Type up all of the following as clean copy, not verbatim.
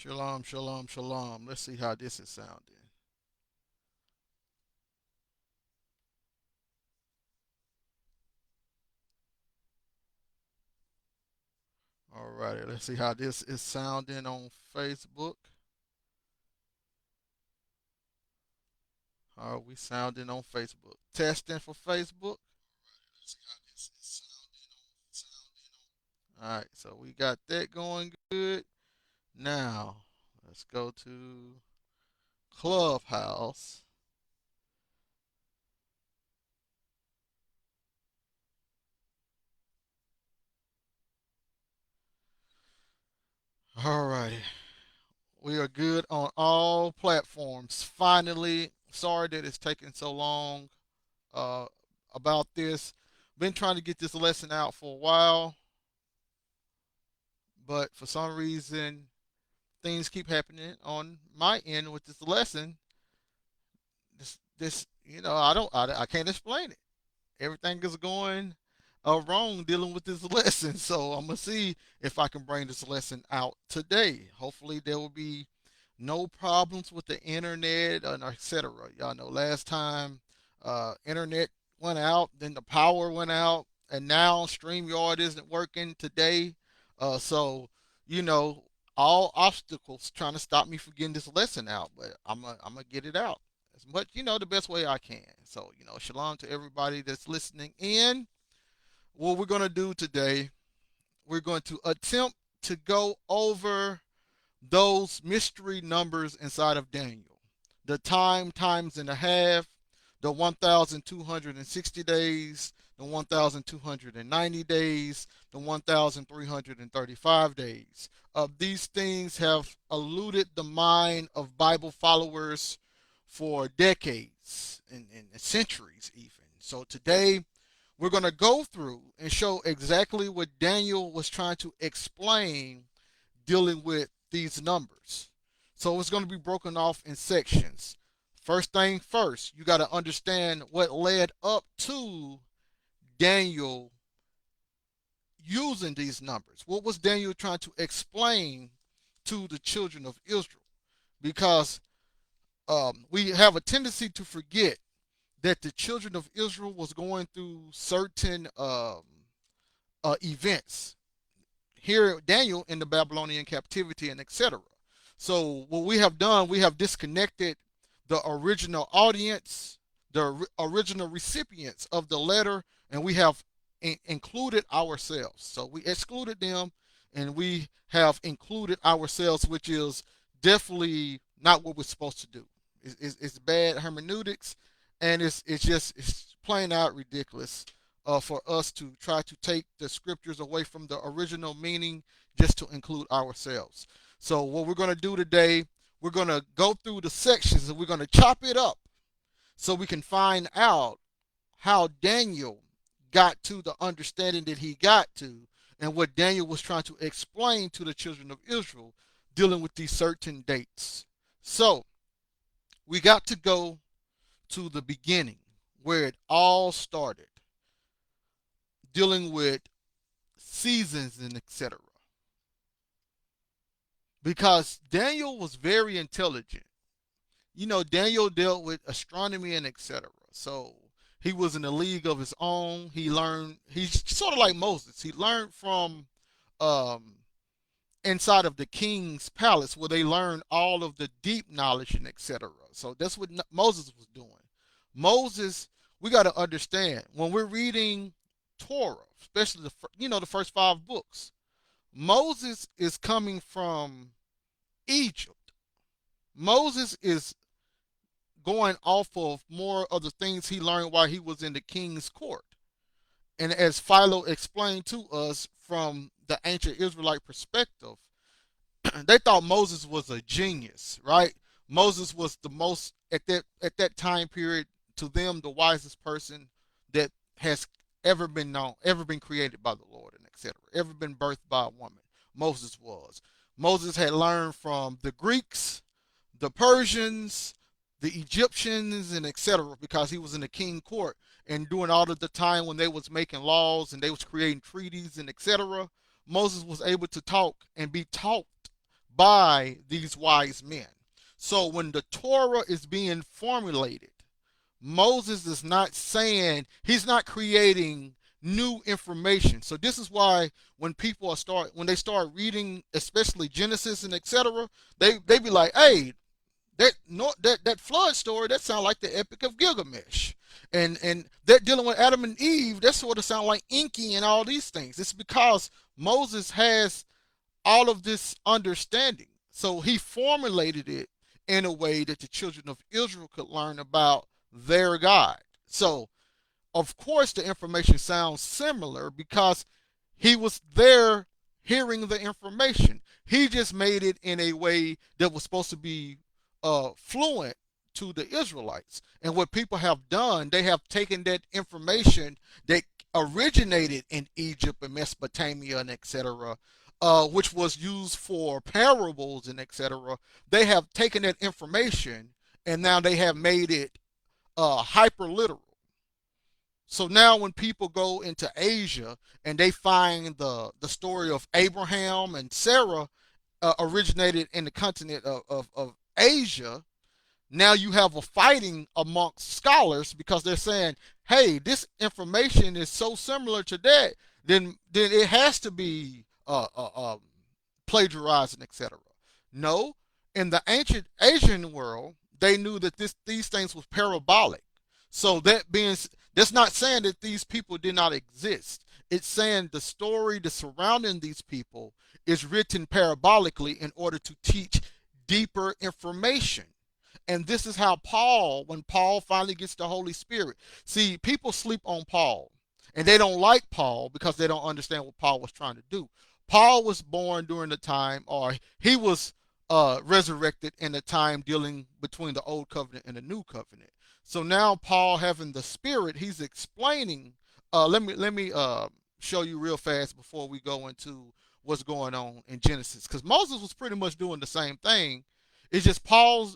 Shalom, shalom, shalom. Let's see how this is sounding. Alrighty, let's see how this is sounding on Facebook. How are we sounding on Facebook? Testing for Facebook. Let's see how this is sounding on. Alright, so we got that going good. Now, let's go to Clubhouse. Alrighty, we are good on all platforms. Finally, sorry that it's taking so long uh, about this. Been trying to get this lesson out for a while, but for some reason, things keep happening on my end with this lesson. I can't explain it. Everything is going wrong dealing with this lesson. So I'm gonna see if I can bring this lesson out today. Hopefully, there will be no problems with the internet and etc. Y'all know last time internet went out, then the power went out, and now StreamYard isn't working today. So you know all obstacles trying to stop me from getting this lesson out, but I'm gonna get it out as much the best way I can. So shalom to everybody that's listening in. What we're gonna do today, we're going to attempt to go over those mystery numbers inside of Daniel. The time, times and a half, the 1,260 days, the 1,290 days, the 1,335 days. These things have eluded the mind of Bible followers for decades and centuries, even. So today, we're going to go through and show exactly what Daniel was trying to explain dealing with these numbers. So it's going to be broken off in sections. First thing first, you got to understand what led up to Daniel using these numbers. What was Daniel trying to explain to the children of Israel? Because we have a tendency to forget that the children of Israel was going through certain events here Daniel in the Babylonian captivity and etc. So what we have done, we have disconnected the original audience, the original recipients of the letter, and we have included ourselves. So we excluded them, and we have included ourselves, which is definitely not what we're supposed to do. It's bad hermeneutics, and it's plain out ridiculous for us to try to take the scriptures away from the original meaning just to include ourselves. So what we're going to do today, we're going to go through the sections and we're going to chop it up so we can find out how Daniel got to the understanding that he got to and what Daniel was trying to explain to the children of Israel dealing with these certain dates. So we got to go to the beginning where it all started, dealing with seasons and etc. Because Daniel was very intelligent. Daniel dealt with astronomy and etc. So he was in a league of his own. He learned. He's sort of like Moses. He learned from um, inside of the king's palace, where they learned all of the deep knowledge and etc. So that's what Moses was doing. Moses, we got to understand when we're reading Torah, especially the first five books. Moses is coming from Egypt. Moses is going off of more of the things he learned while he was in the king's court. And as Philo explained to us from the ancient Israelite perspective, they thought Moses was a genius, right? Moses was the most at that time period to them the wisest person that has ever been known, ever been created by the Lord, and etc. Ever been birthed by a woman. Moses was. Moses had learned from the Greeks, the Persians, the Egyptians, and etc. because he was in the king court and during all of the time when they was making laws and they was creating treaties and etc. Moses was able to talk and be taught by these wise men. So when the Torah is being formulated, Moses is not saying, he's not creating new information. So this is why when they start reading, especially Genesis and etc., they be like, hey, that flood story, that sounds like the Epic of Gilgamesh. And that dealing with Adam and Eve, that sort of sound like Enki and all these things. It's because Moses has all of this understanding. So he formulated it in a way that the children of Israel could learn about their God. So, of course, the information sounds similar because he was there hearing the information. He just made it in a way that was supposed to be fluent to the Israelites. And what people have done, they have taken that information that originated in Egypt and Mesopotamia and etc., which was used for parables and etc. They have taken that information and now they have made it hyper literal. So now when people go into Asia and they find the story of Abraham and Sarah originated in the continent of Asia, now you have a fighting amongst scholars because they're saying, hey, this information is so similar to that, then it has to be plagiarized and etc. No, in the ancient Asian world, they knew that these things was parabolic. So that's not saying that these people did not exist. It's saying the story that's surrounding these people is written parabolically in order to teach deeper information. And this is how Paul, when Paul finally gets the Holy Spirit, see, people sleep on Paul and they don't like Paul because they don't understand what Paul was trying to do. Paul was born during the time, or he was resurrected in the time dealing between the old covenant and the new covenant. So now Paul having the Spirit, he's explaining. Let me show you real fast before we go into what's going on in Genesis, because Moses was pretty much doing the same thing. It's just Paul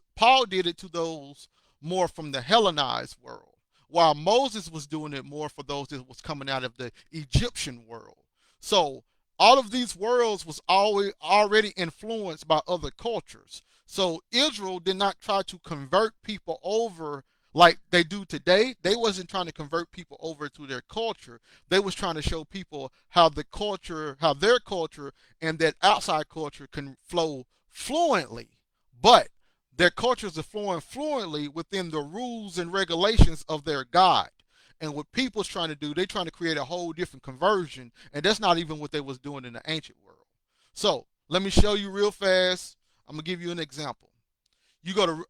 did it to those more from the Hellenized world, while Moses was doing it more for those that was coming out of the Egyptian world. So all of these worlds was always already influenced by other cultures. So Israel did not try to convert people over like they do today. They wasn't trying to convert people over to their culture. They was trying to show people how their culture and that outside culture can flow fluently. But their cultures are flowing fluently within the rules and regulations of their God. And what people's trying to do, they're trying to create a whole different conversion, and that's not even what they was doing in the ancient world. So let me show you real fast. I'm gonna give you an example. You go to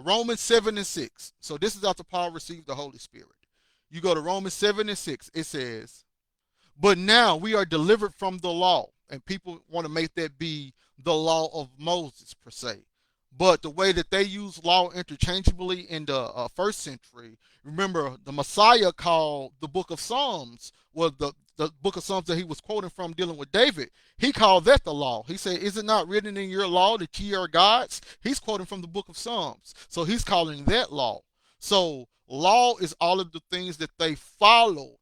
Romans 7 and 6. So this is after Paul received the Holy Spirit. You go to Romans 7 and 6. It says, but now we are delivered from the law. And people want to make that be the law of Moses, per se. But the way that they use law interchangeably in the first century, remember the Messiah called the book of Psalms, well, the book of Psalms that he was quoting from dealing with David, he called that the law. He said, is it not written in your law that ye are gods? He's quoting from the book of Psalms. So he's calling that law. So law is all of the things that they followed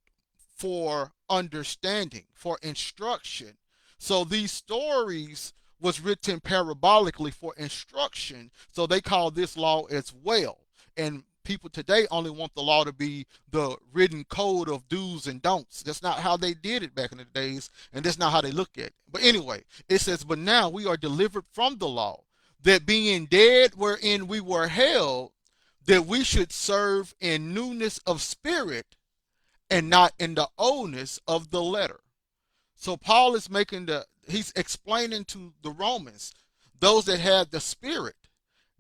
for understanding, for instruction. So these stories was written parabolically for instruction. So they call this law as well. And people today only want the law to be the written code of do's and don'ts. That's not how they did it back in the days, and that's not how they look at it. But anyway, it says, but now we are delivered from the law, that being dead wherein we were held, that we should serve in newness of spirit and not in the oldness of the letter. So Paul is he's explaining to the Romans, those that had the Spirit,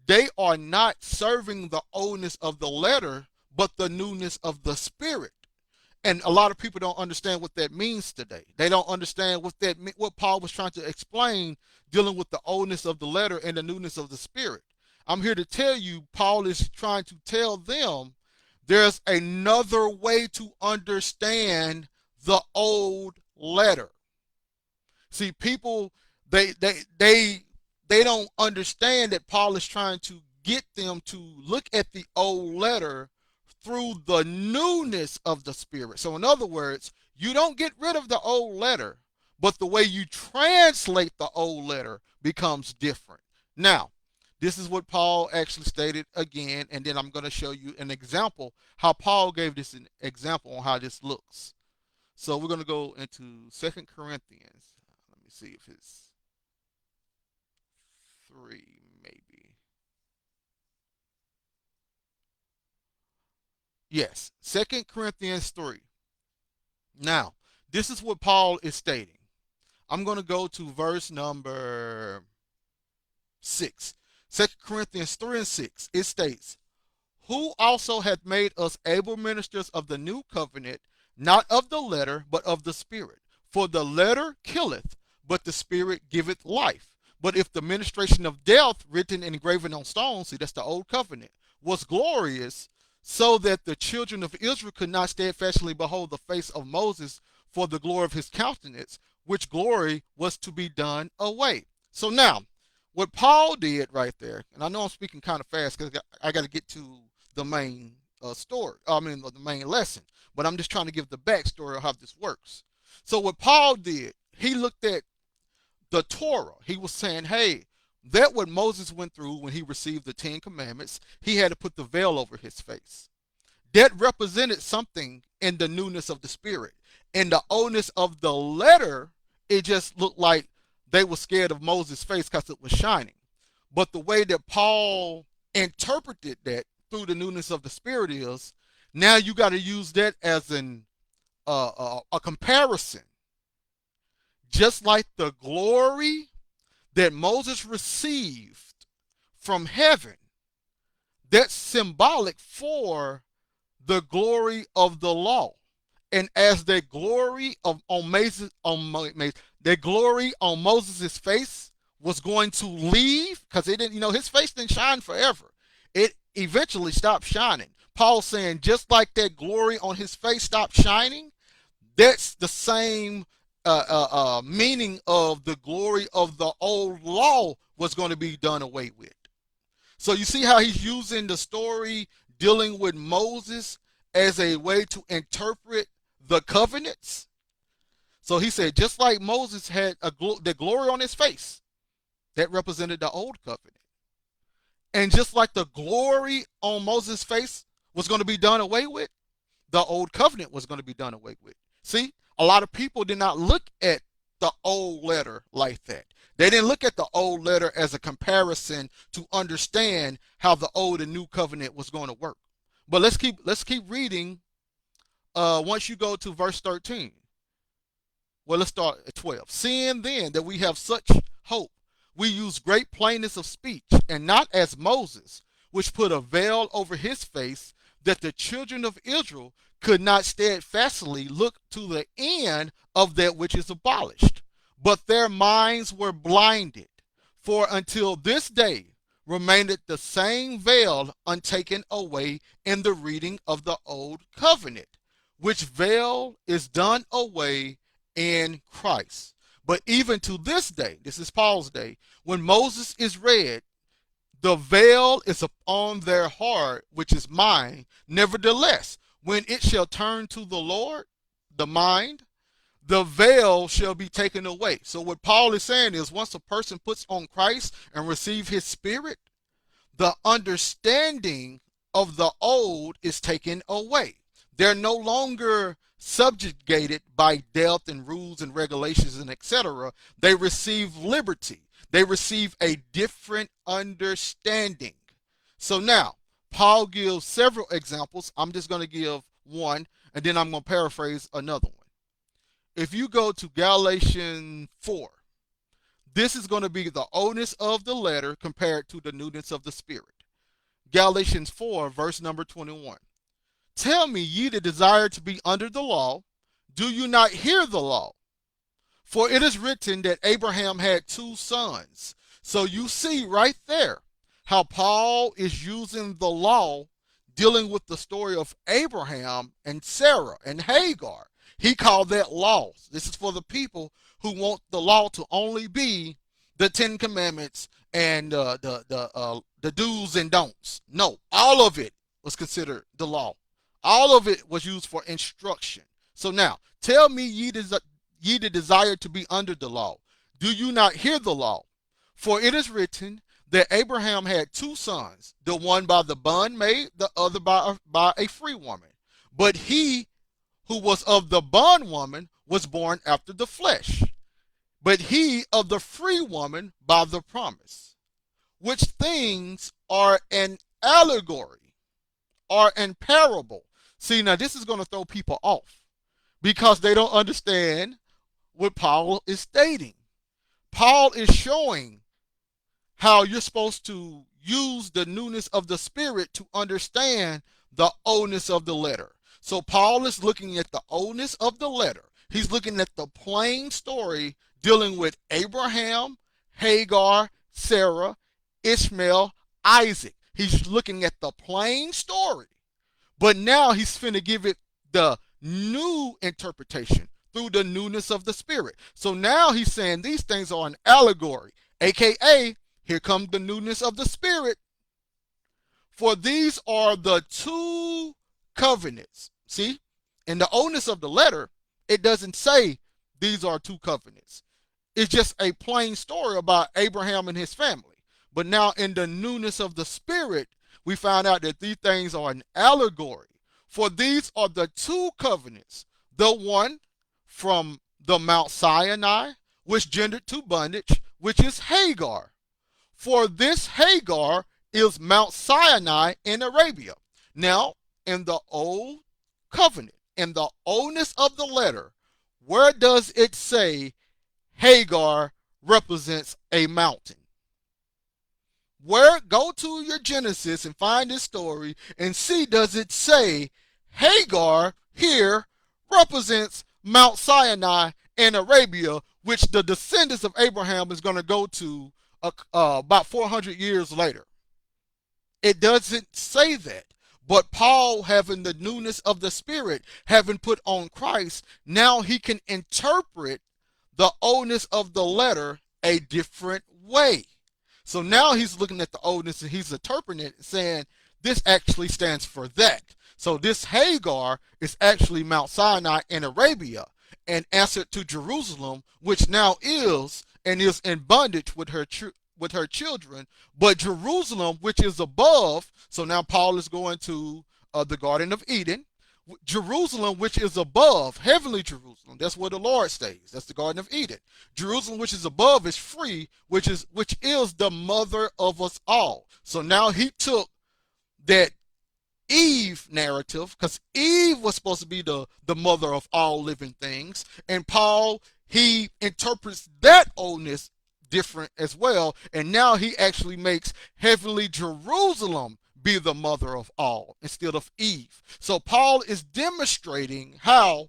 they are not serving the oldness of the letter, but the newness of the Spirit. And a lot of people don't understand what that means today. They don't understand what Paul was trying to explain, dealing with the oldness of the letter and the newness of the Spirit. I'm here to tell you, Paul is trying to tell them there's another way to understand the old letter. See, people they don't understand that Paul is trying to get them to look at the old letter through the newness of the Spirit. So in other words, you don't get rid of the old letter, but the way you translate the old letter becomes different. Now, this is what Paul actually stated again, and then I'm going to show you an example how Paul gave this an example on how this looks. So we're going to go into Second Corinthians. Let me see if it's 3 maybe. Yes, Second Corinthians 3. Now, this is what Paul is stating. I'm going to go to verse number 6. Second Corinthians 3 and 6. It states, who also hath made us able ministers of the new covenant, not of the letter, but of the Spirit. For the letter killeth, but the Spirit giveth life. But if the ministration of death, written and engraven on stones, see, that's the old covenant, was glorious, so that the children of Israel could not steadfastly behold the face of Moses for the glory of his countenance, which glory was to be done away. So now, what Paul did right there, and I know I'm speaking kind of fast because I got to get to the main story, the main lesson, but I'm just trying to give the backstory of how this works. So what Paul did, he looked at the Torah. He was saying, hey, that what Moses went through when he received the Ten Commandments, he had to put the veil over his face. That represented something in the newness of the Spirit. In the oldness of the letter, it just looked like they were scared of Moses' face because it was shining. But the way that Paul interpreted that through the newness of the Spirit is, now you got to use that as a comparison. Just like the glory that Moses received from heaven, that's symbolic for the glory of the law. And as the glory of the glory on Moses' face was going to leave, because it didn't, his face didn't shine forever. It eventually stopped shining. Paul's saying, just like that glory on his face stopped shining, that's the same meaning of the glory of the old law was going to be done away with. So you see how he's using the story dealing with Moses as a way to interpret the covenants. So he said, just like Moses had the glory on his face, that represented the old covenant. And just like the glory on Moses' face was going to be done away with, the old covenant was going to be done away with. See, a lot of people did not look at the old letter like that. They didn't look at the old letter as a comparison to understand how the old and new covenant was going to work. But let's keep reading. Once you go to verse 13. Well, let's start at 12. Seeing then that we have such hope, we use great plainness of speech, and not as Moses, which put a veil over his face, that the children of Israel could not steadfastly look to the end of that which is abolished. But their minds were blinded. For until this day remaineth the same veil untaken away in the reading of the old covenant, which veil is done away in Christ. But even to this day, this is Paul's day, when Moses is read, the veil is upon their heart, which is mine. Nevertheless, when it shall turn to the Lord, the mind, the veil shall be taken away. So what Paul is saying is, once a person puts on Christ and receive his Spirit, the understanding of the old is taken away. They're no longer subjugated by death and rules and regulations and etc. They receive liberty. They receive a different understanding. So now, Paul gives several examples. I'm just going to give one, and then I'm going to paraphrase another one. If you go to Galatians 4, this is going to be the oldness of the letter compared to the newness of the Spirit. Galatians 4, verse number 21. Tell me, ye that desire to be under the law, do you not hear the law? For it is written that Abraham had two sons. So you see right there how Paul is using the law, dealing with the story of Abraham and Sarah and Hagar. He called that laws. This is for the people who want the law to only be the Ten Commandments and the do's and don'ts. No, all of it was considered the law. All of it was used for instruction. So now, tell me, ye the desire to be under the law? Do you not hear the law? For it is written that Abraham had two sons, the one by the bondmaid, the other by a free woman. But he who was of the bondwoman was born after the flesh, but he of the free woman by the promise. Which things are an allegory, are an parable. See, now this is going to throw people off because they don't understand what Paul is stating. Paul is showing how you're supposed to use the newness of the Spirit to understand the oldness of the letter. So Paul is looking at the oldness of the letter. He's looking at the plain story dealing with Abraham, Hagar, Sarah, Ishmael, Isaac. He's looking at the plain story. But now he's finna give it the new interpretation through the newness of the Spirit. So now he's saying these things are an allegory, aka here comes the newness of the Spirit. For these are the two covenants. See, in the oldness of the letter, it doesn't say these are two covenants. It's just a plain story about Abraham and his family. But now in the newness of the Spirit, we find out that these things are an allegory. For these are the two covenants, the one from the Mount Sinai, which gendered to bondage, which is Hagar. For this Hagar is Mount Sinai in Arabia. Now, in the old covenant, in the oldness of the letter, where does it say Hagar represents a mountain? Where, go to your Genesis and find this story and see, does it say Hagar here represents Mount Sinai in Arabia, which the descendants of Abraham is going to go to about 400 years later? It doesn't say that. But Paul, having the newness of the Spirit, having put on Christ, now he can interpret the oldness of the letter a different way. So now he's looking at the oldness and he's interpreting it, saying this actually stands for that. So this Hagar is actually Mount Sinai in Arabia, and answered to Jerusalem, which now is and is in bondage with her children. But Jerusalem, which is above, so now Paul is going to the Garden of Eden. Jerusalem, which is above, heavenly Jerusalem, that's where the Lord stays. That's the Garden of Eden. Jerusalem, which is above, is free, which is the mother of us all. So now he took that Eve narrative, because Eve was supposed to be the mother of all living things, and Paul, he interprets that oldness different as well, and now he actually makes heavenly Jerusalem be the mother of all instead of Eve. So Paul is demonstrating how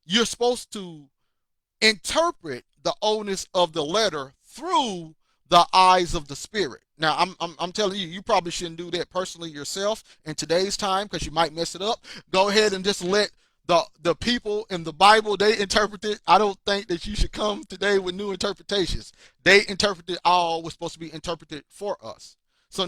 you're supposed to interpret the oldness of the letter through the eyes of the Spirit. Now, I'm telling you, you probably shouldn't do that personally yourself in today's time because you might mess it up. Go ahead and just let the people in the Bible, they interpret it. I don't think that you should come today with new interpretations. They interpreted all was supposed to be interpreted for us. So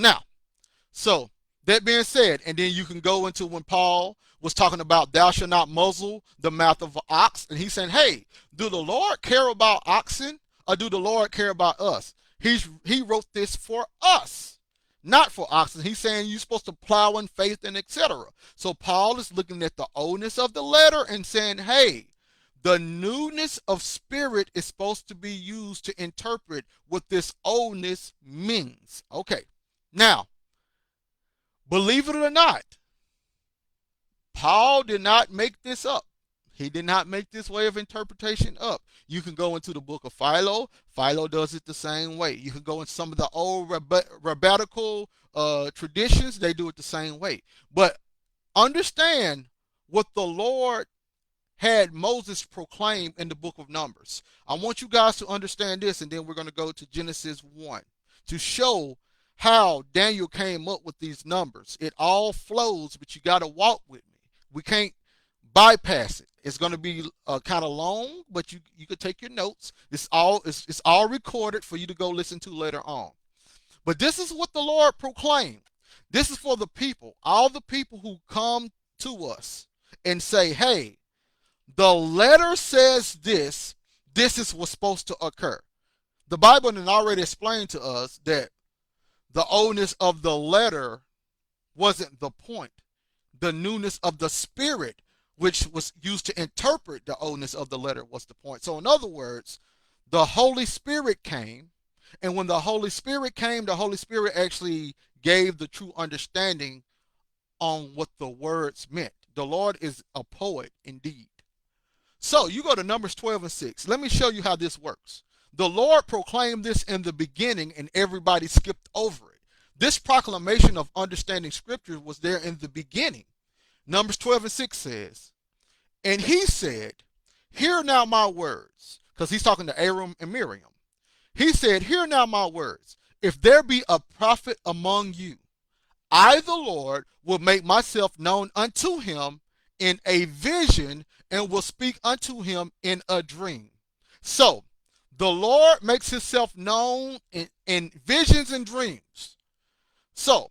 that being said, and then you can go into when Paul was talking about thou shalt not muzzle the mouth of an ox, and he's saying, hey, do the Lord care about oxen or do the Lord care about us? He wrote this for us, not for oxen. He's saying you're supposed to plow in faith and etc. So Paul is looking at the oldness of the letter and saying, hey, the newness of Spirit is supposed to be used to interpret what this oldness means. Okay, now, believe it or not, Paul did not make this up. He did not make this way of interpretation up. You can go into the book of Philo. Philo does it the same way. You can go in some of the old rabbinical traditions. They do it the same way. But understand what the Lord had Moses proclaim in the book of Numbers. I want you guys to understand this, and then we're going to go to Genesis 1 to show how Daniel came up with these numbers. It all flows, but you got to walk with me. We can't bypass it. It's going to be kind of long, but you could take your notes. It's all recorded for you to go listen to later on. But this is what the Lord proclaimed. This is for the people, all the people who come to us and say, hey, the letter says this, this is what's supposed to occur. The Bible had already explained to us that the oldness of the letter wasn't the point. The newness of the spirit, which was used to interpret the oldness of the letter, was the point. So, in other words, the Holy Spirit came, and when the Holy Spirit came, the Holy Spirit actually gave the true understanding on what the words meant. The Lord is a poet indeed. So you go to Numbers 12 and 6. Let me show you how this works. The Lord proclaimed this in the beginning, and everybody skipped over it. This proclamation of understanding scripture was there in the beginning. Numbers 12 and 6 says, and he said, hear now my words, because he's talking to Aaron and Miriam. He said, hear now my words. If there be a prophet among you, I, the Lord, will make myself known unto him in a vision and will speak unto him in a dream. So, the Lord makes himself known in visions and dreams. So,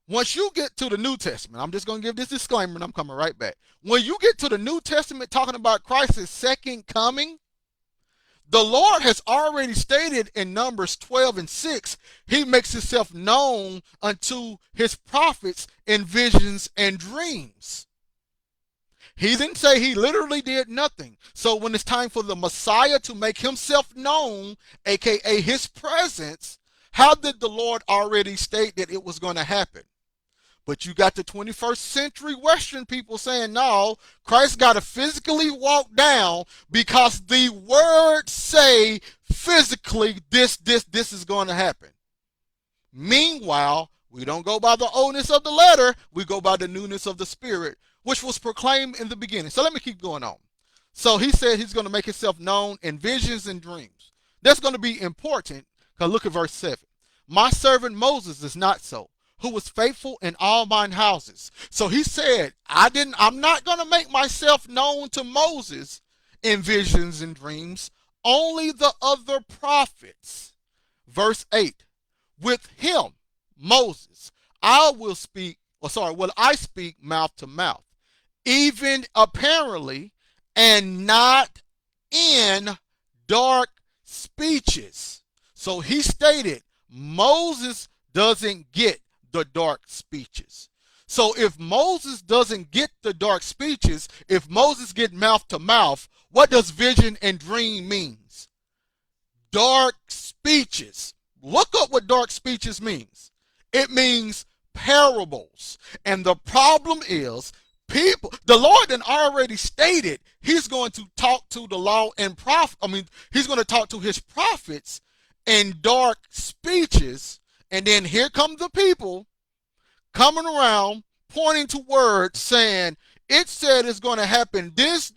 once you get to the New Testament, I'm just going to give this disclaimer and I'm coming right back. When you get to the New Testament talking about Christ's second coming, the Lord has already stated in Numbers 12 and 6, he makes himself known unto his prophets in visions and dreams. He didn't say he literally did nothing. So when it's time for the Messiah to make himself known, aka his presence, how did the Lord already state that it was going to happen? But you got the 21st century Western people saying, no, Christ got to physically walk down because the words say physically this is going to happen. Meanwhile, we don't go by the oldness of the letter, we go by the newness of the spirit, which was proclaimed in the beginning. So let me keep going on. So he said he's going to make himself known in visions and dreams. That's going to be important because look at verse 7. My servant Moses is not so, who was faithful in all mine houses. So he said, I'm not going to make myself known to Moses in visions and dreams, only the other prophets. Verse 8, with him, Moses, will I speak mouth to mouth, even apparently, and not in dark speeches. So he stated, Moses doesn't get the dark speeches. So if Moses doesn't get the dark speeches, if Moses get mouth to mouth, what does vision and dream means? Dark speeches. Look up what dark speeches means. It means parables. And the problem is, the Lord had already stated he's going to talk to the law and he's going to talk to his prophets in dark speeches. And then here come the people coming around, pointing to words, saying, it said it's going to happen this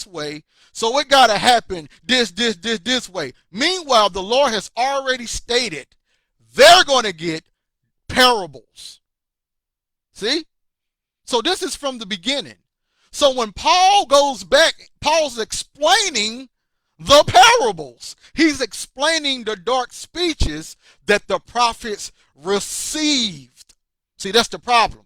way, so it got to happen this way. Meanwhile, the Lord has already stated they're going to get parables. See? So this is from the beginning. So when Paul goes back, Paul's explaining the parables. He's explaining the dark speeches that the prophets received. See, that's the problem.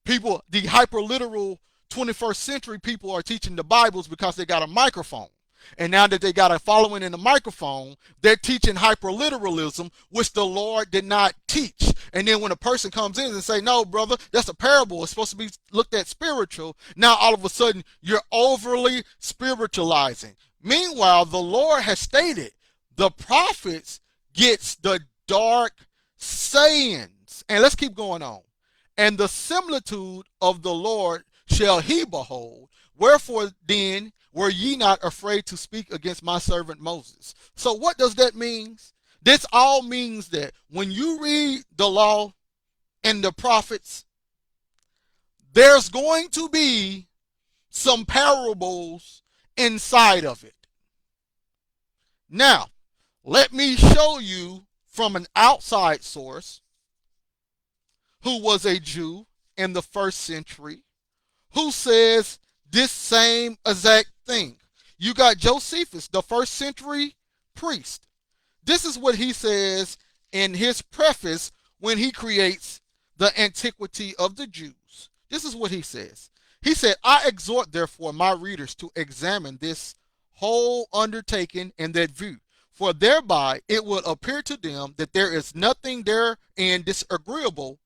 People, the hyperliteral 21st century people are teaching the Bibles because they got a microphone. And now that they got a following in the microphone, they're teaching hyperliteralism, which the Lord did not teach. And then when a person comes in and say, no, brother, that's a parable. It's supposed to be looked at spiritual. Now, all of a sudden, you're overly spiritualizing. Meanwhile, the Lord has stated the prophets gets the dark sayings. And let's keep going on. And the similitude of the Lord shall he behold. Wherefore then were ye not afraid to speak against my servant Moses? So what does that mean? This all means that when you read the law and the prophets, there's going to be some parables inside of it. Now, let me show you from an outside source who was a Jew in the first century who says this same exact thing. You got Josephus, the first century priest. This is what he says in his preface when he creates the Antiquity of the Jews. This is what he says. He said, I exhort therefore my readers to examine this whole undertaking in that view. For thereby it will appear to them that there is nothing therein disagreeable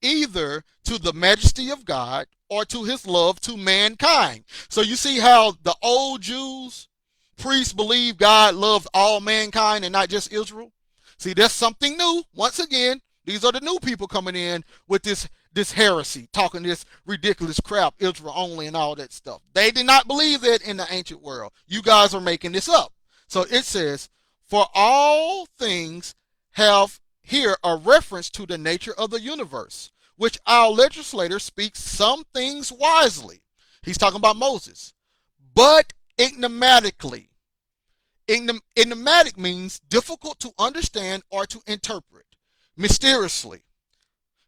either to the majesty of God or to his love to mankind. So you see how the old Jews, priests believed God loved all mankind and not just Israel? See, that's something new. Once again, these are the new people coming in with this heresy, talking this ridiculous crap, Israel only and all that stuff. They did not believe that in the ancient world. You guys are making this up. So it says, for all things have here a reference to the nature of the universe, which our legislator speaks some things wisely. He's talking about Moses, but enigmatically. Enigmatic means difficult to understand or to interpret, mysteriously.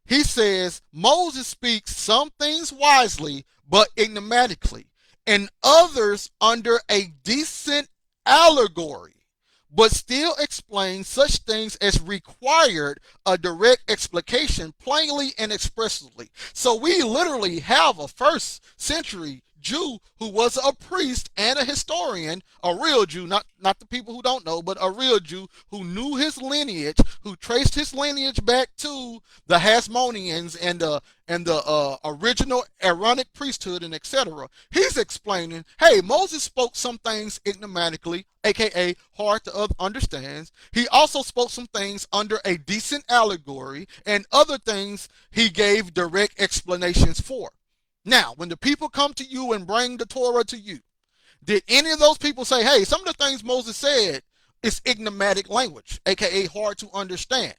He says Moses speaks some things wisely, but enigmatically, and others under a decent allegory, but still explains such things as required a direct explication plainly and expressly. So we literally have a first century Jew who was a priest and a historian, a real Jew, not the people who don't know, but a real Jew who knew his lineage, who traced his lineage back to the Hasmoneans and the original Aaronic priesthood and etc. He's explaining, hey, Moses spoke some things enigmatically, aka hard to understand. He also spoke some things under a decent allegory, and other things he gave direct explanations for. Now, when the people come to you and bring the Torah to you, did any of those people say, hey, some of the things Moses said is enigmatic language, aka hard to understand?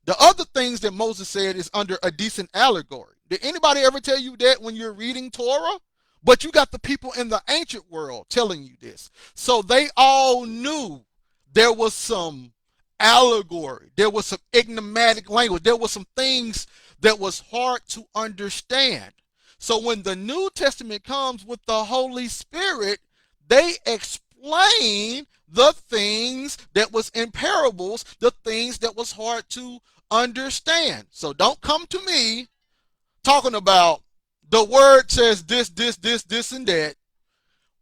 The other things that Moses said is under a decent allegory. Did anybody ever tell you that when you're reading Torah? But you got the people in the ancient world telling you this. So they all knew there was some allegory. There was some enigmatic language. There was some things that was hard to understand. So when the New Testament comes with the Holy Spirit, they explain the things that was in parables, the things that was hard to understand. So don't come to me talking about the word says this, and that,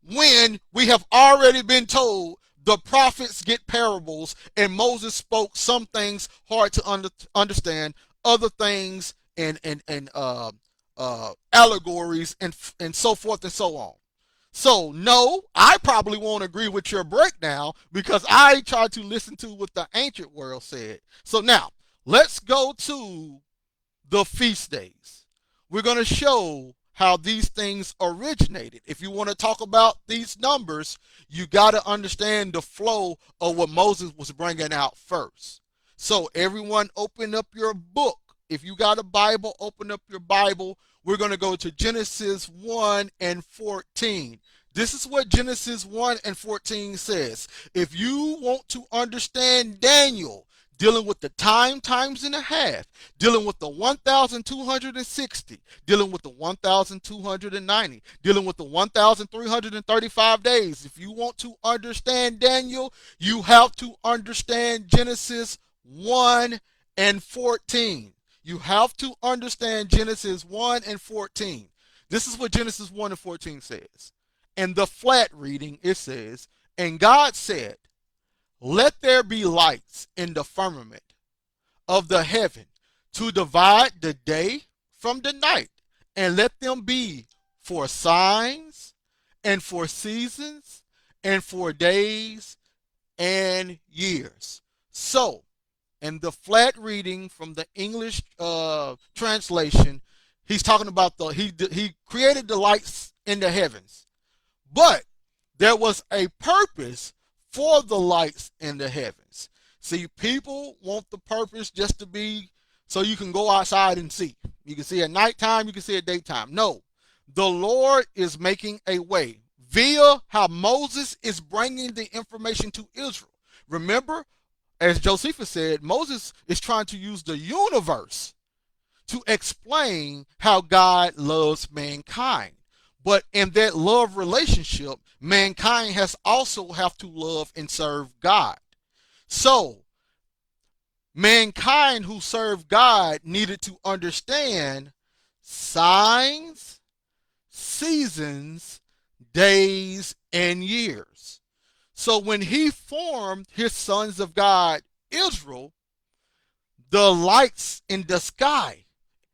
when we have already been told the prophets get parables and Moses spoke some things hard to understand, other things and allegories and so forth and so on. So no, I probably won't agree with your breakdown because I tried to listen to what the ancient world said. So now let's go to the feast days. We're going to show how these things originated. If you want to talk about these numbers, you got to understand the flow of what Moses was bringing out first. So everyone open up your book. If you got a Bible, open up your Bible. We're going to go to Genesis 1 and 14. This is what Genesis 1 and 14 says. If you want to understand Daniel, dealing with the times and a half, dealing with the 1,260, dealing with the 1,290, dealing with the 1,335 days. If you want to understand Daniel, you have to understand Genesis 1 and 14. You have to understand Genesis 1 and 14. This is what Genesis 1 and 14 says. In the flat reading, it says, and God said, let there be lights in the firmament of the heaven to divide the day from the night, and let them be for signs and for seasons and for days and years. So, in the flat reading from the English translation, he's talking about he created the lights in the heavens, but there was a purpose for the lights in the heavens. See, people want the purpose just to be so you can go outside and see. You can see at nighttime, you can see at daytime. No, the Lord is making a way via how Moses is bringing the information to Israel. Remember, as Josephus said, Moses is trying to use the universe to explain how God loves mankind. But in that love relationship, mankind has also have to love and serve God. So, mankind who served God needed to understand signs, seasons, days, and years. So when he formed his sons of God, Israel, the lights in the sky,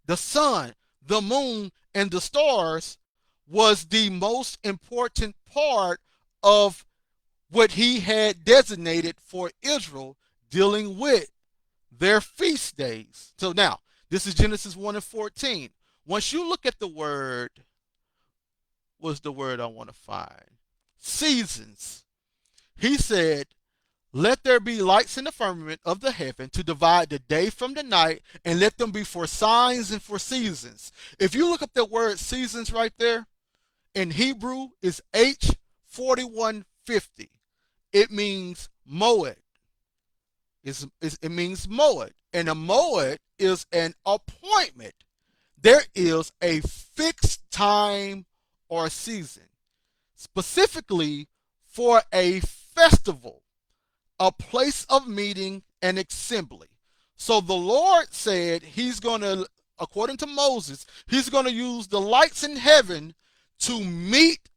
the sun, the moon, and the stars was the most important part of what he had designated for Israel dealing with their feast days. So now, this is Genesis 1 and 14. Once you look at the word, what's the word I want to find? Seasons. He said, let there be lights in the firmament of the heaven to divide the day from the night, and let them be for signs and for seasons. If you look up that word seasons right there, in Hebrew is H4150. It means moed. It means moed. And a moed is an appointment. There is a fixed time or season, specifically for a festival, a place of meeting and assembly. So the Lord said he's going to, according to Moses, he's going to use the lights in heaven to meet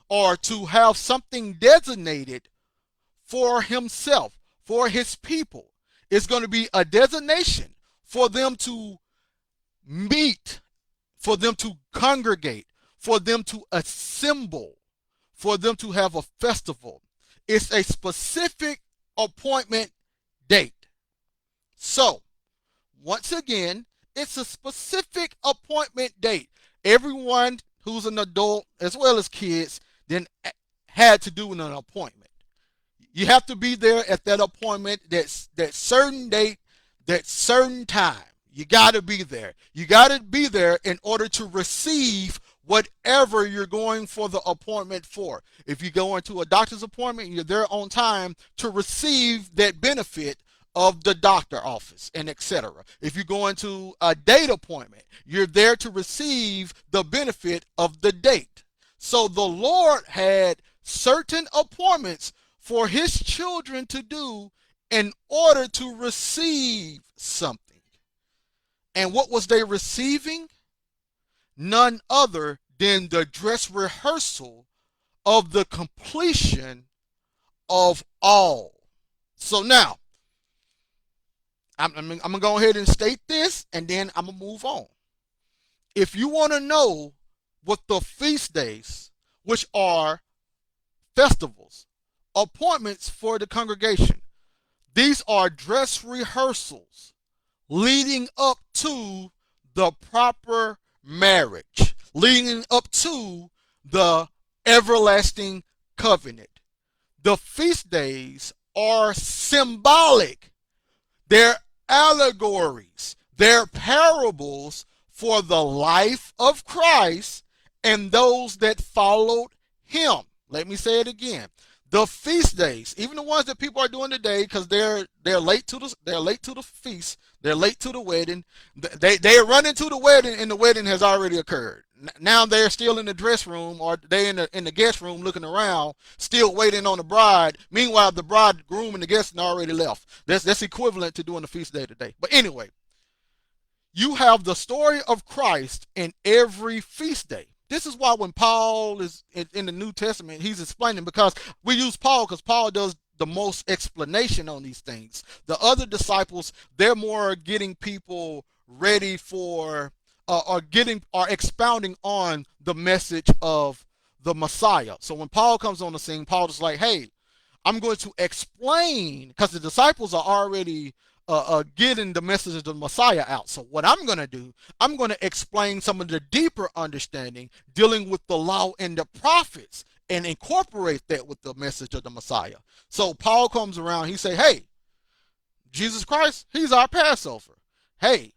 or to have something designated for himself, for his people. It's going to be a designation for them to meet, for them to congregate, for them to assemble, for them to have a festival. It's a specific appointment date. So, once again, it's a specific appointment date. Everyone who's an adult, as well as kids, then had to do an appointment. You have to be there at that appointment, that certain date, that certain time. You got to be there. You got to be there in order to receive whatever you're going for the appointment for. If you go into a doctor's appointment, you're there on time to receive that benefit of the doctor office and etc. If you go into a date appointment, you're there to receive the benefit of the date. So the Lord had certain appointments for his children to do in order to receive something. And what was they receiving? None other than the dress rehearsal of the completion of all. So now, I'm going to go ahead and state this, and then I'm going to move on. If you want to know what the feast days, which are festivals, appointments for the congregation, these are dress rehearsals leading up to the proper marriage, leading up to the everlasting covenant. The feast days are symbolic. They're allegories. They're parables for the life of Christ and those that followed him. Let me say it again. The feast days, even the ones that people are doing today, because they're late to the feast, they're late to the wedding. They run into the wedding and the wedding has already occurred. Now they're still in the dress room or they in the guest room looking around, still waiting on the bride. Meanwhile, the bridegroom and the guests have already left. That's equivalent to doing the feast day today. But anyway, you have the story of Christ in every feast day. This is why when Paul is in the New Testament, he's explaining, because we use Paul because Paul does the most explanation on these things. The other disciples, they're more getting people ready for or expounding on the message of the Messiah. So when Paul comes on the scene, Paul is like, hey, I'm going to explain, because the disciples are already getting the message of the Messiah out. So what I'm going to do, I'm going to explain some of the deeper understanding dealing with the law and the prophets and incorporate that with the message of the Messiah. So Paul comes around, he say, hey, Jesus Christ, he's our Passover. Hey,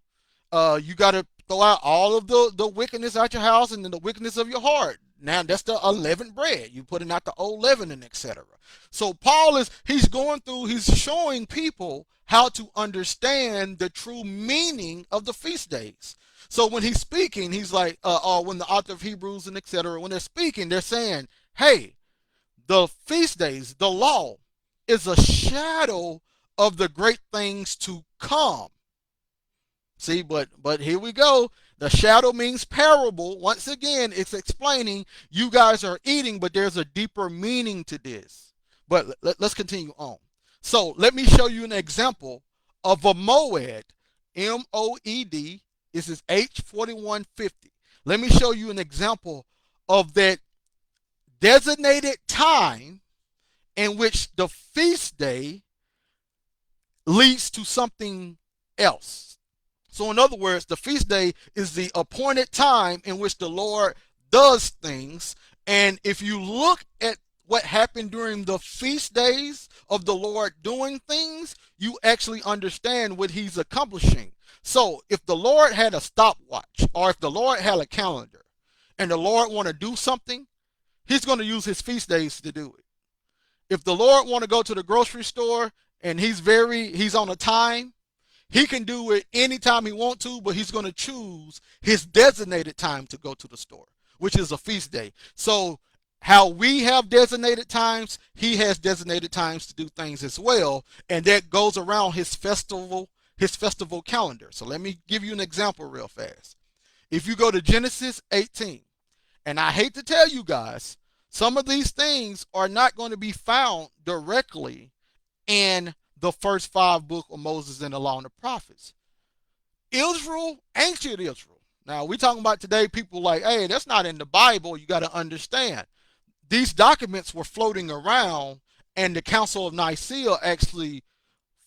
you got to throw out all of the wickedness out your house and then the wickedness of your heart. Now that's the unleavened bread. You putting out the old leaven and etc. So Paul he's going through, he's showing people how to understand the true meaning of the feast days. So when he's speaking, he's like, when the author of Hebrews and etc. when they're speaking, they're saying, hey, the feast days, the law, is a shadow of the great things to come. See, but here we go. The shadow means parable. Once again, it's explaining you guys are eating, but there's a deeper meaning to this. But let's continue on. So let me show you an example of a moed. MOED. This is H4150. Let me show you an example of that designated time in which the feast day leads to something else. So, in other words, the feast day is the appointed time in which the Lord does things. And if you look at what happened during the feast days of the Lord doing things, you actually understand what he's accomplishing. So, if the Lord had a stopwatch, or if the Lord had a calendar, and the Lord want to do something, he's going to use his feast days to do it. If the Lord want to go to the grocery store and he's on a time, he can do it anytime he wants to, but he's going to choose his designated time to go to the store, which is a feast day. So how we have designated times, he has designated times to do things as well, and that goes around his festival calendar. So let me give you an example real fast. If you go to Genesis 18, and I hate to tell you guys, some of these things are not going to be found directly in the first 5 books of Moses and the Law and the Prophets. Israel, ancient Israel. Now, we're talking about today, people like, hey, that's not in the Bible. You got to understand. These documents were floating around, and the Council of Nicaea actually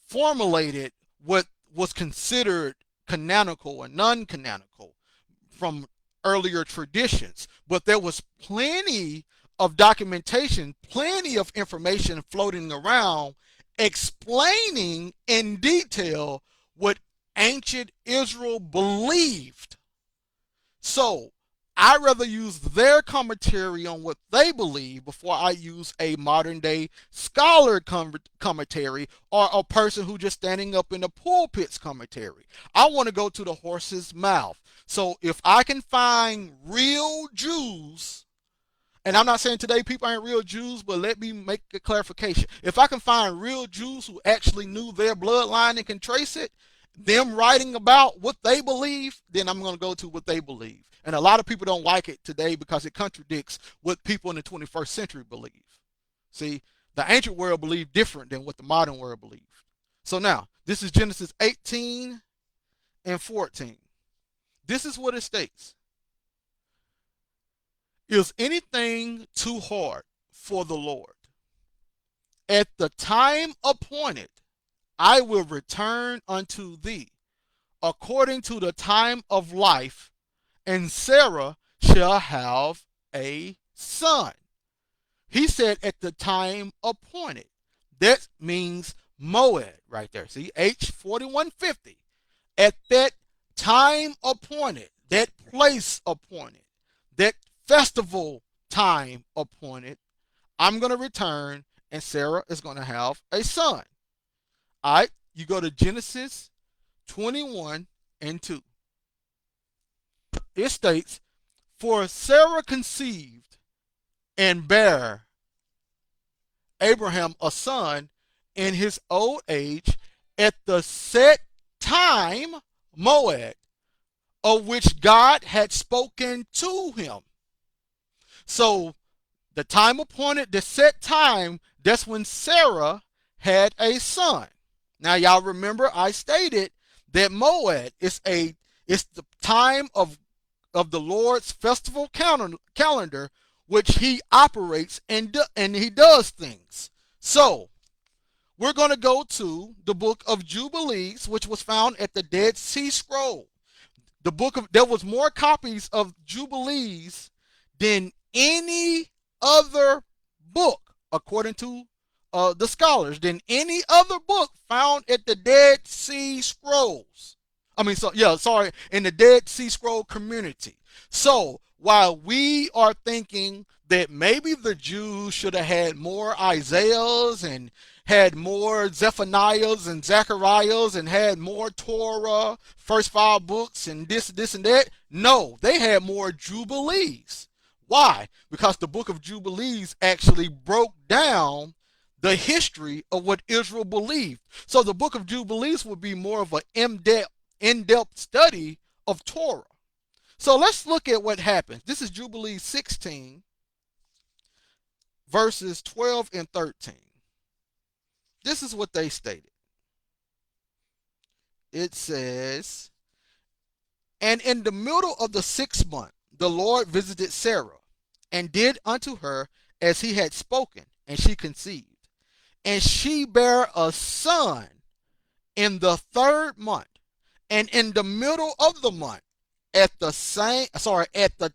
formulated what was considered canonical and non-canonical from earlier traditions. But there was plenty of documentation, plenty of information floating around explaining in detail what ancient Israel believed. So I rather use their commentary on what they believe before I use a modern day scholar commentary or a person who just standing up in the pulpit's commentary. I want to go to the horse's mouth. So if I can find real Jews, and I'm not saying today people ain't real Jews, but let me make a clarification. If I can find real Jews who actually knew their bloodline and can trace it, them writing about what they believe, then I'm going to go to what they believe. And a lot of people don't like it today because it contradicts what people in the 21st century believe. See, the ancient world believed different than what the modern world believed. So now, this is Genesis 18 and 14. This is what it states. Is anything too hard for the Lord? At the time appointed, I will return unto thee according to the time of life, and Sarah shall have a son. He said at the time appointed. That means Moed right there. See, H4150. At that time appointed, that place appointed, that festival time appointed, I'm going to return and Sarah is going to have a son. All right, you go to Genesis 21 and 2. It states, for Sarah conceived and bare Abraham a son in his old age at the set time, Moed, of which God had spoken to him. So the time appointed, the set time, that's when Sarah had a son. Now y'all remember I stated that Moed is it's the time of the Lord's festival calendar, which he operates and he does things. So we're going to go to the book of Jubilees, which was found at the Dead Sea Scroll. There was more copies of Jubilees than any other book, according to the scholars, than any other book found at the Dead Sea Scrolls. In the Dead Sea Scroll community. So while we are thinking that maybe the Jews should have had more Isaiahs and had more Zephaniahs and Zachariahs and had more Torah, first 5 books and this and that. No, they had more Jubilees. Why? Because the book of Jubilees actually broke down the history of what Israel believed. So the book of Jubilees would be more of an in-depth study of Torah. So let's look at what happens. This is Jubilee 16, verses 12 and 13. This is what they stated. It says, "And in the middle of the 6th month, the Lord visited Sarah, and did unto her as he had spoken, and she conceived. And she bare a son in the 3rd month, and in the middle of the month, at the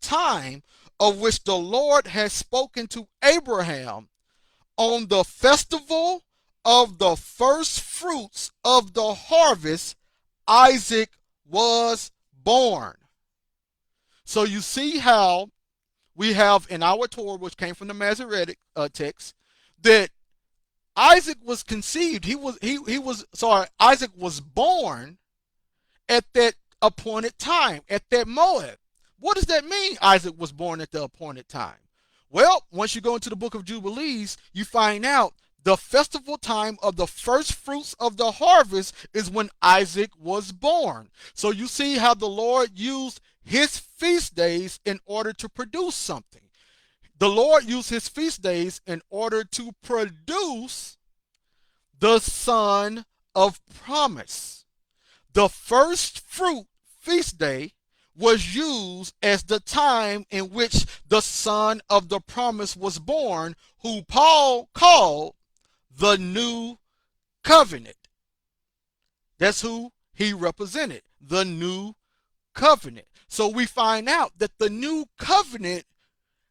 time of which the Lord had spoken to Abraham, on the festival of the first fruits of the harvest, Isaac was born." So you see how we have in our Torah, which came from the Masoretic text, that Isaac was conceived. Isaac was born at that appointed time, at that Moed. What does that mean, Isaac was born at the appointed time? Well, once you go into the book of Jubilees, you find out the festival time of the first fruits of the harvest is when Isaac was born. So you see how the Lord used his feast days in order to produce something. The Lord used his feast days in order to produce the son of promise. The first fruit feast day was used as the time in which the son of the promise was born, who Paul called the new covenant. That's who he represented, the new covenant. So we find out that the new covenant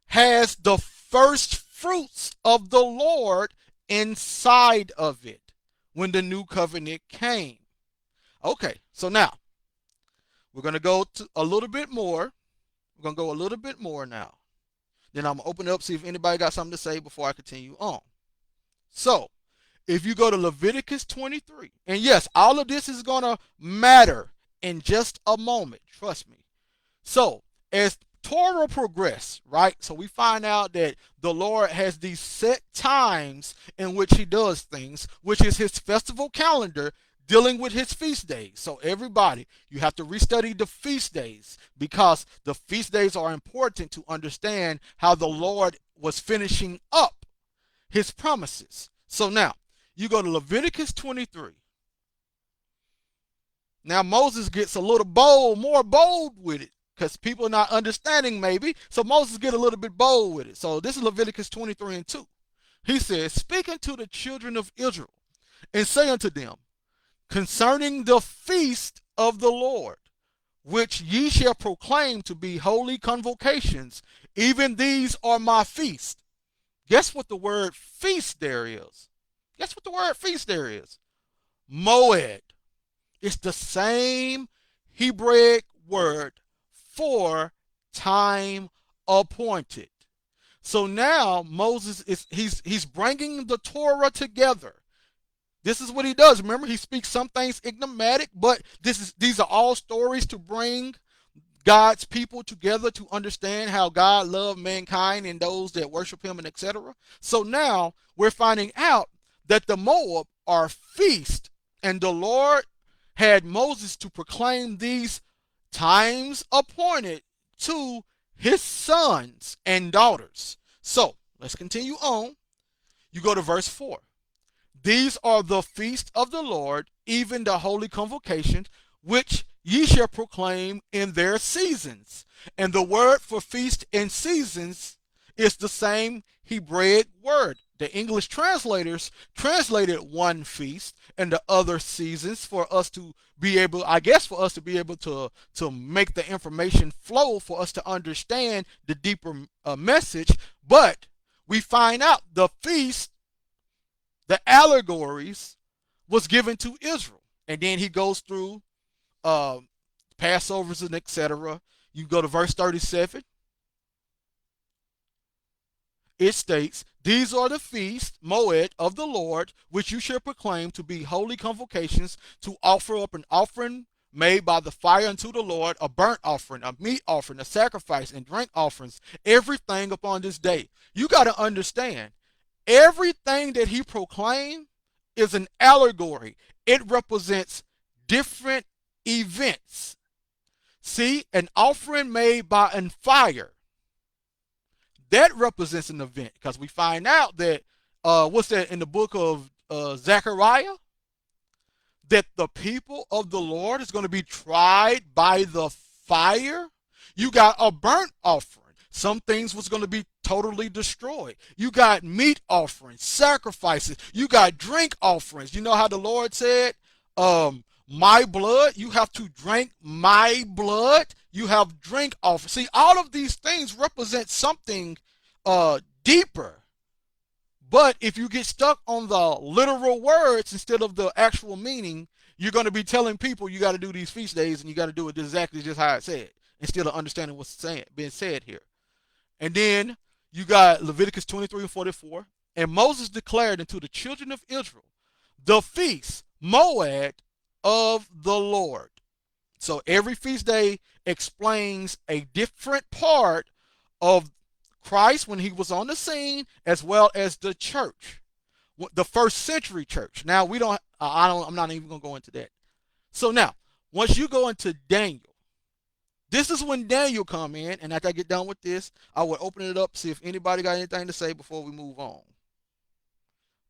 has the first fruits of the Lord inside of it when the new covenant came. Okay, so now we're going to go to a little bit more. We're going to go a little bit more now. Then I'm going to open it up, see if anybody got something to say before I continue on. So, if you go to Leviticus 23, and yes, all of this is going to matter in just a moment. Trust me. So, as Torah progress, right? So we find out that the Lord has these set times in which he does things, which is his festival calendar dealing with his feast days. So everybody, you have to restudy the feast days because the feast days are important to understand how the Lord was finishing up his promises. So now, you go to Leviticus 23. Now Moses gets a little bold, more bold with it, because people are not understanding maybe. So Moses get a little bit bold with it. So this is Leviticus 23 and 2. He says, "Speaking to the children of Israel, and say unto them, concerning the feast of the Lord, which ye shall proclaim to be holy convocations, even these are my feasts." Guess what the word feast there is? Guess what the word feast there is? Moed. It's the same Hebraic word for time appointed. So now Moses he's bringing the Torah together. This is what he does. Remember, he speaks some things enigmatic, but these are all stories to bring God's people together to understand how God loved mankind and those that worship him and etc. So now we're finding out that the Moab are feast, and the Lord had Moses to proclaim these times appointed to his sons and daughters. So let's continue on. You go to verse 4. "These are the feasts of the Lord, even the holy convocations, which ye shall proclaim in their seasons." And the word for feast and seasons is the same Hebraic word. The English translators translated one feast and the other seasons for us to be able, I guess, for us to be able to make the information flow for us to understand the deeper message. But we find out the feast, the allegories, was given to Israel. And then he goes through Passovers and etc. You go to verse 37. It states, "These are the feasts, Moed, of the Lord, which you shall proclaim to be holy convocations, to offer up an offering made by the fire unto the Lord, a burnt offering, a meat offering, a sacrifice, and drink offerings, everything upon this day." You got to understand, everything that he proclaimed is an allegory. It represents different events. See, an offering made by a fire. That represents an event because we find out that, what's that in the book of Zechariah? That the people of the Lord is going to be tried by the fire. You got a burnt offering. Some things was going to be totally destroyed. You got meat offerings, sacrifices. You got drink offerings. You know how the Lord said, my blood, you have to drink my blood. You have drink offerings. See, all of these things represent something deeper. But if you get stuck on the literal words instead of the actual meaning, you're going to be telling people you got to do these feast days and you got to do it exactly just how it said, instead of understanding what's being said here. And then you got Leviticus 23 and 44. And Moses declared unto the children of Israel the feast, Moed of the Lord. So every feast day explains a different part of Christ when he was on the scene, as well as the church, the first century church. Now we don't. I'm not even gonna go into that. So now, once you go into Daniel, this is when Daniel come in, and after I get done with this, I will open it up, see if anybody got anything to say before we move on.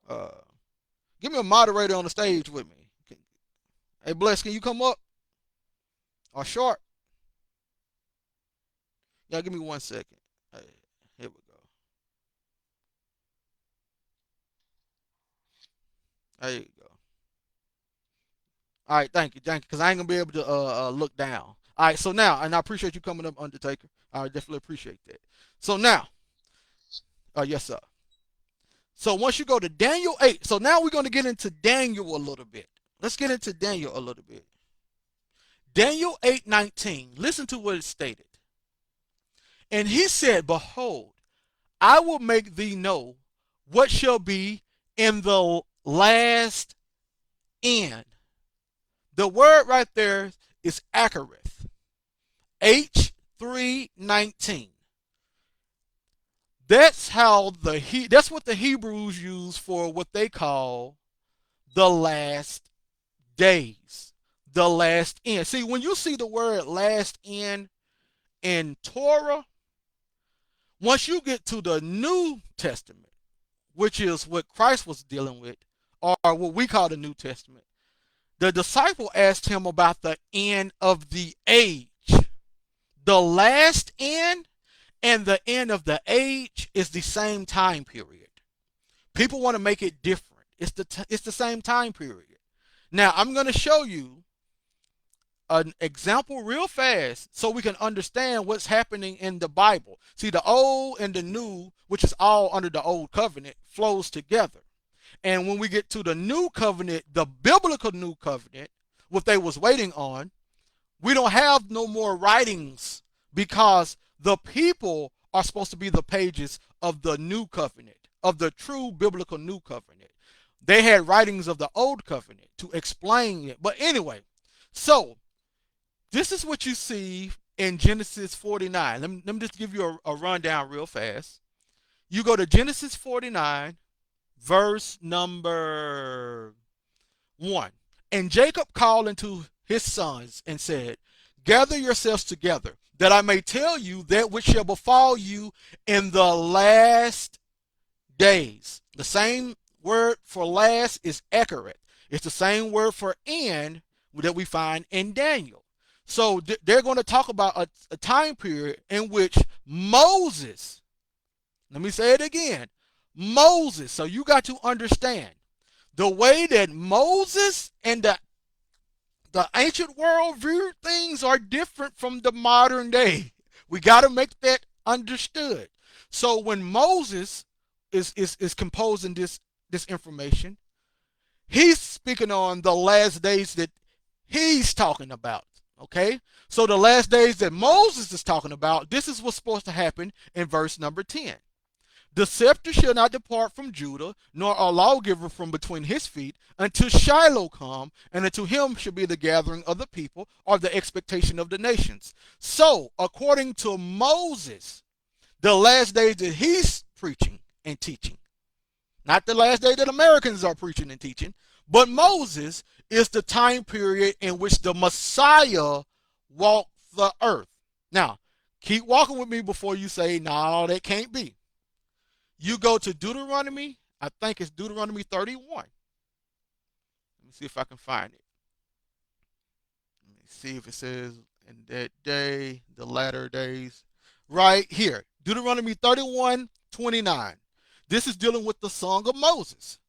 Uh, Give me a moderator on the stage with me. Hey, Bless, can you come up? Or Short? Yeah, give me 1 second. Hey, here we go. There you go. All right, thank you, because I ain't gonna be able to look down. All right, so now, and I appreciate you coming up, Undertaker. I definitely appreciate that. So now, yes, sir. So once you go to Daniel 8, so now we're going to get into Daniel a little bit. Let's get into Daniel a little bit. Daniel 8:19. Listen to what it stated. And he said, behold, I will make thee know what shall be in the last end. The word right there is Acherith. H3:19. That's that's what the Hebrews use for what they call the last days, the last end. See, when you see the word last end in Torah, once you get to the New Testament, which is what Christ was dealing with, or what we call the New Testament, the disciple asked him about the end of the age. The last end and the end of the age is the same time period. People want to make it different. It's the same time period. Now, I'm going to show you an example real fast so we can understand what's happening in the Bible. See, the old and the new, which is all under the old covenant, flows together. And when we get to the new covenant, the biblical new covenant, what they was waiting on, we don't have no more writings because the people are supposed to be the pages of the new covenant, of the true biblical new covenant. They had writings of the old covenant to explain it. But anyway, so this is what you see in Genesis 49. Let me just give you a rundown real fast. You go to Genesis 49, verse number 1. And Jacob called unto his sons and said, gather yourselves together, that I may tell you that which shall befall you in the last days. The same word for last is Echeret. It's the same word for end that we find in Daniel. So they're going to talk about a time period in which Moses, let me say it again, Moses, so you got to understand the way that Moses and the ancient world viewed things are different from the modern day. We got to make that understood. So when Moses is composing this information, he's speaking on the last days that he's talking about. Okay? So the last days that Moses is talking about, this is what's supposed to happen in verse number 10. The scepter shall not depart from Judah, nor a lawgiver from between his feet, until Shiloh come, and unto him shall be the gathering of the people, or the expectation of the nations. So, according to Moses, the last days that he's preaching and teaching, not the last day that Americans are preaching and teaching, but Moses is the time period in which the Messiah walked the earth. Now, keep walking with me before you say, no, that can't be. You go to Deuteronomy, I think it's Deuteronomy 31. Let me see if I can find it. Let me see if it says in that day, the latter days. Right here, Deuteronomy 31:29. This is dealing with the Song of Moses.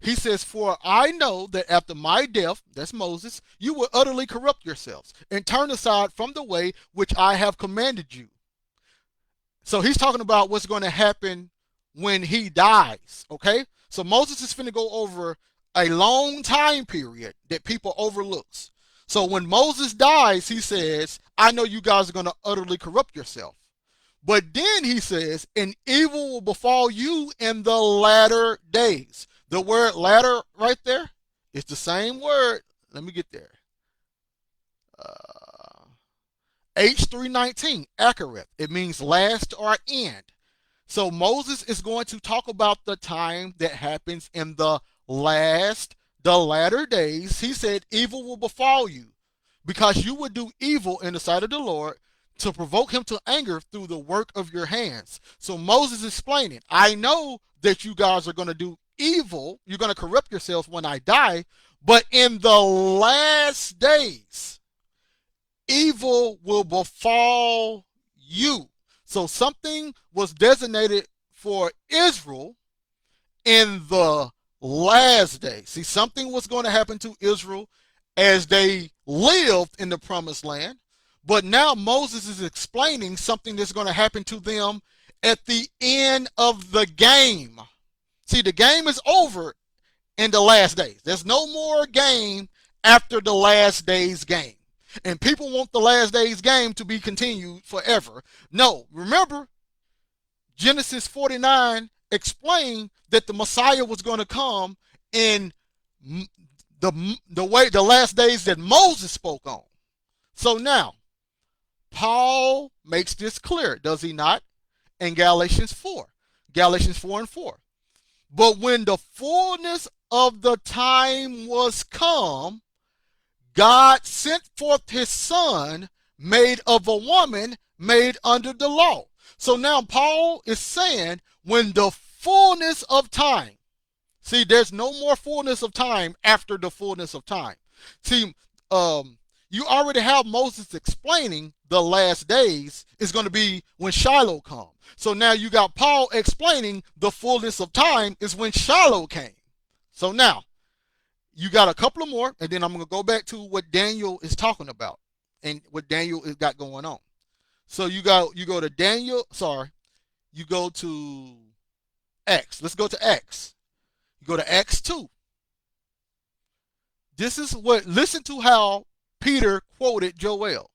He says, "For I know that after my death," that's Moses, "you will utterly corrupt yourselves and turn aside from the way which I have commanded you." So he's talking about what's going to happen when he dies. Okay. So Moses is finna go over a long time period that people overlooks. So when Moses dies, he says, "I know you guys are going to utterly corrupt yourself." But then he says, "and evil will befall you in the latter days." The word latter right there is the same word. Let me get there. Uh, H319, Akereth. It means last or end. So Moses is going to talk about the time that happens in the latter days. He said, "Evil will befall you because you would do evil in the sight of the Lord to provoke him to anger through the work of your hands." So Moses is explaining, "I know that you guys are going to do evil. You're going to corrupt yourselves when I die. But in the last days, evil will befall you." So something was designated for Israel in the last days. See, something was going to happen to Israel as they lived in the promised land. But now Moses is explaining something that's going to happen to them at the end of the game. See, the game is over in the last days. There's no more game after the last days game. And people want the last days game to be continued forever. No, remember, Genesis 49 explained that the Messiah was going to come in the last days that Moses spoke on. So now, Paul makes this clear, does he not? In Galatians 4. Galatians 4 and 4. "But when the fullness of the time was come, God sent forth his son, made of a woman, made under the law." So now Paul is saying, when the fullness of time, see, there's no more fullness of time after the fullness of time. See, you already have Moses explaining the last days is going to be when Shiloh comes. So now you got Paul explaining the fullness of time is when Shiloh came. So now you got a couple of more, and then I'm going to go back to what Daniel is talking about and what Daniel has got going on. So you go to Daniel, sorry, you go to X. Let's go to X. You go to X 2. This is what, listen to how Peter quoted Joel.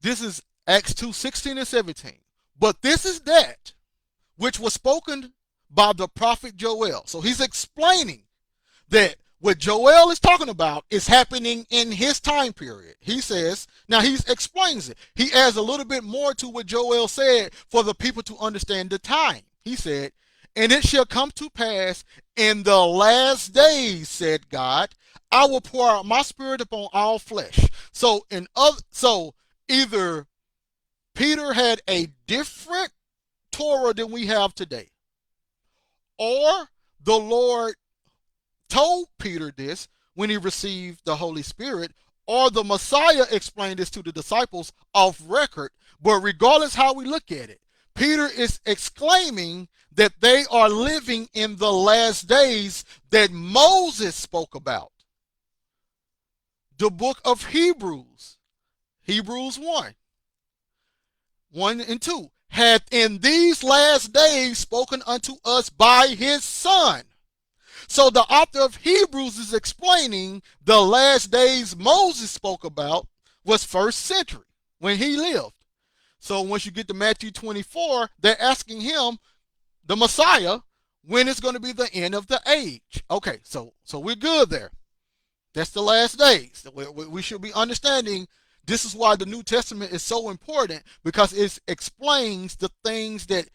This is Acts 2:16 and 17. "But this is that which was spoken by the prophet Joel." So he's explaining that what Joel is talking about is happening in his time period. He says, now he explains it. He adds a little bit more to what Joel said for the people to understand the time. He said, "And it shall come to pass in the last days, said God, I will pour out my spirit upon all flesh." So either Peter had a different Torah than we have today, or the Lord told Peter this when he received the Holy Spirit, or the Messiah explained this to the disciples off record. But regardless how we look at it, Peter is exclaiming that they are living in the last days that Moses spoke about. The book of Hebrews, Hebrews 1 and 2, "hath in these last days spoken unto us by his Son." So the author of Hebrews is explaining the last days Moses spoke about was first century when he lived. So once you get to Matthew 24, they're asking him, the Messiah, when is going to be the end of the age. Okay, so we're good there. That's the last days. We should be understanding this is why the New Testament is so important, because it explains the things that,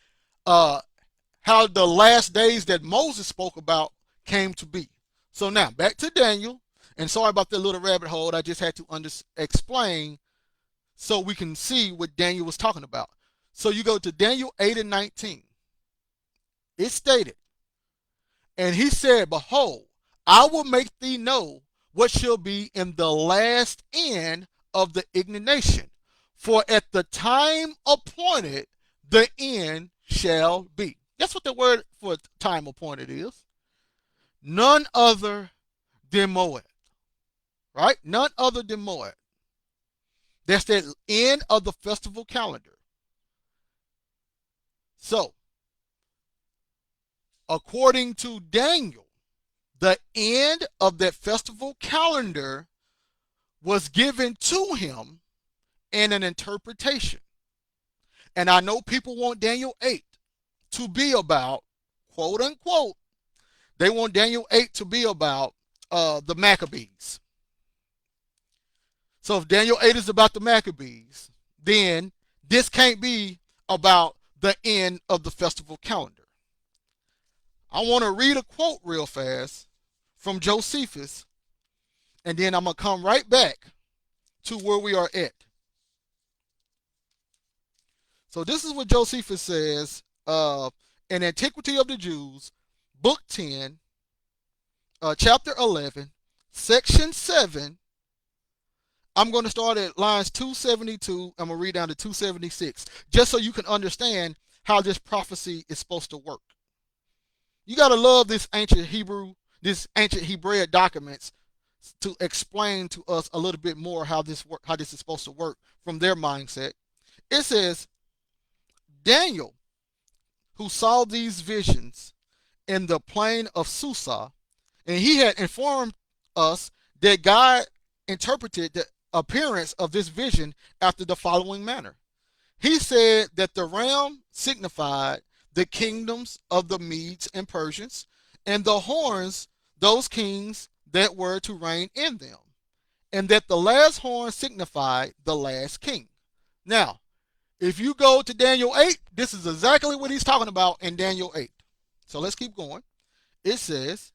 how the last days that Moses spoke about came to be. So now back to Daniel, And sorry about that little rabbit hole. I just had to explain so we can see what Daniel was talking about. So you go to Daniel 8 and 19. It stated, and he said, behold, I will make thee know what shall be in the last end of the indignation. For at the time appointed, the end shall be. That's what the word for time appointed is. None other than Moed, right? None other than Moed. That's the end of the festival calendar. So, according to Daniel, the end of that festival calendar was given to him in an interpretation. And I know people want Daniel 8 to be about, quote unquote, they want Daniel 8 to be about the Maccabees. So if Daniel 8 is about the Maccabees, then this can't be about the end of the festival calendar. I want to read a quote real fast from Josephus, and then I'm going to come right back to where we are at. So this is what Josephus says in Antiquity of the Jews, Book 10, Chapter 11, Section 7. I'm going to start at lines 272. I'm going to read down to 276, just so you can understand how this prophecy is supposed to work. You got to love this ancient Hebraic documents to explain to us a little bit more how this is supposed to work from their mindset. It says, Daniel, who saw these visions in the plain of Susa, and he had informed us that God interpreted the appearance of this vision after the following manner. He said that the ram signified the kingdoms of the Medes and Persians, and the horns those kings that were to reign in them, and that the last horn signified the last king. Now, if you go to Daniel 8, this is exactly what he's talking about in Daniel 8. So let's keep going. It says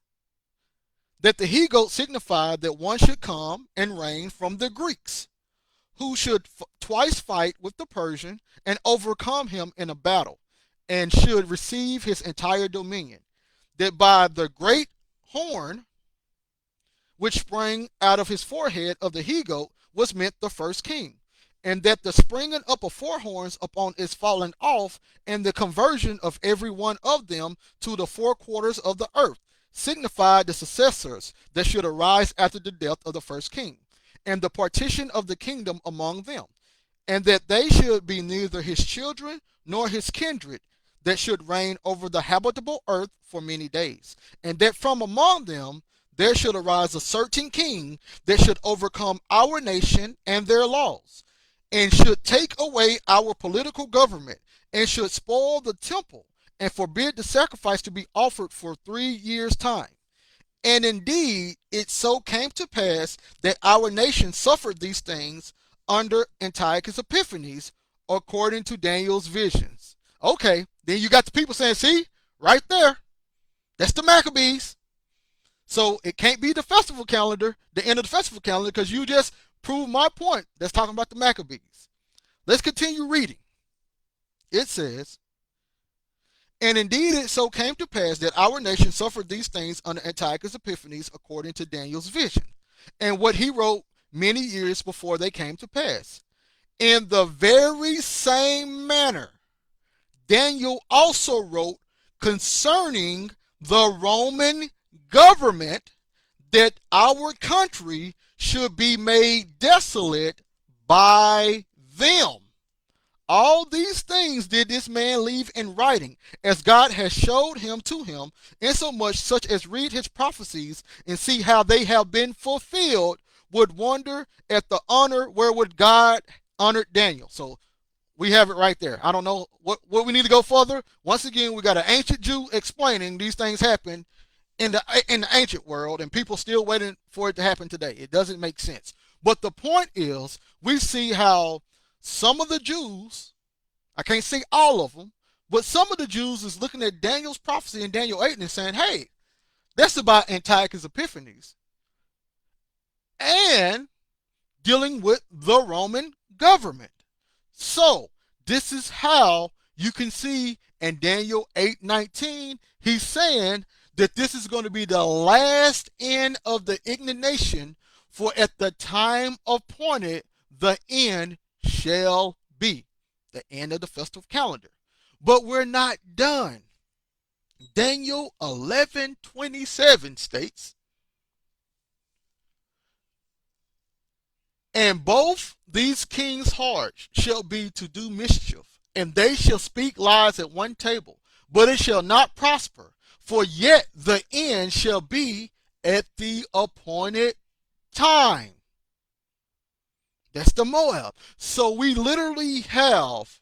that the he goat signified that one should come and reign from the Greeks, who should twice fight with the Persian and overcome him in a battle, and should receive his entire dominion. That by the great horn which sprang out of his forehead of the he goat was meant the first king, and that the springing up of four horns upon its falling off, and the conversion of every one of them to the four quarters of the earth, signified the successors that should arise after the death of the first king, and the partition of the kingdom among them, and that they should be neither his children nor his kindred that should reign over the habitable earth for many days, and that from among them there should arise a certain king that should overcome our nation and their laws, and should take away our political government, and should spoil the temple, and forbid the sacrifice to be offered for 3 years' time. And indeed, it so came to pass that our nation suffered these things under Antiochus Epiphanes, according to Daniel's visions. Okay, then you got the people saying, see, right there, that's the Maccabees. So it can't be the festival calendar, the end of the festival calendar, because you just proved my point. That's talking about the Maccabees. Let's continue reading. It says, and indeed it so came to pass that our nation suffered these things under Antiochus Epiphanes, according to Daniel's vision, and what he wrote many years before they came to pass. In the very same manner, Daniel also wrote concerning the Roman government, that our country should be made desolate by them. All these things did this man leave in writing, as God has showed him to him, insomuch such as read his prophecies and see how they have been fulfilled, would wonder at the honor wherewith God honored Daniel. So we have it right there. I don't know what we need to go further. Once again, we got an ancient Jew explaining these things happened in the ancient world, and people still waiting for it to happen today. It doesn't make sense. But the point is, we see how some of the Jews, I can't say all of them, but some of the Jews is looking at Daniel's prophecy in Daniel 8 and saying, hey, that's about Antiochus Epiphanes. and dealing with the Roman government. So, this is how you can see in Daniel 8:19, he's saying that this is going to be the last end of the indignation, for at the time appointed, the end shall be. The end of the festive calendar. But we're not done. Daniel 11:27 states, and both these kings' hearts shall be to do mischief, and they shall speak lies at one table, but it shall not prosper, for yet the end shall be at the appointed time. That's the Moab. So we literally have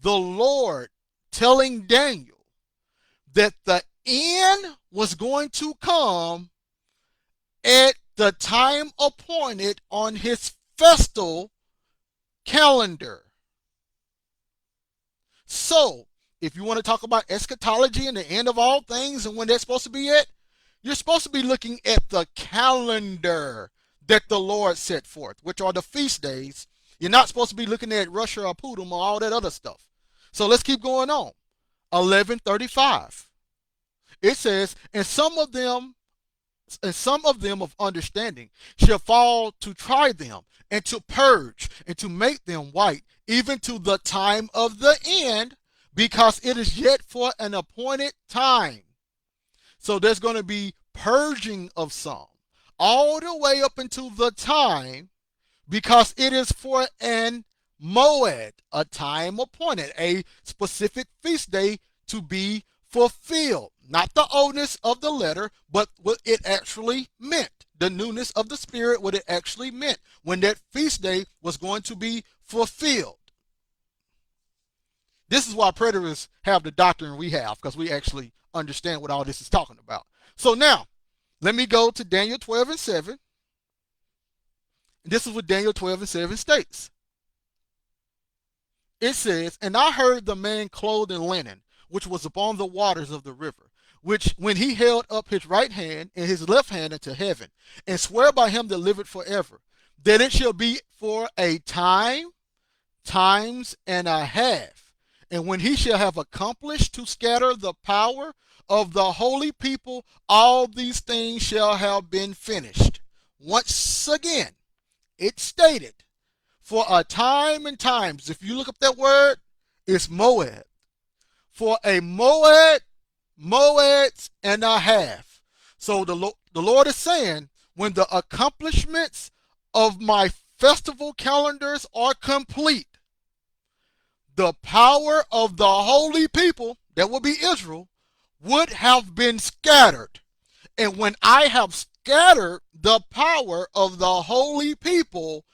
the Lord telling Daniel that the end was going to come at the time appointed on his festal calendar. So, if you want to talk about eschatology and the end of all things and when that's supposed to be at, you're supposed to be looking at the calendar that the Lord set forth, which are the feast days. You're not supposed to be looking at Russia or Purim or all that other stuff. So let's keep going on. 11:35. It says, and some of them of understanding shall fall to try them, and to purge, and to make them white, even to the time of the end, because it is yet for an appointed time. So there's going to be purging of some, all the way up until the time, because it is for an moed, a time appointed, a specific feast day to be fulfilled. Not the oldness of the letter, but what it actually meant. The newness of the spirit, what it actually meant when that feast day was going to be fulfilled. This is why preterists have the doctrine we have, because we actually understand what all this is talking about. So now, let me go to Daniel 12:7. This is what Daniel 12:7 states. It says, and I heard the man clothed in linen, which was upon the waters of the river, which when he held up his right hand and his left hand unto heaven, and swear by him that liveth forever, that it shall be for a time, times and a half. And when he shall have accomplished to scatter the power of the holy people, all these things shall have been finished. Once again, it stated, for a time and times. If you look up that word, it's Moed. For a Moed, Moeds and a half. So the Lord is saying, when the accomplishments of my festival calendars are complete, the power of the holy people, that will be Israel, would have been scattered. And when I have scattered the power of the holy people,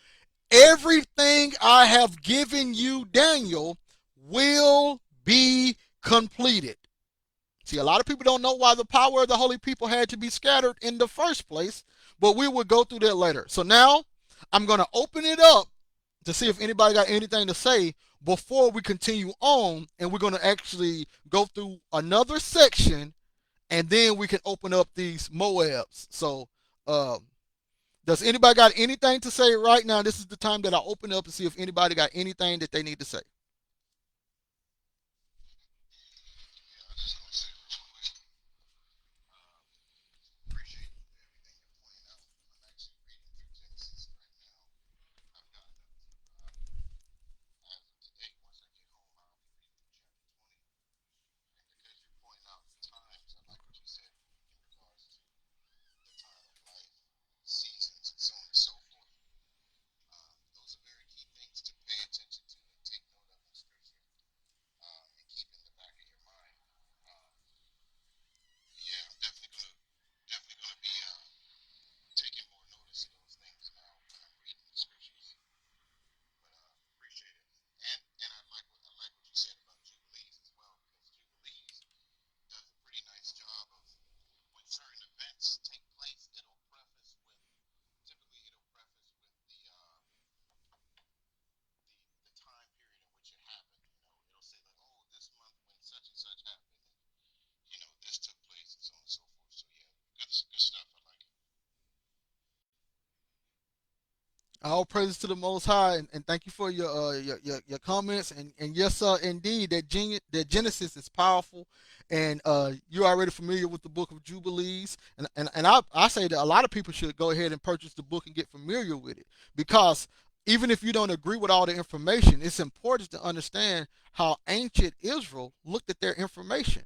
everything I have given you, Daniel, will be completed. See, a lot of people don't know why the power of the holy people had to be scattered in the first place, but we will go through that later. So now I'm going to open it up to see if anybody got anything to say before we continue on, and we're going to actually go through another section, and then we can open up these Moabs. So, does anybody got anything to say right now? This is the time that I open up to see if anybody got anything that they need to say. All praises to the Most High, and thank you for your comments. And yes, sir, indeed, that Genesis is powerful, and you're already familiar with the Book of Jubilees, and I say that a lot of people should go ahead and purchase the book and get familiar with it, because even if you don't agree with all the information, it's important to understand how ancient Israel looked at their information.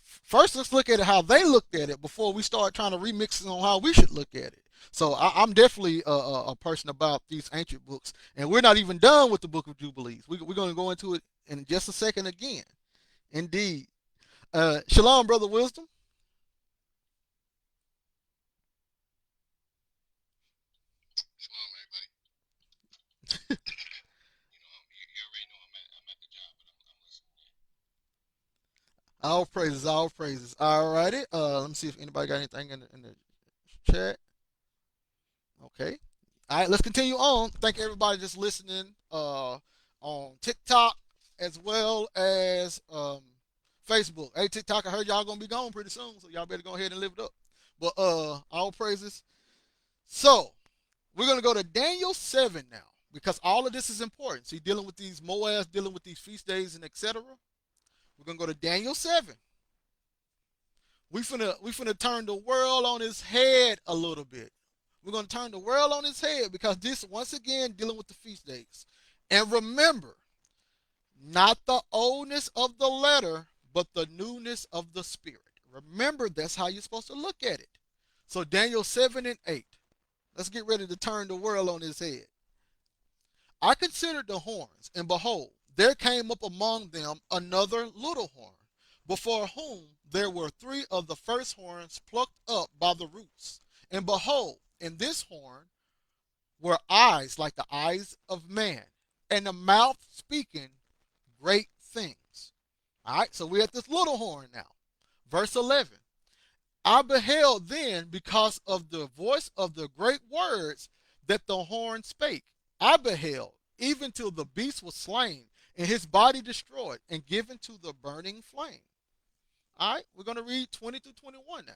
First, let's look at it how they looked at it before we start trying to remix it on how we should look at it. So I'm definitely a person about these ancient books, and we're not even done with the Book of Jubilees. We're going to go into it in just a second again. Indeed. Shalom, brother Wisdom. All praises, all praises. All righty. Let me see if anybody got anything in the chat. Okay. All right, let's continue on. Thank everybody just listening on TikTok as well as Facebook. Hey, TikTok, I heard y'all gonna be gone pretty soon, so y'all better go ahead and live it up. But all praises. So we're gonna go to Daniel 7 now because all of this is important. See, dealing with these Moads, dealing with these feast days and etc. We're gonna go to Daniel 7. We finna turn the world on its head a little bit. We're gonna turn the world on its head because this once again dealing with the feast days. And remember, not the oldness of the letter, but the newness of the spirit. Remember, that's how you're supposed to look at it. So Daniel 7 and 8. Let's get ready to turn the world on its head. I considered the horns, and behold, there came up among them another little horn, before whom there were three of the first horns plucked up by the roots. And behold, in this horn were eyes like the eyes of man, and a mouth speaking great things. All right, so we're at this little horn now. Verse 11. I beheld then because of the voice of the great words that the horn spake. I beheld, even till the beast was slain, and his body destroyed, and given to the burning flame. All right, we're going to read 20 to 21 now.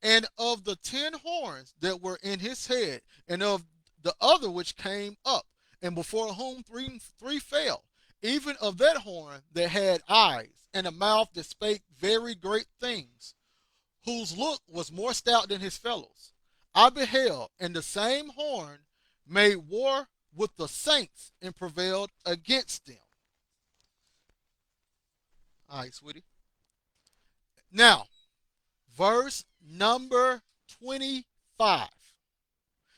And of the 10 horns that were in his head, and of the other which came up, and before whom three fell, even of that horn that had eyes, and a mouth that spake very great things, whose look was more stout than his fellows. I beheld, and the same horn made war with the saints and prevailed against them. All right, sweetie. Now, verse number 25.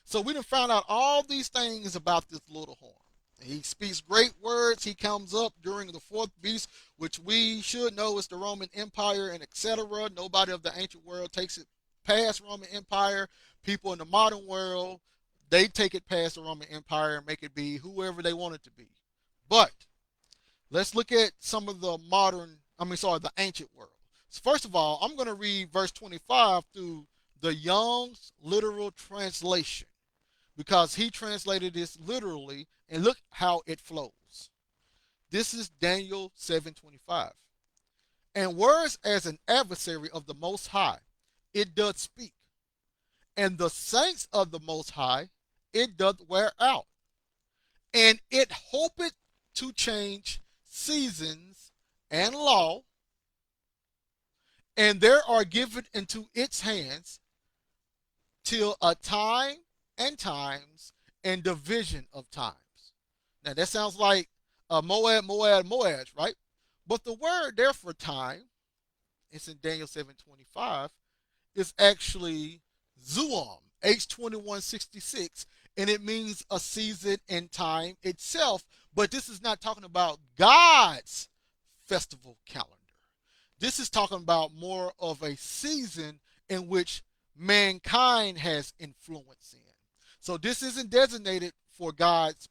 So we done found out all these things about this little horn. He speaks great words. He comes up during the fourth beast, which we should know is the Roman Empire and etc. Nobody of the ancient world takes it past Roman Empire. People in the modern world, they take it past the Roman Empire and make it be whoever they want it to be. But let's look at some of the the ancient world. So first of all, I'm going to read verse 25 through the Young's literal translation because he translated this literally, and look how it flows. This is Daniel 7:25. And words as an adversary of the Most High, it doth speak, and the saints of the Most High, it doth wear out, and it hopeth to change seasons and law, and there are given into its hands till a time and times and division of times. Now that sounds like Moed, right? But the word there for time, it's in Daniel 7:25, is actually Zuam, H2166, and it means a season and time itself. But this is not talking about God's festival calendar. This is talking about more of a season in which mankind has influence in. So this isn't designated for God's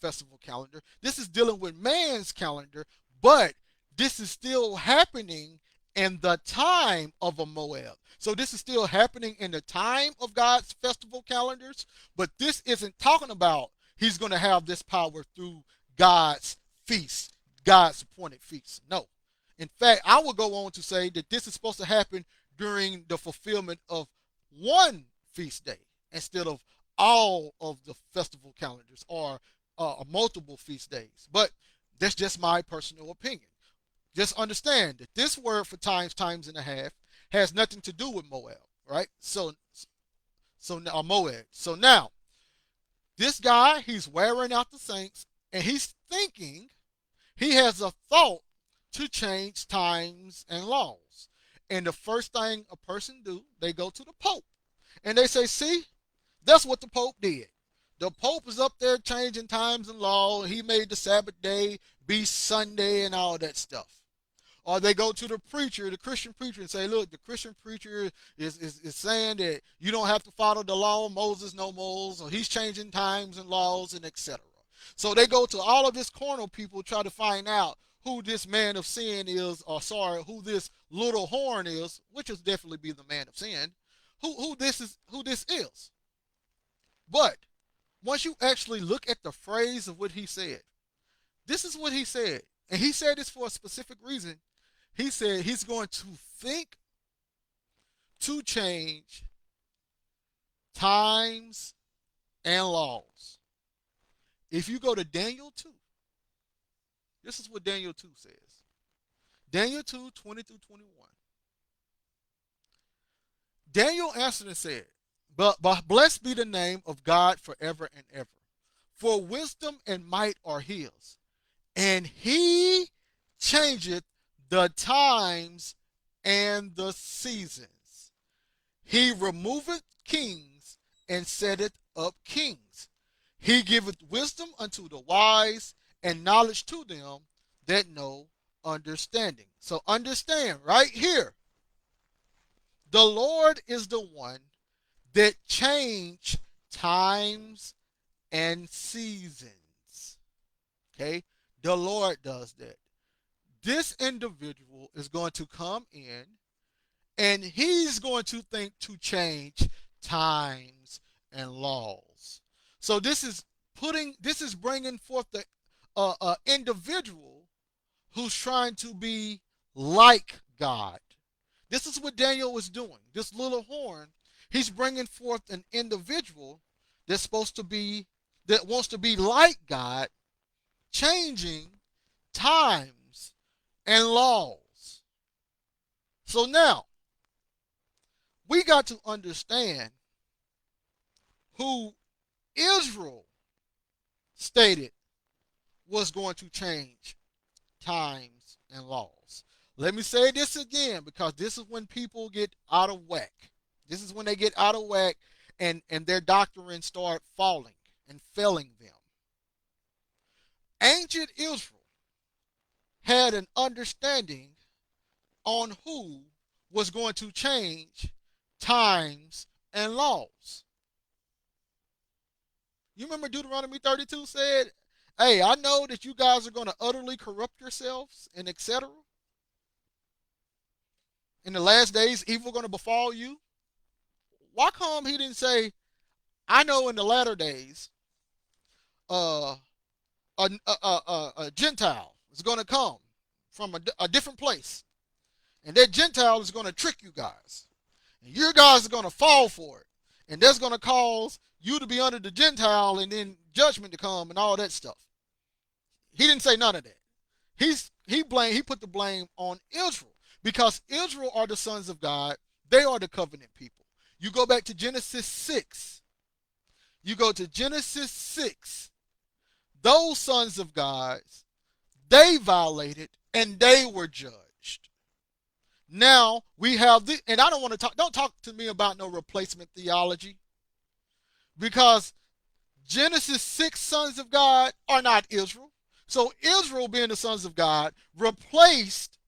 festival calendar. This is dealing with man's calendar, but this is still happening in the time of a Moab. So this is still happening in the time of God's festival calendars, but this isn't talking about he's going to have this power through God's feast, God's appointed feast. No. In fact, I would go on to say that this is supposed to happen during the fulfillment of one feast day instead of all of the festival calendars or multiple feast days. But that's just my personal opinion. Just understand that this word for times, times and a half, has nothing to do with Moab, right? So now Moed. So now this guy, he's wearing out the saints, and he's thinking he has a thought to change times and laws. And the first thing a person do, they go to the Pope, and they say, "See, that's what the Pope did. The Pope is up there changing times and law. He made the Sabbath day be Sunday and all that stuff." Or they go to the preacher, the Christian preacher, and say, "Look, the Christian preacher is saying that you don't have to follow the law, Moses no more, or he's changing times and laws and etc." So they go to all of this carnal people, try to find out who this man of sin is, or sorry, who this little horn is, which is definitely be the man of sin, who this is. But once you actually look at the phrase of what he said, this is what he said. And he said this for a specific reason. He said he's going to think to change times and laws. If you go to Daniel 2, this is what Daniel 2 says. Daniel 2, 20 through 21. Daniel answered and said, but blessed be the name of God forever and ever. For wisdom and might are his, and he changeth the times and the seasons. He removeth kings and setteth up kings. He giveth wisdom unto the wise and knowledge to them that know understanding. So understand right here, the Lord is the one that changed times and seasons. Okay? The Lord does that. This individual is going to come in and he's going to think to change times and laws. So this is bringing forth the individual who's trying to be like God. This is what Daniel was doing. This little horn, he's bringing forth an individual that's supposed to be, that wants to be like God, changing times and laws. So now we got to understand who Israel stated was going to change times and laws. Let me say this again, because this is when people get out of whack. This is when they get out of whack, and their doctrine start falling and failing them. Ancient Israel had an understanding on who was going to change times and laws. You remember Deuteronomy 32 said, "Hey, I know that you guys are going to utterly corrupt yourselves and etc. In the last days, evil going to befall you." Why come he didn't say, "I know in the latter days, uh, a Gentile is going to come from a different place, and that Gentile is going to trick you guys, and you guys are going to fall for it, and that's going to cause you to be under the Gentile, and then judgment to come and all that stuff." He didn't say none of that. He put the blame on Israel, because Israel are the sons of God. They are the covenant people. You go back to Genesis 6. You go to Genesis 6. Those sons of God, they violated and they were judged. Now we have the, and I don't want to talk, don't talk to me about no replacement theology, because Genesis 6 sons of God are not Israel. So Israel, being the sons of God, replaced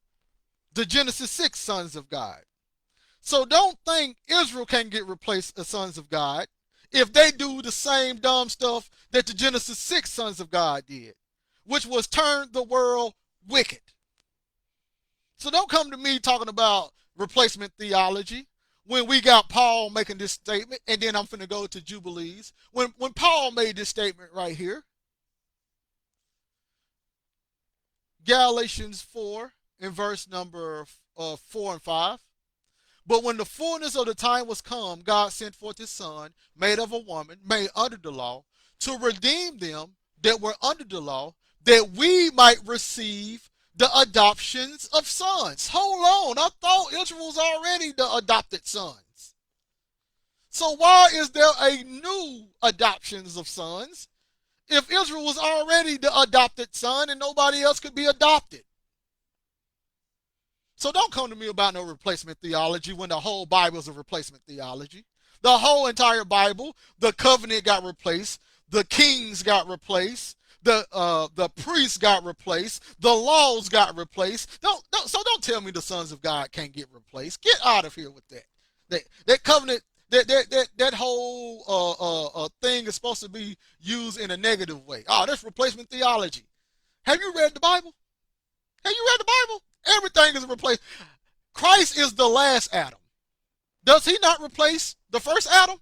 the Genesis 6 sons of God. So don't think Israel can get replaced as sons of God if they do the same dumb stuff that the Genesis 6 sons of God did, which was turn the world wicked. So don't come to me talking about replacement theology when we got Paul making this statement, and then I'm finna go to Jubilees. When Paul made this statement right here, Galatians 4 in verse number 4 and 5. But when the fullness of the time was come, God sent forth his son, made of a woman, made under the law, to redeem them that were under the law, that we might receive the adoptions of sons. Hold on, I thought Israel was already the adopted sons. So why is there a new adoptions of sons if Israel was already the adopted son and nobody else could be adopted? So don't come to me about no replacement theology when the whole Bible is a replacement theology. The whole entire Bible, the covenant got replaced, the kings got replaced, the priests got replaced, the laws got replaced. Don't tell me the sons of God can't get replaced. Get out of here with that. That covenant, that whole thing is supposed to be used in a negative way. Oh, that's replacement theology. Have you read the Bible? Have you read the Bible? Everything is replaced. Christ is the last Adam. Does he not replace the first Adam?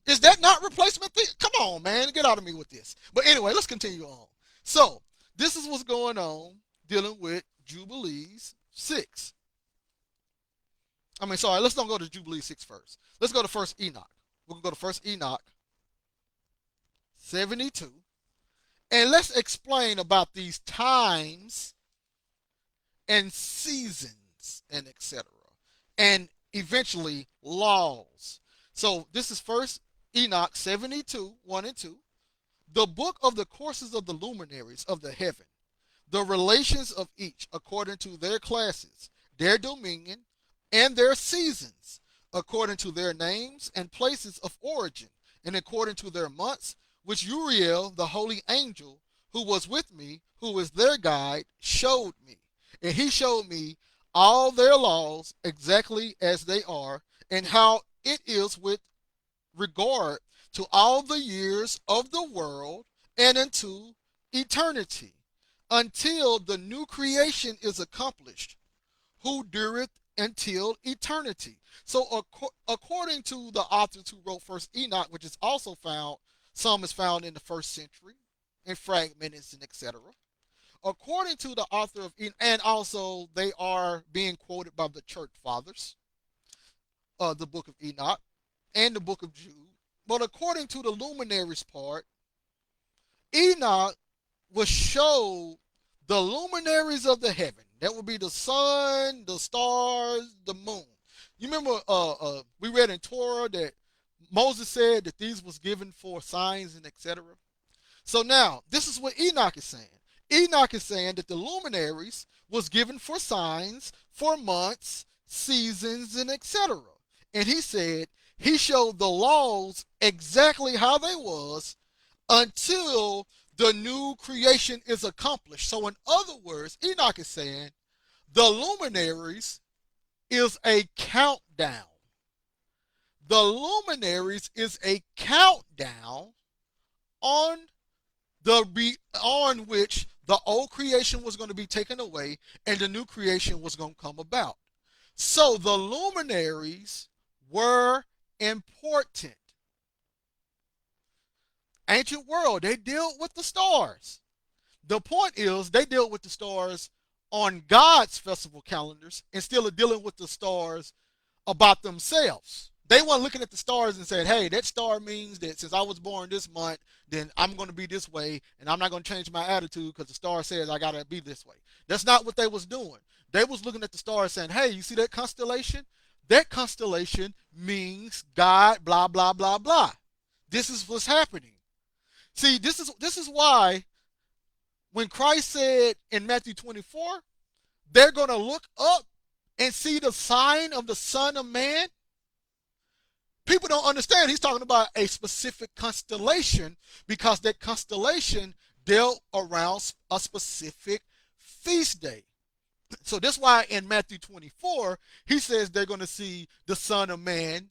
Is that not replacement? Come on, man. Get out of me with this. But anyway, let's continue on. So, this is what's going on dealing with Jubilees 6. Let's not go to Jubilee 6 first. Let's go to first Enoch. We're going to go to first Enoch 72. And let's explain about these times and seasons and etc. And eventually laws. So this is first Enoch 72, 1 and 2. The book of the courses of the luminaries of the heaven, the relations of each according to their classes, their dominion, and their seasons, according to their names and places of origin, and according to their months, which Uriel, the holy angel, who was with me, who is their guide, showed me. And he showed me all their laws exactly as they are, and how it is with regard to all the years of the world and unto eternity, until the new creation is accomplished, who dureth until eternity. So according to the authors who wrote first Enoch, which is also found, some is found in the first century, in fragments and etc. According to the author of Enoch, and also they are being quoted by the church fathers, the book of Enoch and the book of Jude. But according to the luminaries part, Enoch was showed the luminaries of the heaven. That would be the sun, the stars, the moon. You remember we read in Torah that Moses said that these was given for signs and etc. So now, this is what Enoch is saying. Enoch is saying that the luminaries was given for signs, for months, seasons, and etc. And he said he showed the laws exactly how they was until the new creation is accomplished. So in other words, Enoch is saying the luminaries is a countdown. The luminaries is a countdown on on which the old creation was going to be taken away and the new creation was going to come about. So the luminaries were important. Ancient world, they dealt with the stars. The point is, they dealt with the stars on God's festival calendars instead of dealing with the stars about themselves. They weren't looking at the stars and said, hey, that star means that since I was born this month, then I'm going to be this way, and I'm not going to change my attitude because the star says I got to be this way. That's not what they was doing. They was looking at the stars saying, hey, you see that constellation? That constellation means God, blah, blah, blah, blah. This is what's happening. See, this is why when Christ said in Matthew 24, they're going to look up and see the sign of the Son of Man. People don't understand. He's talking about a specific constellation because that constellation dealt around a specific feast day. So that's why in Matthew 24, he says they're going to see the Son of Man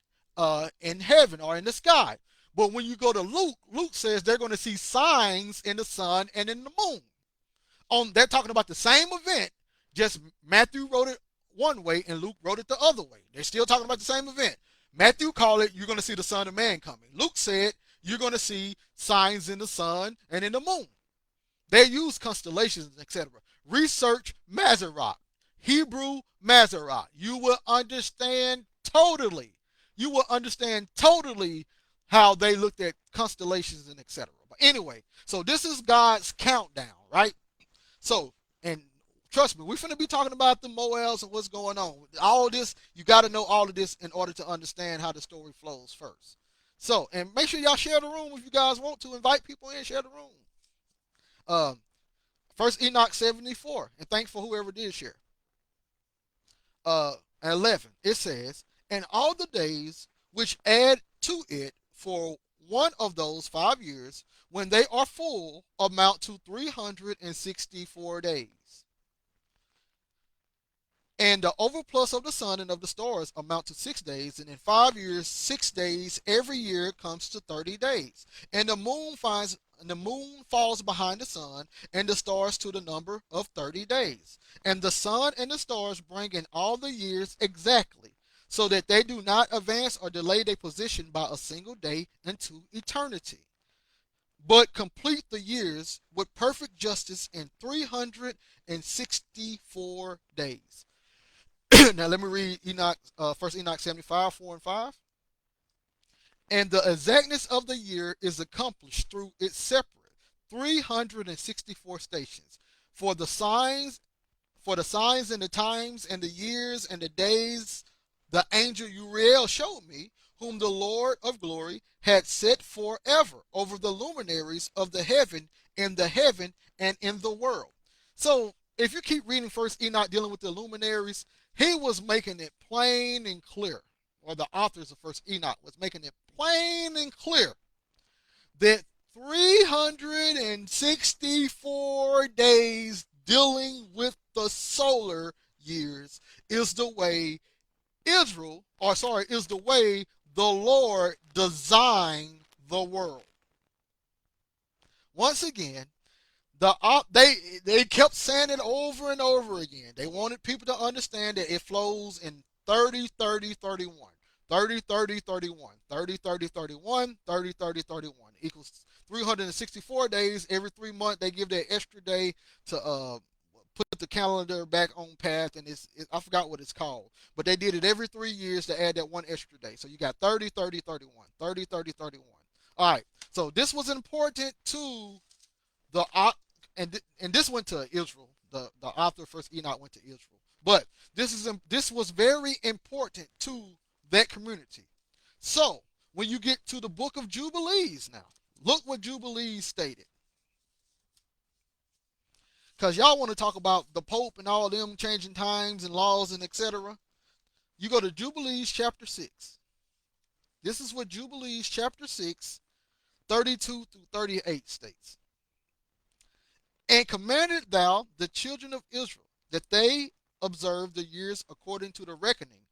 in heaven or in the sky. But when you go to Luke, Luke says they're going to see signs in the sun and in the moon. They're talking about the same event, just Matthew wrote it one way and Luke wrote it the other way. They're still talking about the same event. Matthew called it, you're going to see the Son of Man coming. Luke said, you're going to see signs in the sun and in the moon. They use constellations, etc. Research Mazarop. Hebrew Masoret. You will understand totally. You will understand totally how they looked at constellations and etc. But anyway, so this is God's countdown, right? So, and trust me, we're going to be talking about the Moels and what's going on. All this, you got to know all of this in order to understand how the story flows first. So, and make sure y'all share the room if you guys want to. Invite people in, share the room. Um, First Enoch 74, and thanks for whoever did share. 11, it says, and all the days which add to it for one of those 5 years, when they are full, amount to 364 days. And the overplus of the sun and of the stars amount to 6 days, and in 5 years, 6 days every year comes to 30 days. And the moon falls behind the sun, and the stars to the number of 30 days. And the sun and the stars bring in all the years exactly, so that they do not advance or delay their position by a single day into eternity, but complete the years with perfect justice in 364 days. Now let me read Enoch, First Enoch 75, 4 and 5. And the exactness of the year is accomplished through its separate 364 stations. For the signs for the signs and the times and the years and the days the angel Uriel showed me, whom the Lord of glory had set forever over the luminaries of the heaven, in the heaven and in the world. So if you keep reading First Enoch dealing with the luminaries, he was making it plain and clear, or the authors of First Enoch was making it plain and clear that 364 days dealing with the solar years is the way is the way the Lord designed the world. Once again, they kept saying it over and over again. They wanted people to understand that it flows in 30 30 31, 30 30 31, 30 30 31, 30 30 31 equals 364 days. Every 3 months they give that extra day to put the calendar back on path, and I forgot what it's called, but they did it every 3 years to add that one extra day. So you got 30 30 31, 30 30 31. All right, so this was important to the and this went to Israel. The author of First Enoch went to Israel, but this was very important to that community. So when you get to the book of Jubilees now, look what Jubilees stated, because y'all want to talk about the Pope and all of them changing times and laws and etc. You go to Jubilees chapter 6. This is what Jubilees chapter 6, 32 through 38 states. And commanded thou the children of Israel that they observe the years according to the reckoning,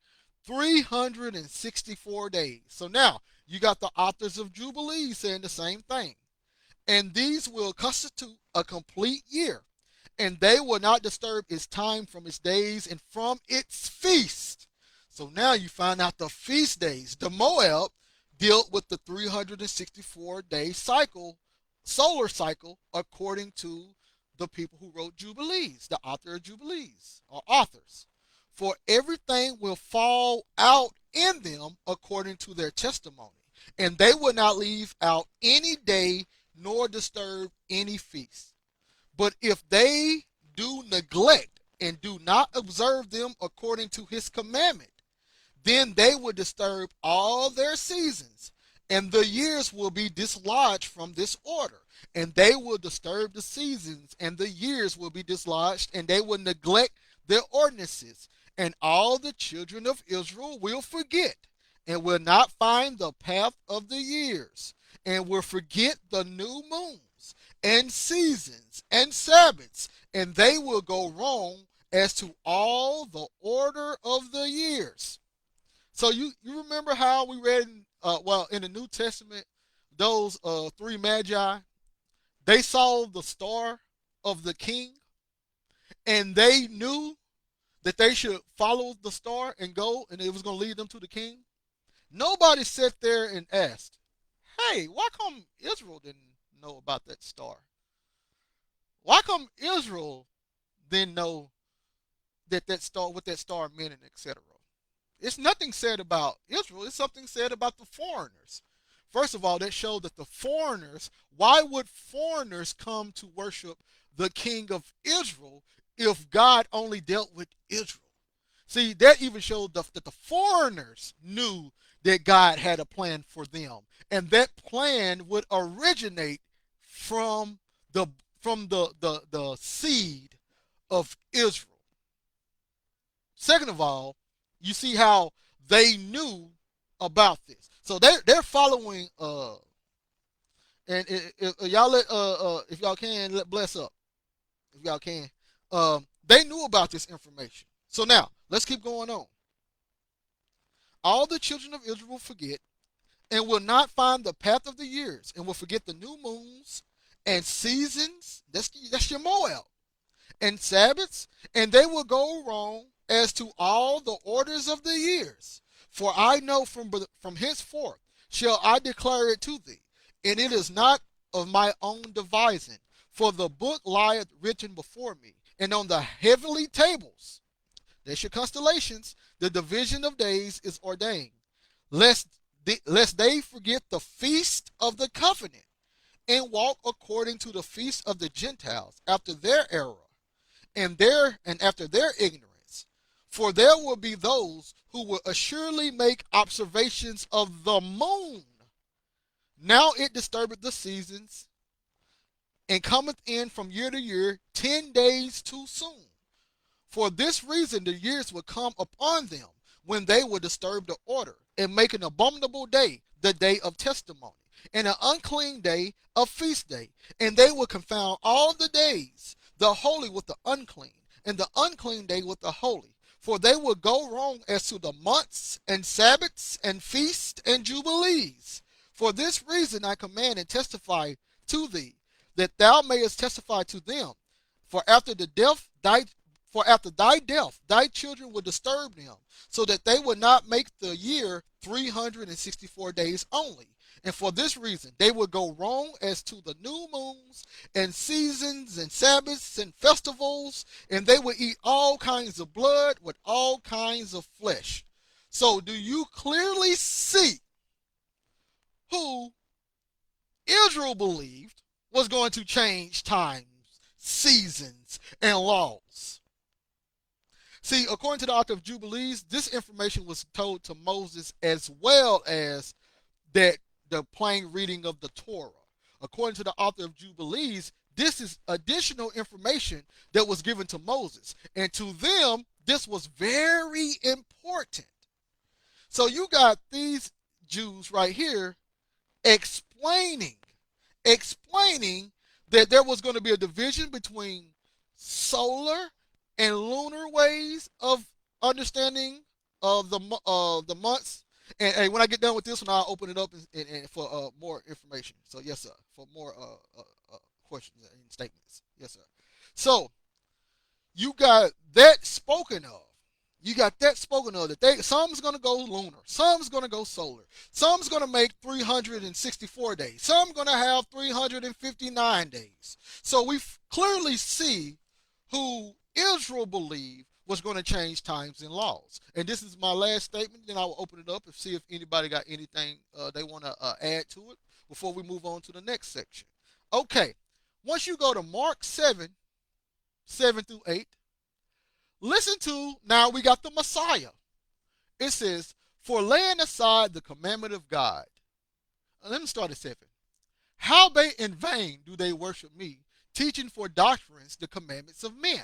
364 days. So now you got the authors of Jubilees saying the same thing. And these will constitute a complete year, and they will not disturb its time from its days and from its feast. So now you find out the feast days. The Moab dealt with the 364-day cycle, solar cycle, according to the people who wrote Jubilees, the author of Jubilees, or authors. For everything will fall out in them according to their testimony, and they will not leave out any day nor disturb any feast. But if they do neglect and do not observe them according to his commandment, then they will disturb all their seasons, and the years will be dislodged from this order. And they will disturb the seasons, and the years will be dislodged, and they will neglect their ordinances. And all the children of Israel will forget, and will not find the path of the years, and will forget the new moons, and seasons, and Sabbaths, and they will go wrong as to all the order of the years. So you remember how we read in the New Testament, those three magi, they saw the star of the king, and they knew that they should follow the star and go, and it was going to lead them to the king. Nobody sat there and asked, "Hey, why come Israel didn't know about that star? Why come Israel didn't know that star, what that star meant, and etc. It's nothing said about Israel. It's something said about the foreigners. First of all, that showed that the foreigners, why would foreigners come to worship the king of Israel if God only dealt with Israel? See, that even showed that the foreigners knew that God had a plan for them. And that plan would originate from the the seed of Israel. Second of all, you see how they knew about this. So they're following and y'all let if y'all can let bless up if y'all can. They knew about this information. So now let's keep going on. All the children of Israel will forget and will not find the path of the years and will forget the new moons and seasons. That's your Moab and Sabbaths, and they will go wrong as to all the orders of the years. For I know from henceforth shall I declare it to thee, and it is not of my own devising. For the book lieth written before me, and on the heavenly tables, that's your constellations, the division of days is ordained, lest lest they forget the feast of the covenant, and walk according to the feast of the Gentiles after their error and after their ignorance. For there will be those who will assuredly make observations of the moon. Now it disturbeth the seasons, and cometh in from year to year 10 days too soon. For this reason the years will come upon them when they will disturb the order, and make an abominable day the day of testimony, and an unclean day a feast day. And they will confound all the days, the holy with the unclean, and the unclean day with the holy. For they will go wrong as to the months and Sabbaths and feasts and jubilees. For this reason I command and testify to thee, that thou mayest testify to them. For after the death thy for after thy death, thy children will disturb them, so that they will not make the year 364 days only. And for this reason, they will go wrong as to the new moons and seasons and Sabbaths and festivals, and they will eat all kinds of blood with all kinds of flesh. So, do you clearly see who Israel believed was going to change times, seasons, and laws? See, according to the author of Jubilees, this information was told to Moses as well as that the plain reading of the Torah. According to the author of Jubilees, this is additional information that was given to Moses. And to them, this was very important. So you got these Jews right here explaining explaining that there was going to be a division between solar and lunar ways of understanding of the months. And hey, when I get done with this one, I'll open it up and for more information. So yes, sir, for more questions and statements. Yes, sir. So you got that spoken of. You got that spoken of that some's gonna go lunar, some's gonna go solar, some's gonna make 364 days, some gonna have 359 days. So we clearly see who Israel believed was going to change times and laws. And this is my last statement. Then I will open it up and see if anybody got anything they want to add to it before we move on to the next section. Okay, once you go to Mark 7 through 8. Listen to, now we got the Messiah. It says, for laying aside the commandment of God. Let me start at 7. How in vain do they worship me, teaching for doctrines the commandments of men?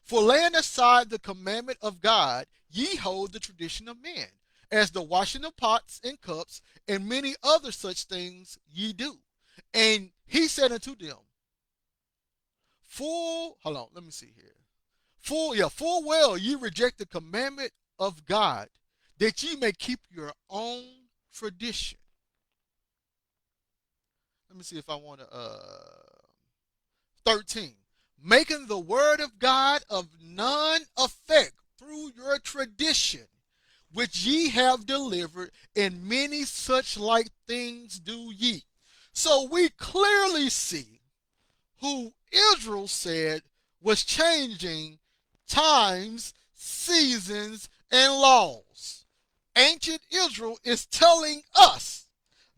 For laying aside the commandment of God, ye hold the tradition of men, as the washing of pots and cups, and many other such things ye do. And he said unto them, hold on, let me see here. Full well ye reject the commandment of God, that ye may keep your own tradition. Let me see if I want to 13. Making the word of God of none effect through your tradition, which ye have delivered, and many such like things do ye. So we clearly see who Israel said was changing times, seasons, and laws. Ancient Israel is telling us,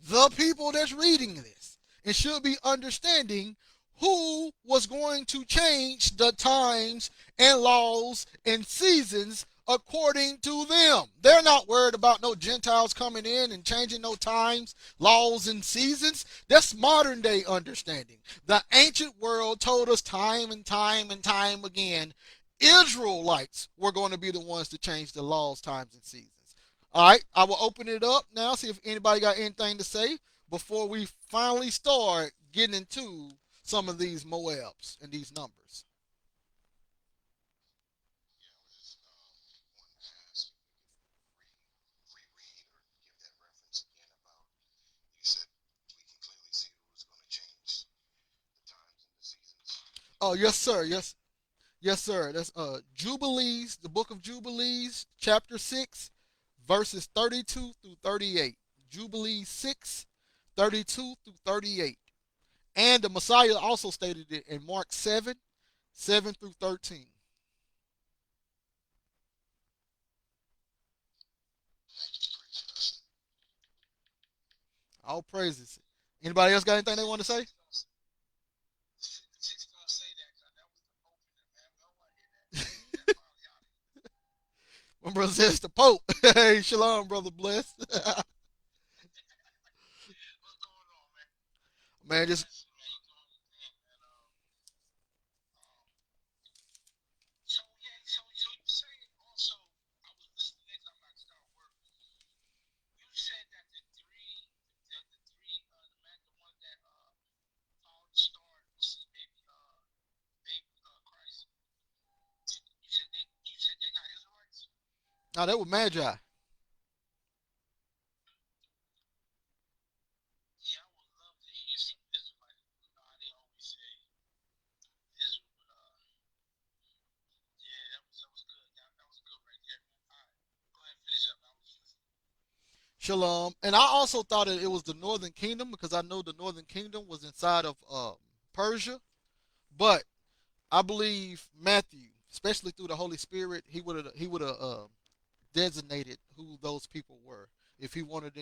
the people that's reading this, and should be understanding who was going to change the times and laws and seasons according to them. They're not worried about no Gentiles coming in and changing no times, laws, and seasons. That's modern day understanding. The ancient world told us time and time and time again Israelites were going to be the ones to change the laws, times, and seasons. All right, I will open it up now, see if anybody got anything to say before we finally start getting into some of these Moabs and these numbers. Oh, yes, sir. Yes, yes, sir. That's Jubilees, the book of Jubilees, chapter 6, verses 32 through 38. Jubilees 6, 32 through 38. And the Messiah also stated it in Mark 7, 7 through 13. All praises. Anybody else got anything they want to say? My brother says the Pope. Hey, shalom, brother. Bless. Man, just no, that was Magi. Shalom. And I also thought that it was the Northern Kingdom because I know the Northern Kingdom was inside of Persia. But I believe Matthew, especially through the Holy Spirit, he would have designated who those people were. If he wanted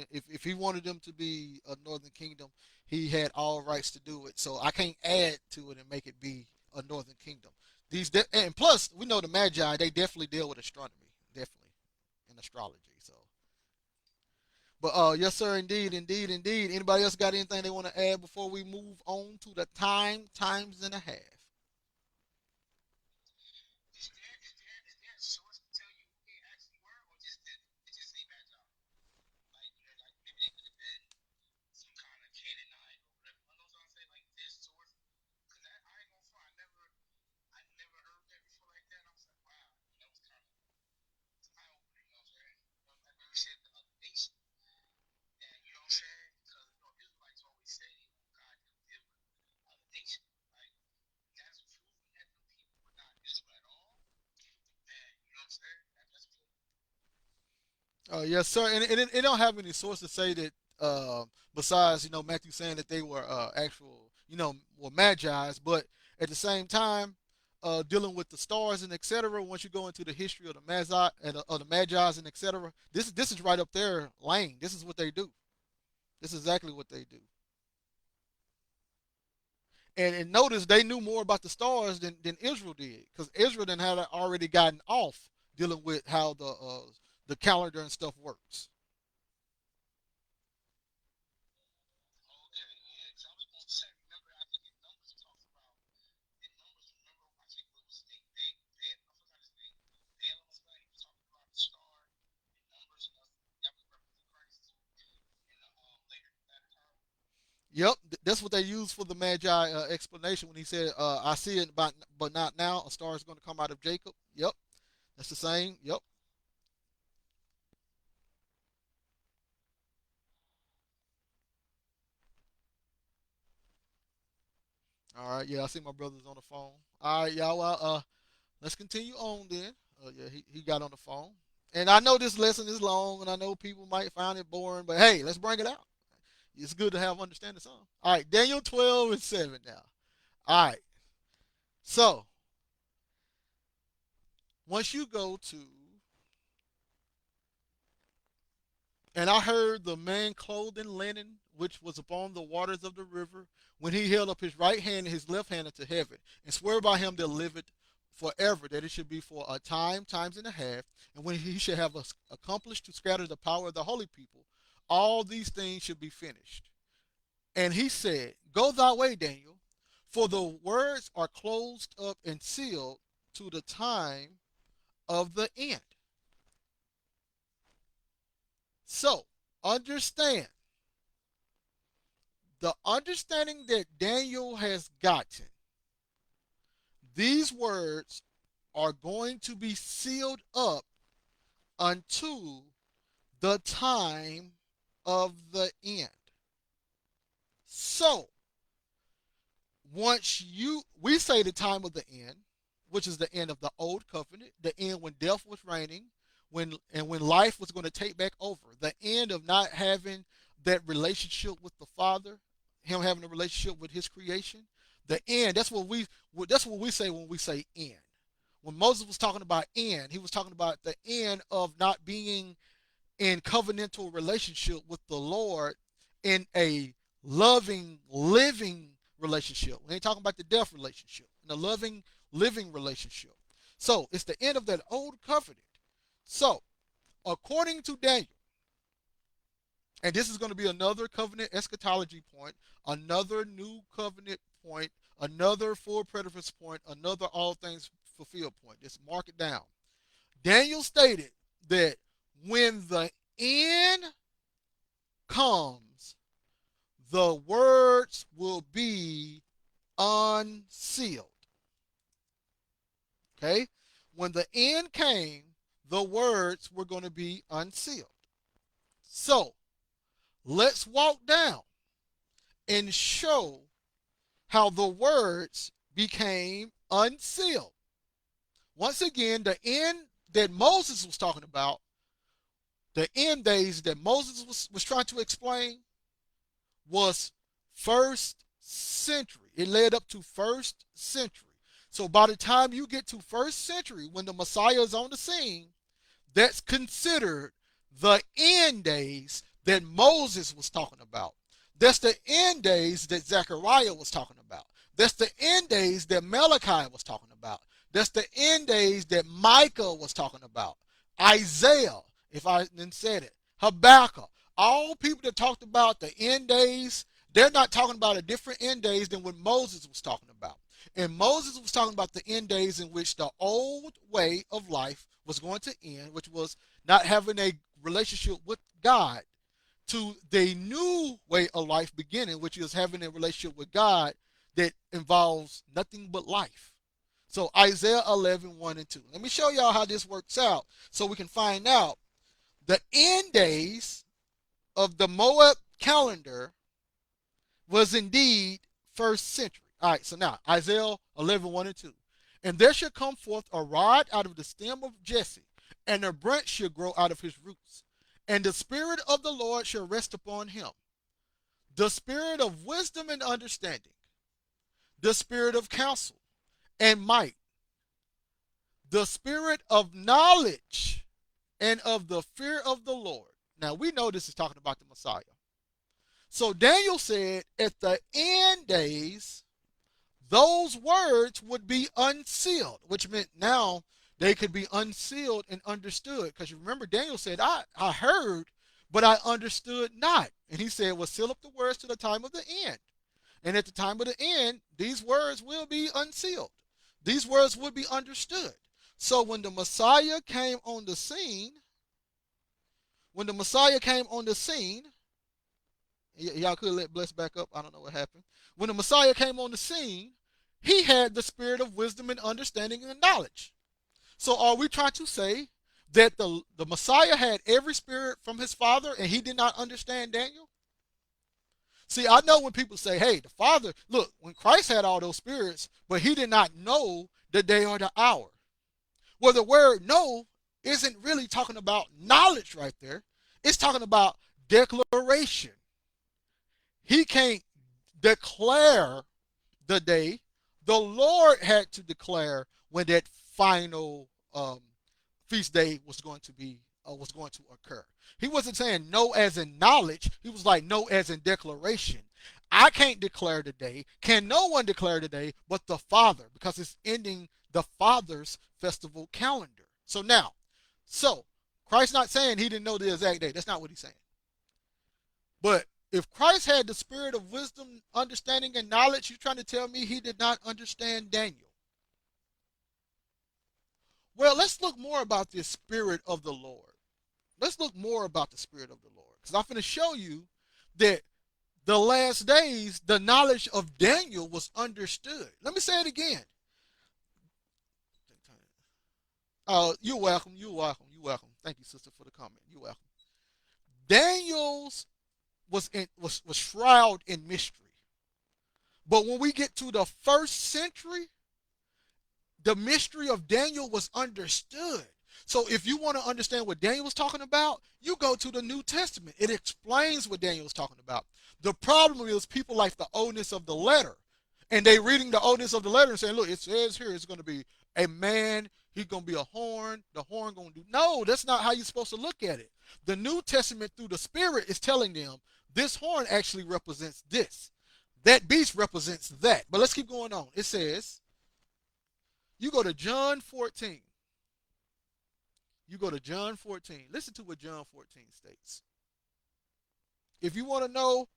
them to be a Northern Kingdom, he had all rights to do it. So I can't add to it and make it be a Northern Kingdom. And plus we know the Magi, they definitely deal with astronomy, definitely in astrology. So, but yes, sir, indeed, indeed, indeed. Anybody else got anything they want to add before we move on to the times and a half? Yes, sir. And it don't have any source to say that besides Matthew saying that they were actual were magi's, but at the same time dealing with the stars and etc. Once you go into the history of the magi and of the magi's and etc. This is right up their lane. This is what they do. This is exactly what they do. And notice they knew more about the stars than Israel did because Israel then had already gotten off dealing with how the calendar and stuff works. Yep, that's what they use for the Magi explanation when he said, "I see it, but not now. A star is going to come out of Jacob." Yep, that's the same. Yep. All right. Yeah, I see my brother's on the phone. All right, y'all. Well, let's continue on then. Yeah, he got on the phone, and I know this lesson is long, and I know people might find it boring, but hey, let's bring it out. It's good to have understanding some. All right, Daniel 12:7 now. All right. So Once you go to, and I heard the man clothed in linen, which was upon the waters of the river, when he held up his right hand and his left hand unto heaven, and swear by him that liveth forever, that it should be for a time, times and a half, and when he should have accomplished to scatter the power of the holy people, all these things should be finished. And he said, Go thy way, Daniel, for the words are closed up and sealed to the time of the end. So, understand the understanding that Daniel has gotten. These words are going to be sealed up unto the time of the end. So, we say the time of the end, which is the end of the old covenant, the end when death was reigning, when life was going to take back over, the end of not having that relationship with the Father, him having a relationship with his creation. The end, that's what we say when we say end. When Moses was talking about end, he was talking about the end of not being in covenantal relationship with the Lord in a loving, living relationship. We ain't talking about the death relationship, in a loving, living relationship. So it's the end of that old covenant. So, according to Daniel, and this is going to be another covenant eschatology point, another new covenant point, another full preterist point, another all things fulfilled point. Just mark it down. Daniel stated that when the end comes, the words will be unsealed. Okay? When the end came, the words were going to be unsealed. So, let's walk down and show how the words became unsealed. Once again, the end that Moses was talking about, the end days that Moses was trying to explain, was first century. It led up to first century. So by the time you get to first century, when the Messiah is on the scene, that's considered the end days that Moses was talking about. That's the end days that Zechariah was talking about. That's the end days that Malachi was talking about. That's the end days that Micah was talking about. Isaiah, if I then said it, Habakkuk, all people that talked about the end days, they're not talking about a different end days than what Moses was talking about. And Moses was talking about the end days in which the old way of life was going to end, which was not having a relationship with God, to the new way of life beginning, which is having a relationship with God that involves nothing but life. So Isaiah 11, 1 and 2. Let me show y'all how this works out so we can find out the end days of the Moab calendar was indeed first century. All right, so now Isaiah 11, 1 and 2. And there shall come forth a rod out of the stem of Jesse, and a branch shall grow out of his roots. And the Spirit of the Lord shall rest upon him, the Spirit of wisdom and understanding, the Spirit of counsel and might, the Spirit of knowledge and of the fear of the Lord. Now we know this is talking about the Messiah. So Daniel said at the end days, those words would be unsealed, which meant now they could be unsealed and understood. Because you remember, Daniel said, I heard, but I understood not. And he said, well, seal up the words to the time of the end. And at the time of the end, these words will be unsealed. These words would be understood. So when the Messiah came on the scene, when the Messiah came on the scene, y'all could let Bless back up. I don't know what happened. When the Messiah came on the scene, he had the spirit of wisdom and understanding and knowledge. So are we trying to say that the Messiah had every spirit from his father and he did not understand Daniel? See, I know when people say, hey, the Father, look, when Christ had all those spirits, but he did not know the day or the hour. Well, the word know isn't really talking about knowledge right there. It's talking about declaration. He can't declare the day. The Lord had to declare when that final feast day was going to occur. He wasn't saying no as in knowledge. He was like no as in declaration. I can't declare today. Can no one declare today but the Father, because it's ending the Father's festival calendar. So Christ's not saying he didn't know the exact day. That's not what he's saying. But if Christ had the spirit of wisdom, understanding, and knowledge, you're trying to tell me he did not understand Daniel. Well, let's look more about the spirit of the Lord. Let's look more about the spirit of the Lord. Because I'm going to show you that the last days, the knowledge of Daniel was understood. Let me say it again. You're welcome. You're welcome. You're welcome. Thank you, sister, for the comment. You're welcome. Daniel's was shrouded in mystery. But when we get to the first century, the mystery of Daniel was understood. So if you want to understand what Daniel was talking about, you go to the New Testament. It explains what Daniel was talking about. The problem is people like the oldness of the letter. And they reading the oldness of the letter and saying, look, it says here it's going to be a man, he's going to be a horn, the horn going to do. No, that's not how you're supposed to look at it. The New Testament through the Spirit is telling them this horn actually represents this. That beast represents that. But let's keep going on. It says, you go to John 14. You go to John 14. Listen to what John 14 states. If you want to know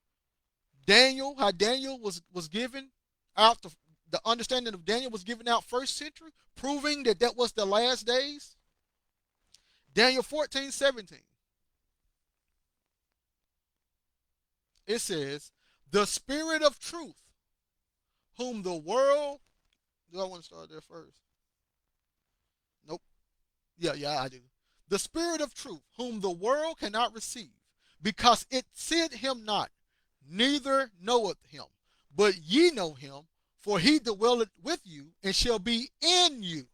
Daniel, how Daniel was given out, the understanding of Daniel was given out first century, proving that that was the last days. Daniel 14:17. It says, the spirit of truth, whom the world, do I want to start there first? Nope. Yeah, I do. The spirit of truth, whom the world cannot receive, because it seeth him not, neither knoweth him. But ye know him, for he dwelleth with you, and shall be in you.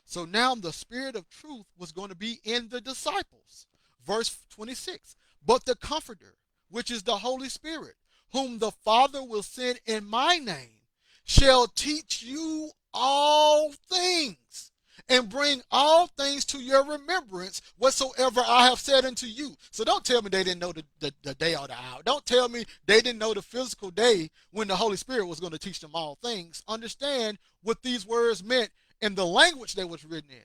So now the spirit of truth was going to be in the disciples. Verse 26. But the Comforter, which is the Holy Spirit, whom the Father will send in my name, shall teach you all things, and bring all things to your remembrance whatsoever I have said unto you. So don't tell me they didn't know the day or the hour. Don't tell me they didn't know the physical day when the Holy Spirit was going to teach them all things. Understand what these words meant in the language they was written in.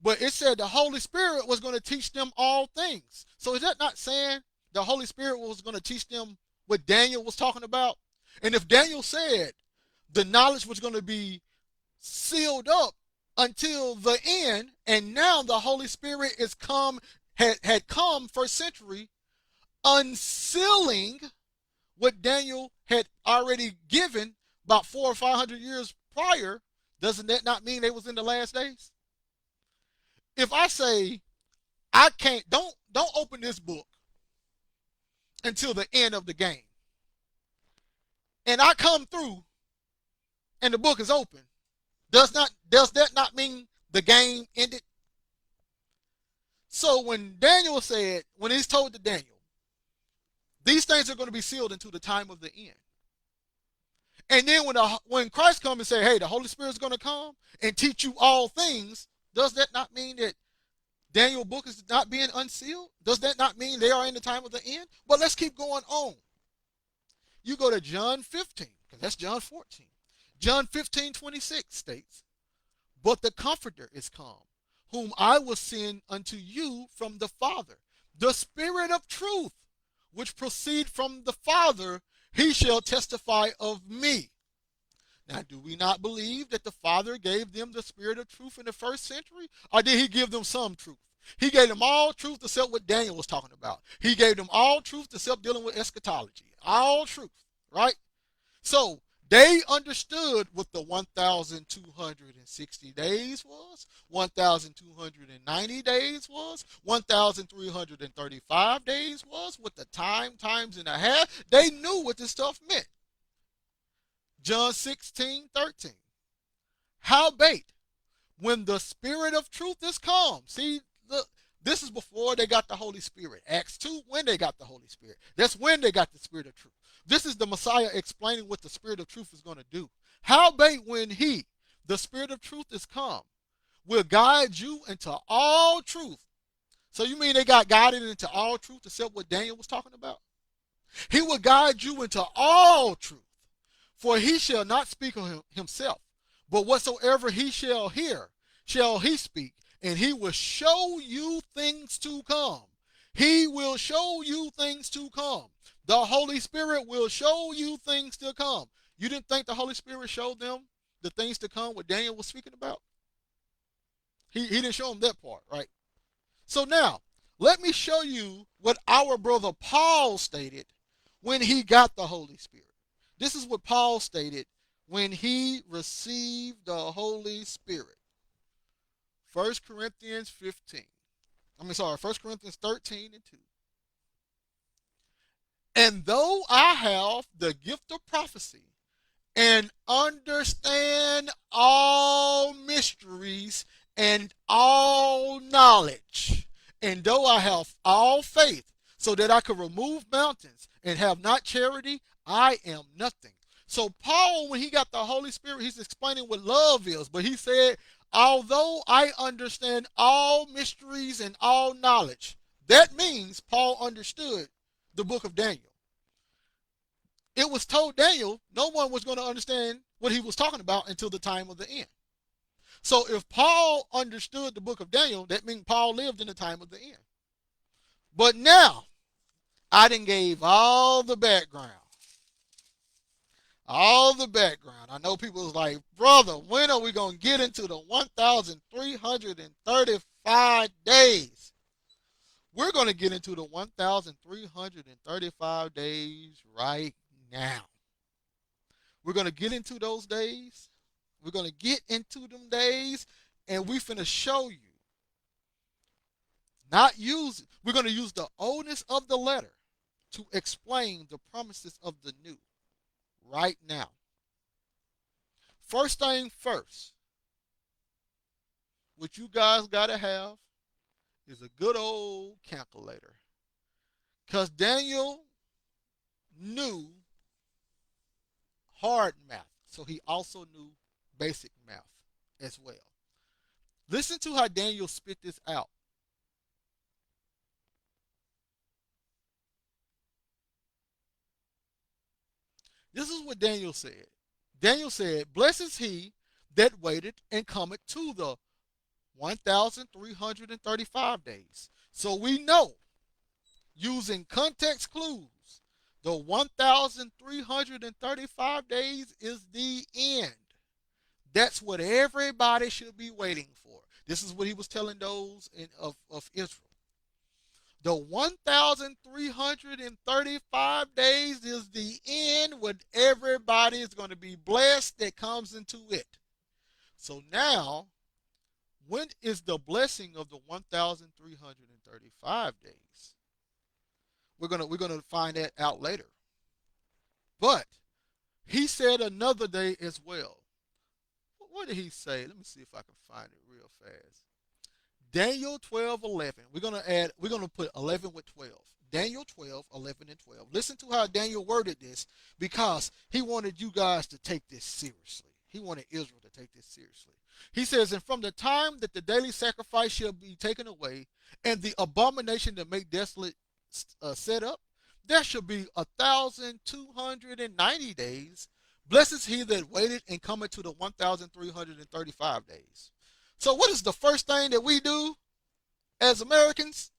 But it said the Holy Spirit was going to teach them all things. So is that not saying the Holy Spirit was going to teach them what Daniel was talking about? And if Daniel said the knowledge was going to be sealed up until the end, and now the Holy Spirit had come first century, unsealing what Daniel had already given about 400 or 500 years prior. Doesn't that not mean they was in the last days? If I say I can't, don't open this book until the end of the game, and I come through and the book is open, does that not mean the game ended? So when Daniel said, when he's told to Daniel, these things are going to be sealed until the time of the end. And then when Christ comes and say, hey, the Holy Spirit is going to come and teach you all things, does that not mean that Daniel's book is not being unsealed? Does that not mean they are in the time of the end? But let's keep going on. You go to John 15, because that's John 14. John 15:26 states, but the Comforter is come, whom I will send unto you from the Father, the Spirit of truth, which proceed from the Father, he shall testify of me. Now, do we not believe that the Father gave them the Spirit of truth in the first century? Or did he give them some truth? He gave them all truth except what Daniel was talking about. He gave them all truth except dealing with eschatology. All truth, right? So they understood what the 1,260 days was, 1,290 days was, 1,335 days was, what the times and a half. They knew what this stuff meant. John 16:13. Howbeit, when the Spirit of truth is come. See, look, this is before they got the Holy Spirit. Acts 2, when they got the Holy Spirit. That's when they got the Spirit of truth. This is the Messiah explaining what the Spirit of truth is going to do. Howbeit, when he, the Spirit of truth, is come, will guide you into all truth. So you mean they got guided into all truth except what Daniel was talking about? He will guide you into all truth. For he shall not speak of himself, but whatsoever he shall hear, shall he speak, and he will show you things to come. He will show you things to come. The Holy Spirit will show you things to come. You didn't think the Holy Spirit showed them the things to come what Daniel was speaking about? He didn't show them that part, right? So now, let me show you what our brother Paul stated when he got the Holy Spirit. This is what Paul stated when he received the Holy Spirit. 1 Corinthians 15. First Corinthians 13 and 2. And though I have the gift of prophecy and understand all mysteries and all knowledge. And though I have all faith, so that I could remove mountains and have not charity, I am nothing. So, Paul, when he got the Holy Spirit, he's explaining what love is. But he said, although I understand all mysteries and all knowledge, that means Paul understood the book of Daniel. It was told Daniel no one was going to understand what he was talking about until the time of the end. So if Paul understood the book of Daniel, that means Paul lived in the time of the end. But now, I done gave all the background. All the background. I know people was like, brother, when are we going to get into the 1,335 days? We're going to get into the 1,335 days right now. We're going to get into those days. We're going to get into them days, and we finna show you. We're going to use the oldness of the letter to explain the promises of the new right now. First thing first, what you guys got to have is a good old calculator. Because Daniel knew hard math, so he also knew basic math as well. Listen to how Daniel spit this out. This is what Daniel said. Daniel said, blessed is he that waited and cometh to the 1,335 days. So we know, using context clues, the 1,335 days is the end. That's what everybody should be waiting for. This is what he was telling those of Israel. The 1,335 days is the end when everybody is going to be blessed that comes into it. So now, when is the blessing of the 1,335 days? We're gonna find that out later. But he said another day as well. What did he say? Let me see if I can find it real fast. Daniel 12:11. We're gonna put 11 with 12. Daniel 12:11 and 12. Listen to how Daniel worded this, because he wanted you guys to take this seriously. He wanted Israel to take this seriously. He says, and from the time that the daily sacrifice shall be taken away, and the abomination to make desolate set up, there shall be 1,290 days. Blessed is he that waited and cometh to the 1,335 days. So what is the first thing that we do as Americans?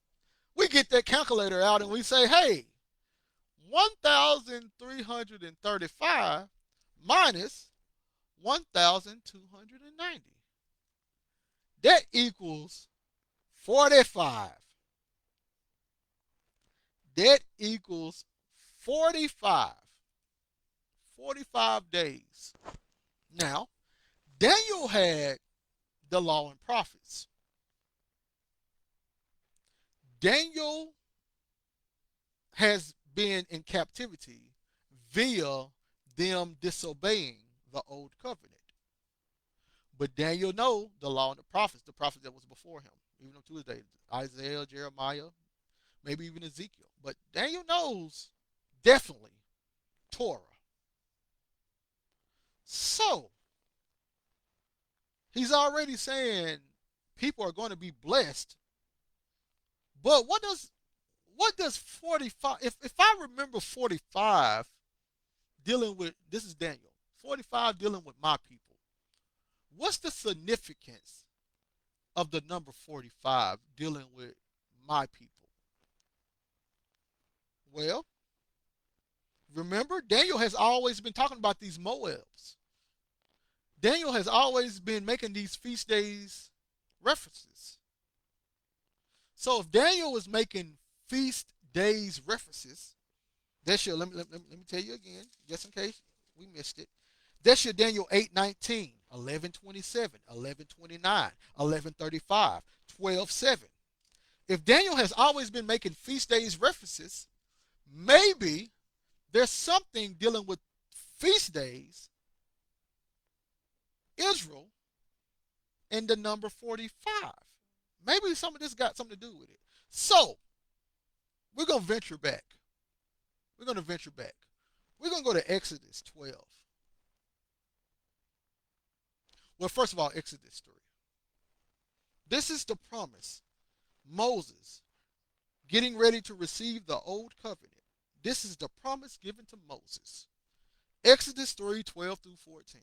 We get that calculator out and we say, hey, 1,335 minus 1,290. That equals 45. That equals 45. 45 days. Now, Daniel had the law and prophets. Daniel has been in captivity via them disobeying the old covenant. But Daniel know the law and the prophets that was before him, even up to his day, Isaiah, Jeremiah, maybe even Ezekiel. But Daniel knows definitely Torah. So he's already saying people are going to be blessed. But what does 45, if I remember 45 dealing with, this is Daniel, 45 dealing with my people. What's the significance of the number 45 dealing with my people? Well, remember, Daniel has always been talking about these Moabs. Daniel has always been making these feast days references. So if Daniel is making feast days references, that's your, let me tell you again, just in case we missed it. That's your Daniel 8:19, 11:27, 11:29, 11:35, 12:7. If Daniel has always been making feast days references, maybe there's something dealing with feast days, Israel, in the number 45. Maybe some of this got something to do with it. So we're going to venture back. We're going to venture back. We're going to go to Exodus 12. Well, first of all, Exodus 3. This is the promise. Moses getting ready to receive the old covenant. This is the promise given to Moses. Exodus 3:12 through 14.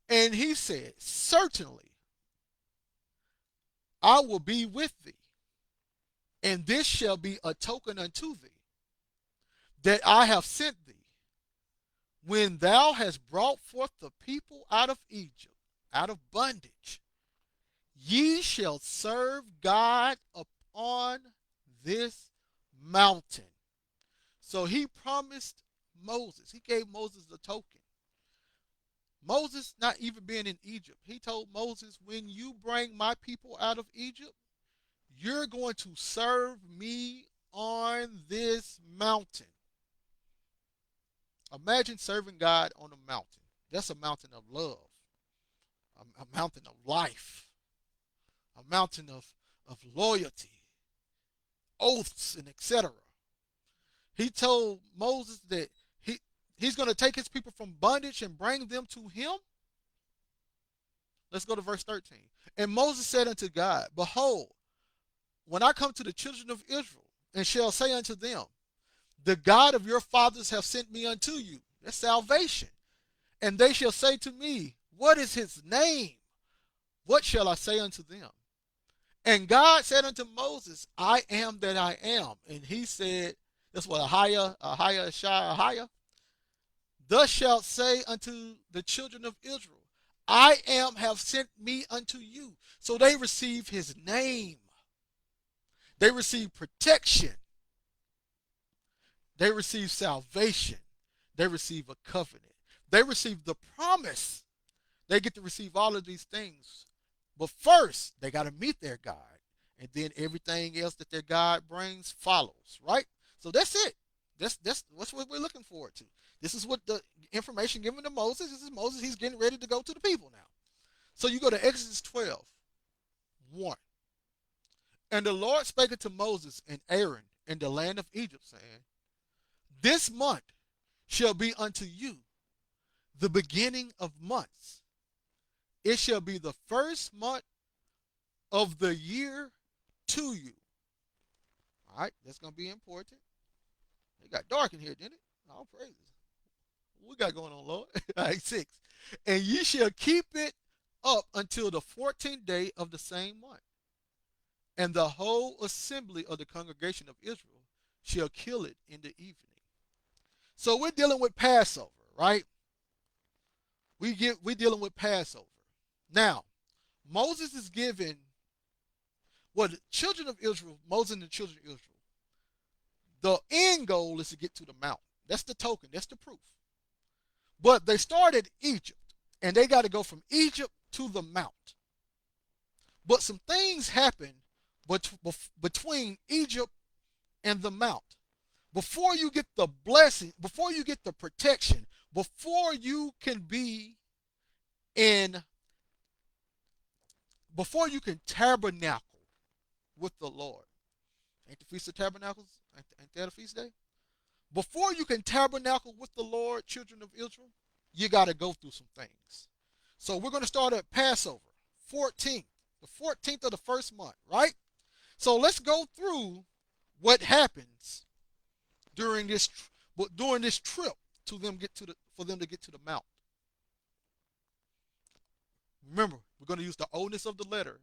And he said, certainly I will be with thee, and this shall be a token unto thee that I have sent thee. When thou hast brought forth the people out of Egypt, out of bondage, ye shall serve God upon this mountain. So he promised Moses, he gave Moses the token. Moses not even being in Egypt, he told Moses, when you bring my people out of Egypt, you're going to serve me on this mountain. Imagine serving God on a mountain. That's a mountain of love, a mountain of life, a mountain of loyalty, oaths, and etc. He told Moses that he's going to take his people from bondage and bring them to him. Let's go to verse 13. And Moses said unto God, behold, when I come to the children of Israel, and shall say unto them, the God of your fathers have sent me unto you. That's salvation. And they shall say to me, what is his name? What shall I say unto them? And God said unto Moses, I am that I am. And he said, that's what Ahia. Thus shalt say unto the children of Israel, I am have sent me unto you. So they receive his name. They receive protection. They receive salvation. They receive a covenant. They receive the promise. They get to receive all of these things. But first, they got to meet their God. And then everything else that their God brings follows, right? So that's it. That's what we're looking forward to. This is what the information given to Moses. This is Moses. He's getting ready to go to the people now. So you go to Exodus 12:1. And the Lord spake unto Moses and Aaron in the land of Egypt, saying, this month shall be unto you the beginning of months. It shall be the first month of the year to you. All right, that's going to be important. It got dark in here, didn't it? All praises. What we got going on, Lord? All right, 6. And ye shall keep it up until the 14th day of the same month. And the whole assembly of the congregation of Israel shall kill it in the evening. So we're dealing with Passover, right? We're dealing with Passover. Now, Moses is given, well, the children of Israel, Moses and the children of Israel, the end goal is to get to the mountain. That's the token. That's the proof. But they started Egypt, and they got to go from Egypt to the mount. But some things happen between Egypt and the mount. Before you get the blessing, before you get the protection, before you can be in, before you can tabernacle with the Lord. Ain't the Feast of Tabernacles? Ain't that a feast day? Before you can tabernacle with the Lord, children of Israel, you got to go through some things. So we're going to start at Passover, 14th. The 14th of the first month, right? So let's go through what happens during this trip to them get to the for them to get to the mount. Remember, we're going to use the oldness of the letter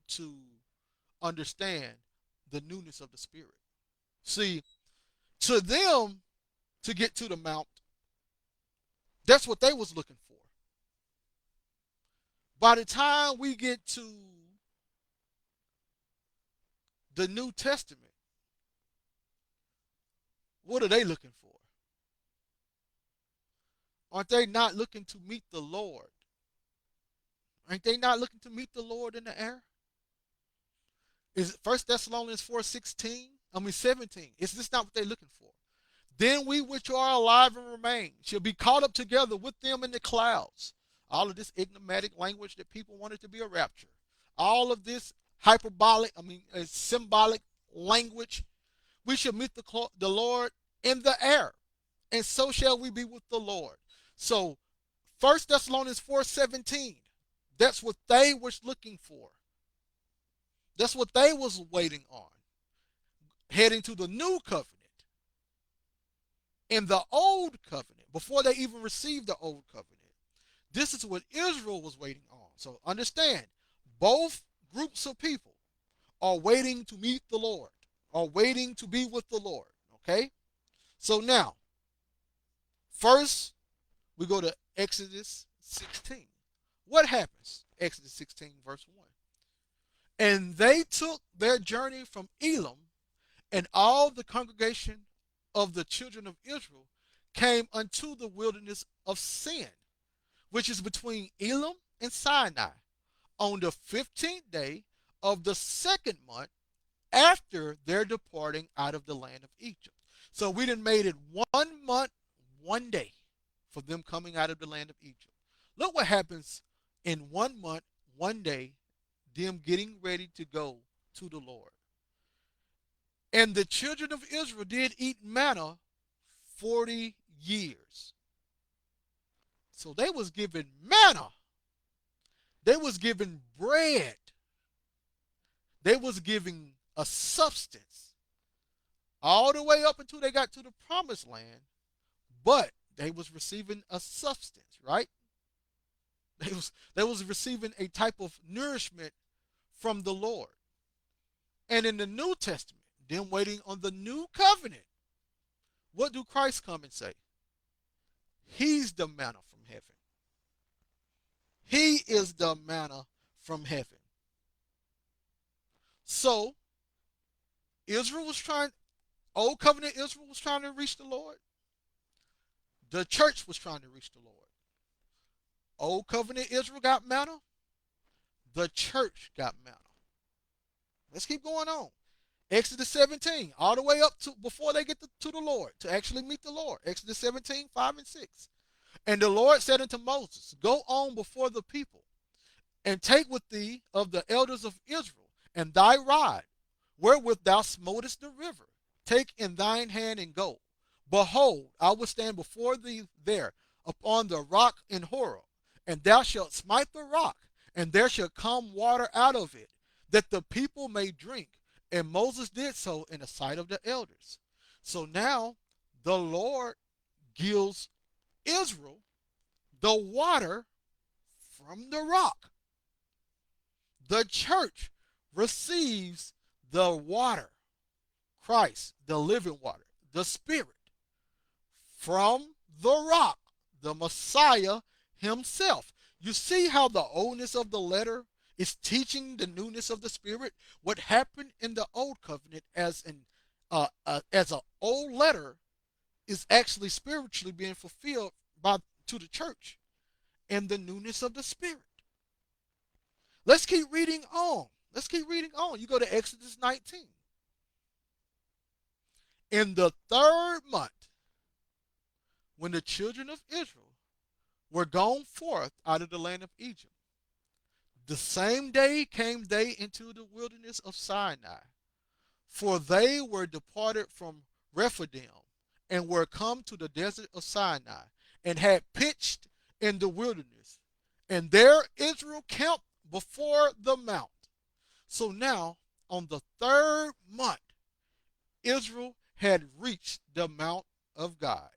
to understand the newness of the spirit. See, to them to get to the mount, that's what they was looking for. By the time we get to the New Testament, what are they looking for? Aren't they not looking to meet the Lord? Ain't they not looking to meet the Lord in the air? Is it 1 Thessalonians 4:16? I mean 17. Is this not what they're looking for? Then we which are alive and remain shall be caught up together with them in the clouds. All of this enigmatic language that people wanted to be a rapture. All of this hyperbolic, symbolic language. We shall meet the Lord in the air, and so shall we be with the Lord. So 1 Thessalonians 4:17, that's what they was looking for. That's what they was waiting on. Heading to the new covenant. In the old covenant, before they even received the old covenant, this is what Israel was waiting on. So understand, both groups of people are waiting to meet the Lord, are waiting to be with the Lord. Okay? So now, first we go to Exodus 16. What happens? Exodus 16, verse 1. And they took their journey from Elim, and all the congregation of the children of Israel came unto the wilderness of Sin, which is between Elim and Sinai, on the 15th day of the second month after their departing out of the land of Egypt. So we done made it 1 month, 1 day for them coming out of the land of Egypt. Look what happens in 1 month, 1 day, them getting ready to go to the Lord. And the children of Israel did eat manna 40 years. So they was given manna. They was given bread. They was giving a substance all the way up until they got to the promised land, but they was receiving a substance, right? They was receiving a type of nourishment from the Lord. And in the New Testament, them waiting on the new covenant, what do Christ come and say? He's the manna from heaven. He is the manna from heaven. So Israel was trying, old covenant Israel was trying to reach the Lord. The church was trying to reach the Lord. Old covenant Israel got manna. The church got manna. Let's keep going on. Exodus 17, all the way up to before they get to the Lord, to actually meet the Lord. Exodus 17, 5 and 6. And the Lord said unto Moses, go on before the people, and take with thee of the elders of Israel, and thy rod, wherewith thou smotest the river. Take in thine hand and go. Behold, I will stand before thee there upon the rock in Horeb, and thou shalt smite the rock, and there shall come water out of it, that the people may drink. And Moses did so in the sight of the elders. So now the Lord gives Israel the water from the rock. The church receives the water, Christ, the living water, the Spirit, from the rock, the Messiah himself. You see how the oldness of the letter is teaching the newness of the Spirit? What happened in the old covenant as an old letter is actually spiritually being fulfilled to the church in the newness of the Spirit. Let's keep reading on. Let's keep reading on. You go to Exodus 19. In the third month, when the children of Israel were gone forth out of the land of Egypt, the same day came they into the wilderness of Sinai, for they were departed from Rephidim, and were come to the desert of Sinai, and had pitched in the wilderness. And there Israel camped before the mount. So now, on the third month, Israel had reached the Mount of God.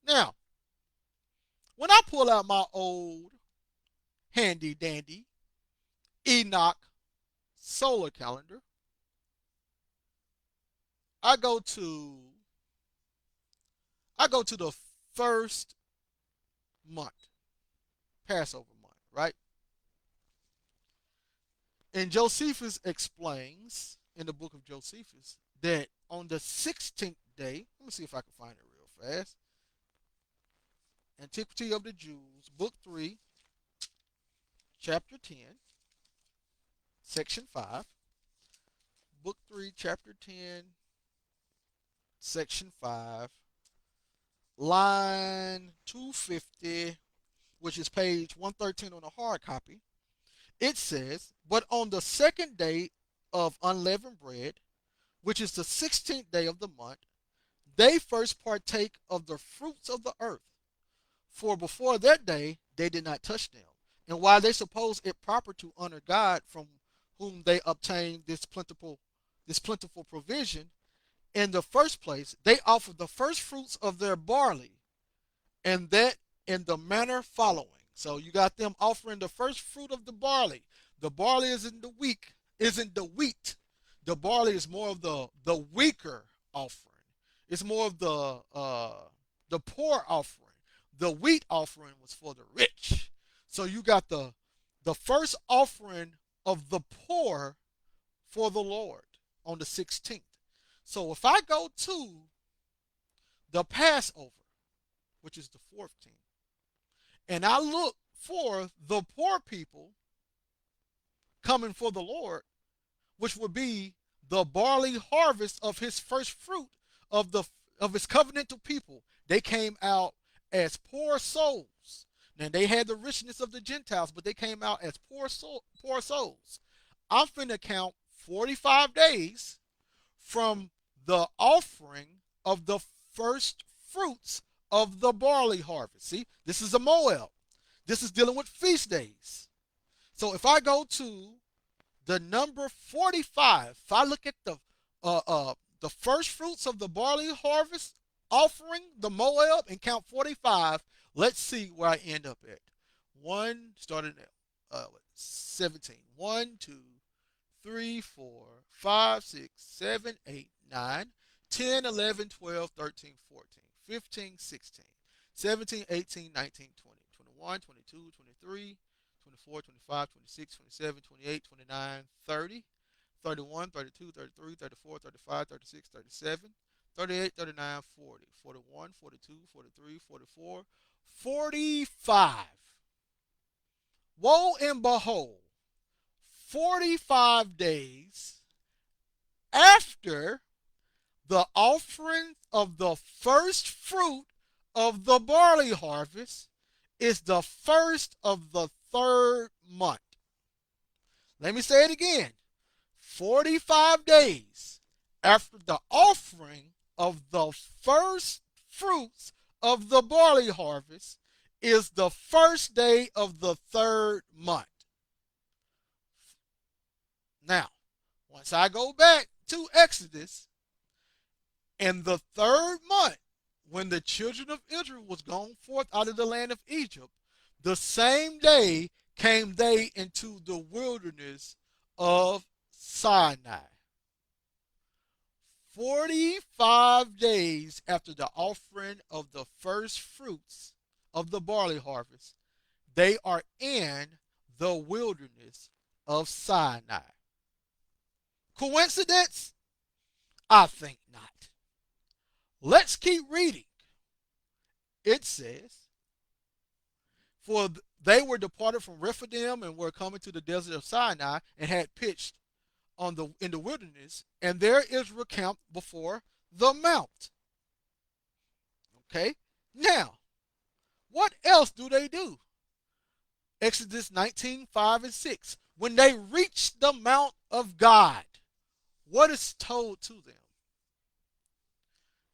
Now, when I pull out my old handy dandy Enoch solar calendar, I go to I go to the first month, Passover month, right? And Josephus explains in the book of Josephus that on the 16th day, let me see if I can find it real fast. Antiquity of the Jews, book 3, chapter 10, section 5. Book 3, chapter 10, section 5, line 250, which is page 113 on the hard copy. It says, "But on the second day of unleavened bread, which is the 16th day of the month, they first partake of the fruits of the earth. For before that day they did not touch them. And while they suppose it proper to honor God, from whom they obtain this plentiful provision, in the first place they offer the first fruits of their barley, and that in the manner following." So you got them offering the first fruit of the barley. The barley isn't the wheat. The barley is more of the weaker offering. It's more of the poor offering. The wheat offering was for the rich. So you got the first offering of the poor for the Lord on the 16th. So if I go to the Passover, which is the 14th, and I look for the poor people coming for the Lord, which would be the barley harvest of his first fruit of the of his covenantal people. They came out as poor souls. Now they had the richness of the Gentiles, but they came out as poor souls. I'm finna count 45 days from the offering of the first fruits of the barley harvest. See, this is a Moab. This is dealing with feast days. So if I go to the number 45, if I look at the first fruits of the barley harvest offering, the Moab, and count 45, let's see where I end up at. One started at 17. 1, 2, 3, 4, 5, 6, 7, 8, 9, 10, 11, 12, 13, 14, 15, 16, 17, 18, 19, 20, 21, 22, 23, 24, 25, 26, 27, 28, 29, 30, 31, 32, 33, 34, 35, 36, 37, 38, 39, 40, 41, 42, 43, 44, 45. Woe and behold, 45 days after the offering of the first fruit of the barley harvest is the first of the third month. Let me say it again. 45 days after the offering of the first fruits of the barley harvest is the first day of the third month. Now, once I go back to Exodus, in the third month, when the children of Israel was gone forth out of the land of Egypt, the same day came they into the wilderness of Sinai. 45 days after the offering of the first fruits of the barley harvest, they are in the wilderness of Sinai. Coincidence? I think not. Let's keep reading. It says, "For they were departed from Rephidim and were coming to the desert of Sinai and had pitched in the wilderness, and there Israel camped before the mount." Okay? Now, what else do they do? Exodus 19:5 and 6. When they reached the mount of God, what is told to them?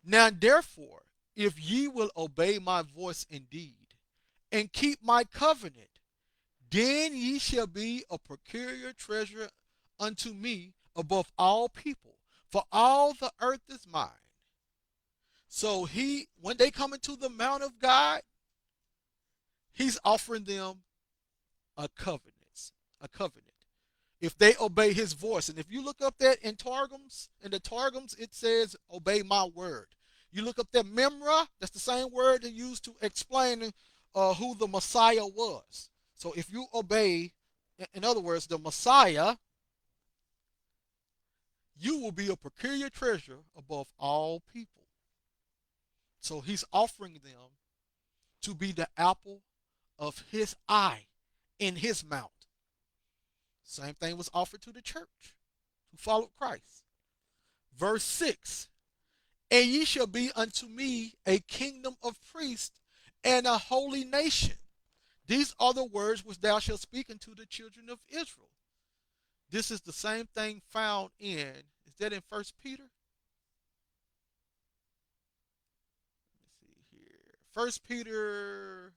"Now therefore, if ye will obey my voice indeed, and keep my covenant, Then ye shall be a peculiar treasure unto me above all people, for all the earth is mine. So when they come into the mount of God, he's offering them a covenant, a covenant. If they obey his voice, and if you look up that in the Targums, it says, obey my word. You look up that memra, that's the same word they used to explain who the Messiah was. So if you obey, in other words, the Messiah, you will be a peculiar treasure above all people. So he's offering them to be the apple of his eye in his mount. Same thing was offered to the church who followed Christ. Verse 6, and ye shall be unto me a kingdom of priests and a holy nation. These are the words which thou shalt speak unto the children of Israel. This is the same thing found in, is that in First Peter? Let me see here. First Peter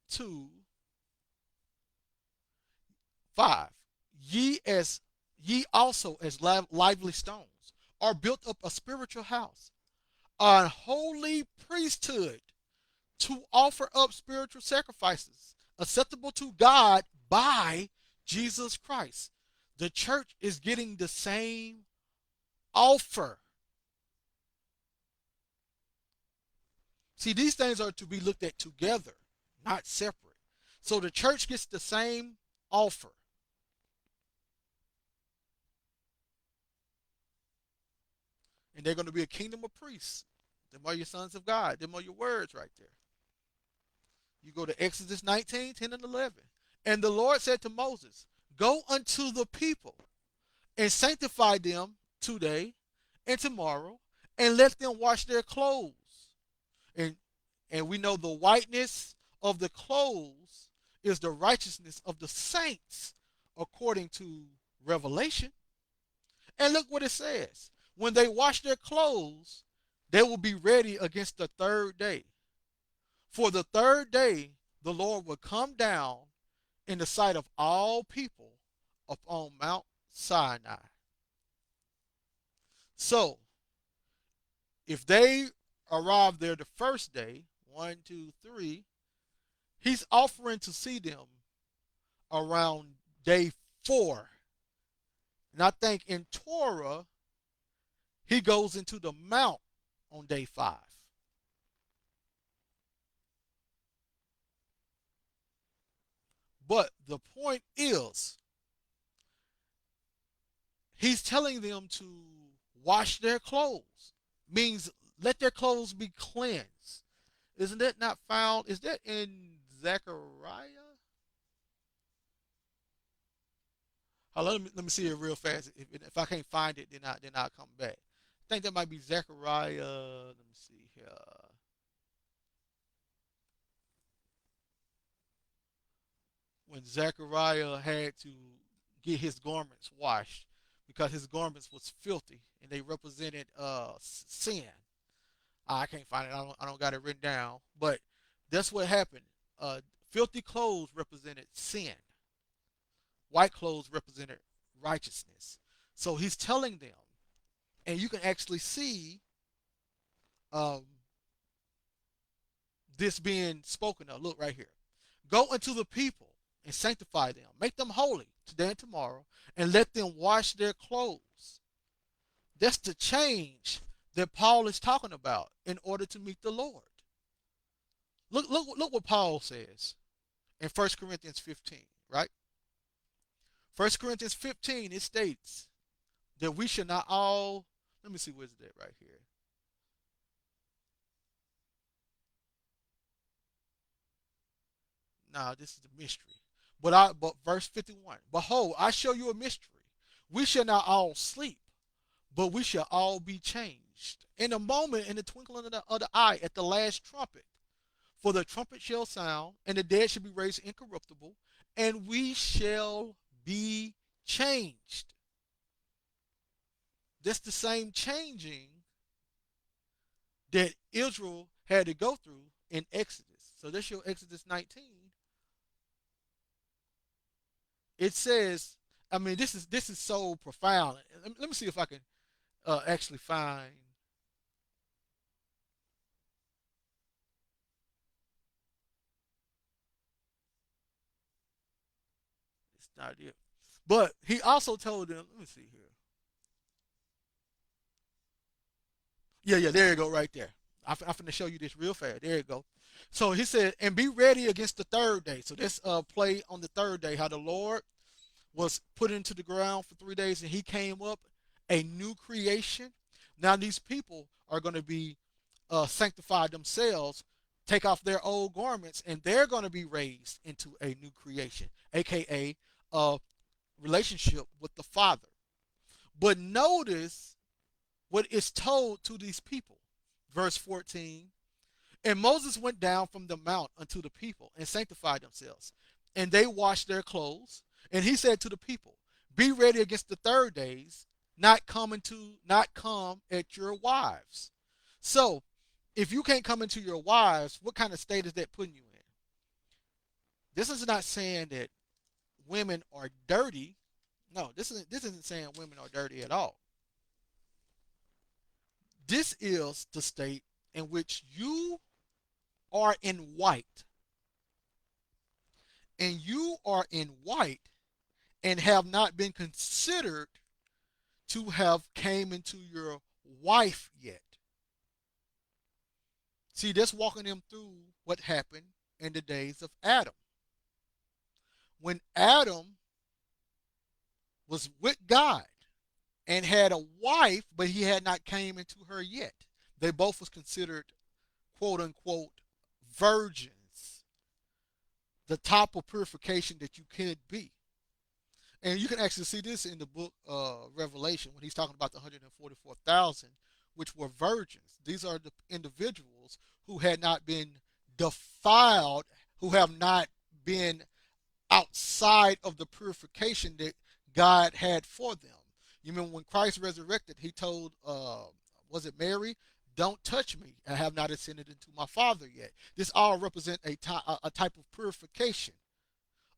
2, 5. Ye also as lively stones are built up a spiritual house, a holy priesthood, to offer up spiritual sacrifices acceptable to God by Jesus Christ. The church is getting the same offer. See, these things are to be looked at together, not separate. So the church gets the same offer. And they're going to be a kingdom of priests. Them are your sons of God. Them are your words right there. You go to Exodus 19, 10 and 11. And the Lord said to Moses, go unto the people and sanctify them today and tomorrow, and let them wash their clothes. And we know the whiteness of the clothes is the righteousness of the saints according to Revelation. And look what it says. When they wash their clothes, they will be ready against the third day. For the third day, the Lord will come down in the sight of all people upon Mount Sinai. So, if they arrive there the first day, 1, 2, 3, he's offering to see them around day 4. And I think in Torah, he goes into the mount on day 5. But the point is, he's telling them to wash their clothes, means let their clothes be cleansed. Isn't that not found? Is that in Zechariah? Let me see it real fast. If I can't find it, then I'll come back. I think that might be Zechariah. Let me see here. When Zechariah had to get his garments washed because his garments was filthy and they represented sin. I can't find it. I don't got it written down, but that's what happened. Filthy clothes represented sin. White clothes represented righteousness. So he's telling them, and you can actually see um, this being spoken of. Look right here. Go unto the people and sanctify them, make them holy today and tomorrow, and let them wash their clothes. That's the change that Paul is talking about in order to meet the Lord. Look what Paul says in 1 Corinthians 15, right? 1 Corinthians 15, it states that we should not all, let me see, where's that right here? Nah, this is the mystery. But verse 51, behold, I show you a mystery. We shall not all sleep, but we shall all be changed. In a moment, in the twinkling of the eye, at the last trumpet. For the trumpet shall sound, and the dead shall be raised incorruptible, and we shall be changed. That's the same changing that Israel had to go through in Exodus. So that's your Exodus 19. It says, I mean, this is so profound. Let me see if I can actually find. It's not it. But he also told them. Let me see here. Yeah, there you go, right there. I'm finna show you this real fast. There you go. So he said, and be ready against the third day. So this play on the third day, how the Lord was put into the ground for 3 days and he came up a new creation. Now these people are going to be sanctified themselves, take off their old garments, and they're going to be raised into a new creation, aka a relationship with the Father. But notice what is told to these people. Verse 14. And Moses went down from the mount unto the people and sanctified themselves. And they washed their clothes. And he said to the people, be ready against the third days, not come at your wives. So if you can't come into your wives, what kind of state is that putting you in? This is not saying that women are dirty. No, this isn't saying women are dirty at all. This is the state in which you are in white, and you are in white and have not been considered to have came into your wife yet. See, that's walking them through what happened in the days of Adam. When Adam was with God and had a wife, but he had not came into her yet. They both was considered quote unquote virgins, the top of purification that you could be. And you can actually see this in the book Revelation when he's talking about the 144,000, which were virgins. These are the individuals who had not been defiled, who have not been outside of the purification that God had for them. You remember when Christ resurrected, he told, was it Mary? Don't touch me. I have not ascended into my Father yet. This all represent a type of purification,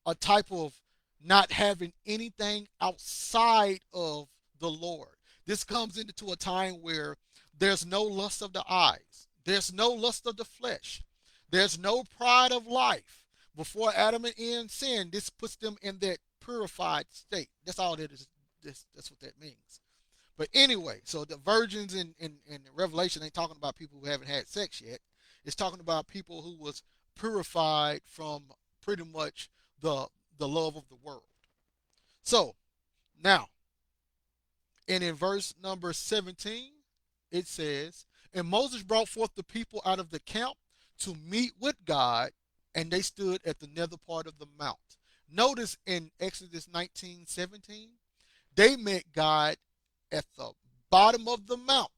a type of not having anything outside of the Lord. This comes into a time where there's no lust of the eyes, there's no lust of the flesh, there's no pride of life. Before Adam and Eve sinned, this puts them in that purified state. That's all that is. That's what that means. But anyway, so the virgins in Revelation ain't talking about people who haven't had sex yet. It's talking about people who was purified from pretty much the the love of the world. So now, and in verse number 17, it says, and Moses brought forth the people out of the camp to meet with God, and they stood at the nether part of the mount. Notice in Exodus 19:17, they met God at the bottom of the mount.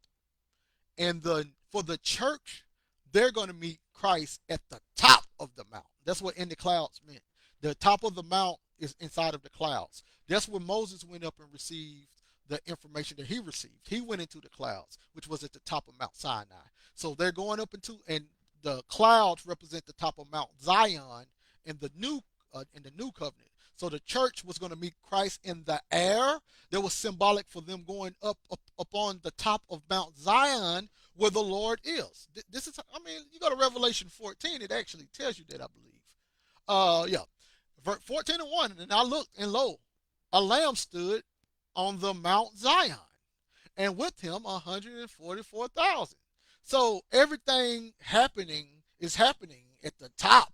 And for the church, they're going to meet Christ at the top of the mount. That's what in the clouds meant. The top of the mount is inside of the clouds. That's where Moses went up and received the information that he received. He went into the clouds, which was at the top of Mount Sinai. So they're going up into, and the clouds represent the top of Mount Zion in the new covenant. So the church was going to meet Christ in the air. That was symbolic for them going up on the top of Mount Zion where the Lord is. This is, I mean, you go to Revelation 14, it actually tells you that, I believe. Yeah. 14 and 1, and I looked, and lo, a lamb stood on the Mount Zion, and with him 144,000. So everything happening is happening at the top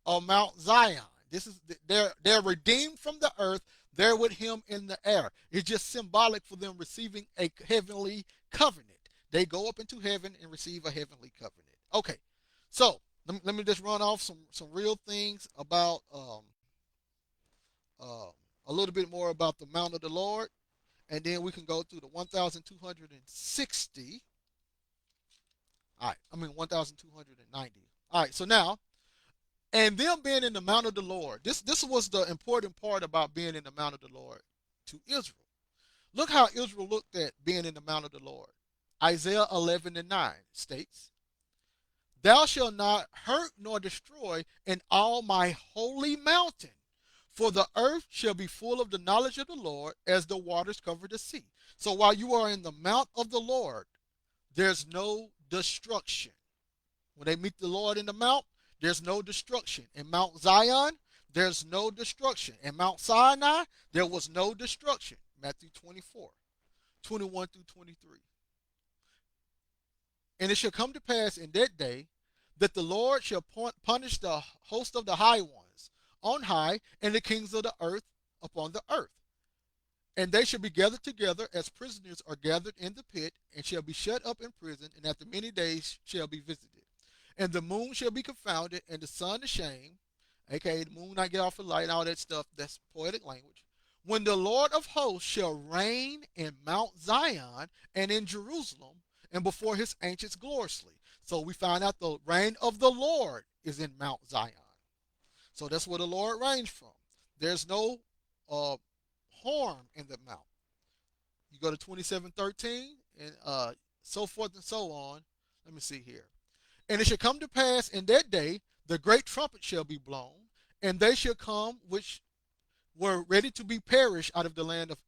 of Mount Zion. This is they're redeemed from the earth. They're with him in the air. It's just symbolic for them receiving a heavenly covenant. They go up into heaven and receive a heavenly covenant. Okay, so let me just run off some real things about uh, a little bit more about the Mount of the Lord, and then we can go through the 1,260. All right, I mean 1,290. All right, so now, and them being in the Mount of the Lord. This was the important part about being in the Mount of the Lord to Israel. Look how Israel looked at being in the Mount of the Lord. Isaiah 11 and 9 states, thou shalt not hurt nor destroy in all my holy mountain, For the earth shall be full of the knowledge of the Lord as the waters cover the sea. So while you are in the mount of the Lord, there's no destruction. When they meet the Lord in the mount, there's no destruction. In Mount Zion, there's no destruction. In Mount Sinai, there was no destruction. Matthew 24, 21 through 23. And it shall come to pass in that day that the Lord shall punish the host of the high ones on high and the kings of the earth upon the earth. And they shall be gathered together as prisoners are gathered in the pit, and shall be shut up in prison, and after many days shall be visited. And the moon shall be confounded, and the sun ashamed, aka the moon not get off the light, and all that stuff. That's poetic language. When the Lord of hosts shall reign in Mount Zion and in Jerusalem, and before his ancients gloriously. So we find out the reign of the Lord is in Mount Zion. So that's where the Lord reigns from. There's no harm in the mount. You go to 27:13 and so forth and so on. Let me see here. And it shall come to pass in that day the great trumpet shall be blown, and they shall come which were ready to be perished out of the land of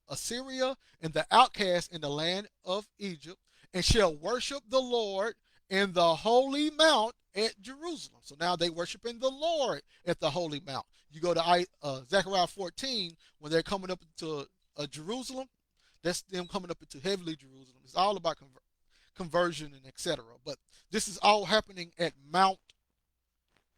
Assyria and the outcasts in the land of Egypt, and shall worship the Lord in the holy mount at Jerusalem. So now they worshiping the Lord at the holy mount. You go to Zechariah 14 when they're coming up to Jerusalem. That's them coming up into heavenly Jerusalem. It's all about conversion and etc. But this is all happening at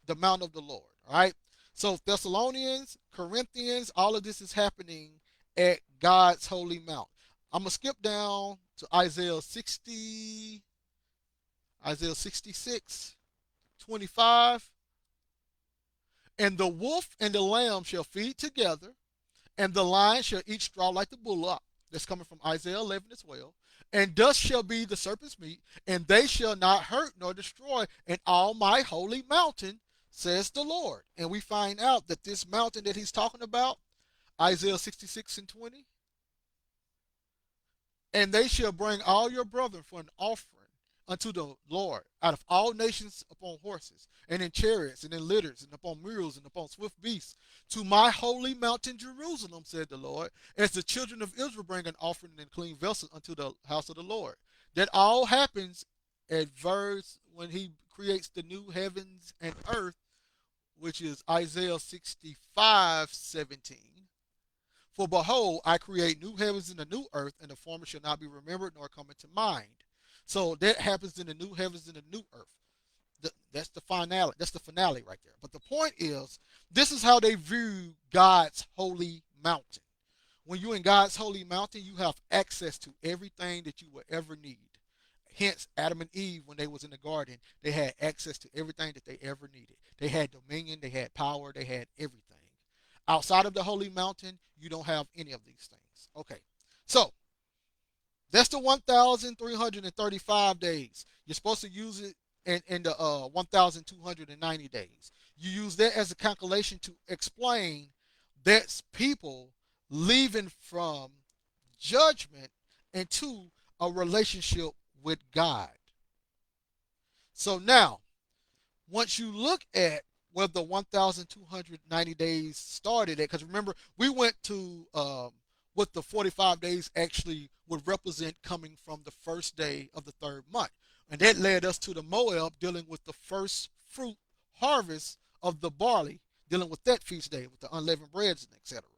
the Mount of the Lord. All right. So Thessalonians, Corinthians, all of this is happening at God's holy mount. I'm gonna skip down to Isaiah 66, 25. And the wolf and the lamb shall feed together, and the lion shall eat straw like the bullock. That's coming from Isaiah 11 as well. And dust shall be the serpent's meat, and they shall not hurt nor destroy in all my holy mountain, says the Lord. And we find out that this mountain that he's talking about, Isaiah 66 and 20, and they shall bring all your brethren for an offering unto the Lord out of all nations upon horses, and in chariots, and in litters, and upon mules, and upon swift beasts, to my holy mountain Jerusalem, said the Lord, as the children of Israel bring an offering in clean vessels unto the house of the Lord. That all happens at verse when he creates the new heavens and earth, which is Isaiah 65:17. For behold, I create new heavens and a new earth, and the former shall not be remembered nor come into mind. So that happens in the new heavens and the new earth. That's the finale. That's the finale right there. But the point is, this is how they view God's holy mountain. When you're in God's holy mountain, you have access to everything that you will ever need. Hence, Adam and Eve, when they was in the garden, they had access to everything that they ever needed. They had dominion, they had power, they had everything. Outside of the holy mountain, you don't have any of these things. Okay, so that's the 1,335 days. You're supposed to use it in the 1,290 days. You use that as a calculation to explain that's people leaving from judgment into a relationship with God. So now, once you look at where the 1,290 days started at, because remember, we went to what the 45 days actually would represent coming from the first day of the third month. And that led us to the Moab dealing with the first fruit harvest of the barley, dealing with that feast day with the unleavened breads and etc.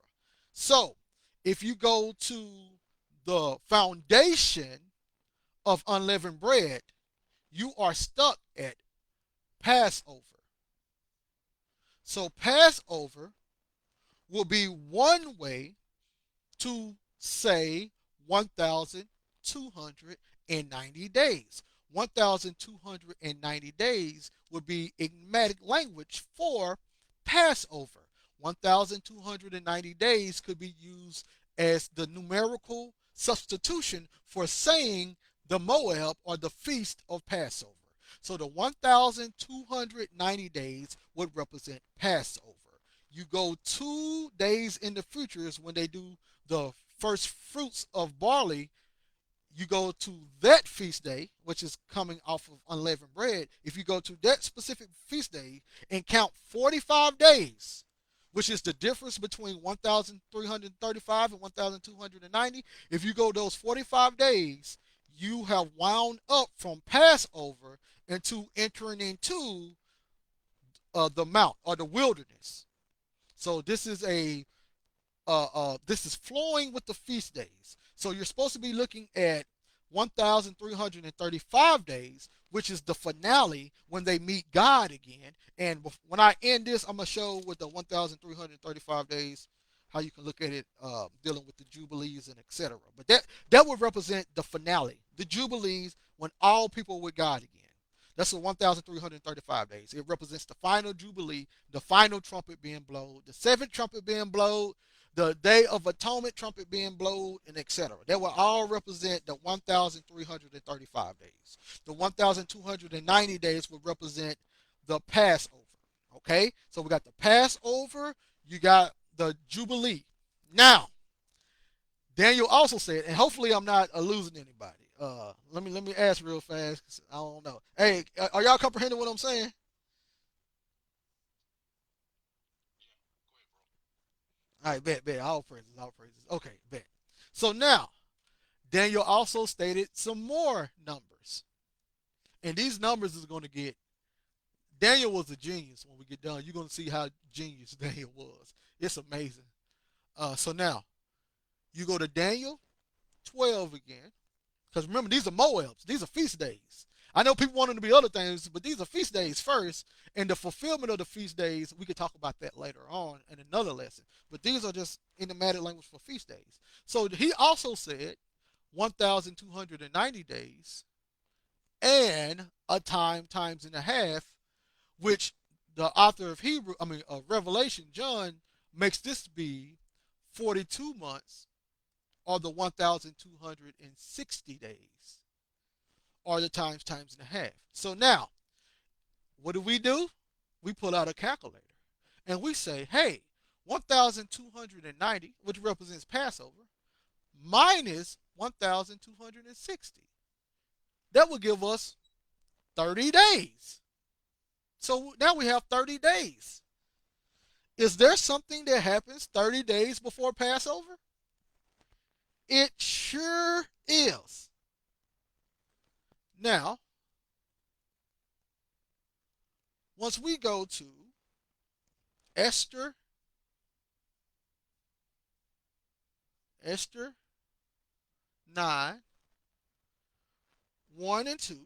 So if you go to the foundation of unleavened bread, you are stuck at Passover. So Passover will be one way to say 1,290 days. 1,290 days would be enigmatic language for Passover. 1,290 days could be used as the numerical substitution for saying the Moab or the feast of Passover. So the 1,290 days would represent Passover. You go 2 days in the future is when they do the first fruits of barley. You go to that feast day, which is coming off of unleavened bread. If you go to that specific feast day and count 45 days, which is the difference between 1,335 and 1,290. If you go those 45 days, you have wound up from Passover into entering into the mount or the wilderness. So this is flowing with the feast days. So you're supposed to be looking at 1,335 days, which is the finale when they meet God again. And when I end this, I'm going to show with the 1,335 days how you can look at it dealing with the Jubilees and etc. But that would represent the finale, the Jubilees, when all people with God again. That's the 1,335 days. It represents the final Jubilee, the final trumpet being blown, the seventh trumpet being blown, the Day of Atonement trumpet being blown, and etc. That will all represent the 1,335 days. The 1,290 days will represent the Passover. Okay? So we got the Passover, you got the Jubilee. Now, Daniel also said, and hopefully I'm not losing anybody. Let me ask real fast, 'cause I don't know. Hey, are y'all comprehending what I'm saying? All right, bet. All praises, all praises. Okay, bet. So now, Daniel also stated some more numbers. And these numbers is going to get. Daniel was a genius when we get done. You're going to see how genius Daniel was. It's amazing. So now, you go to Daniel 12 again. Because remember, these are Moabs. These are feast days. I know people want them to be other things, but these are feast days first. And the fulfillment of the feast days, we could talk about that later on in another lesson. But these are just idiomatic language for feast days. So he also said 1,290 days and a time times and a half, which the author of Revelation, John, makes this be 42 months or the 1,260 days or the times and a half. So now, what do? We pull out a calculator and we say, hey, 1,290, which represents Passover, minus 1,260. That will give us 30 days. So now we have 30 days. Is there something that happens 30 days before Passover? It sure is. Now, once we go to Esther, Esther 9, 1 and 2,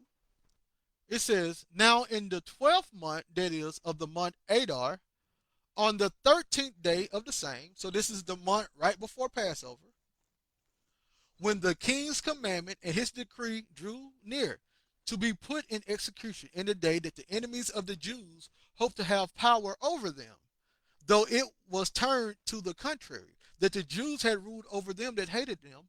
it says, now in the 12th month, that is, of the month Adar, on the 13th day of the same, so this is the month right before Passover, when the king's commandment and his decree drew near to be put in execution in the day that the enemies of the Jews hoped to have power over them, though it was turned to the contrary, that the Jews had ruled over them that hated them,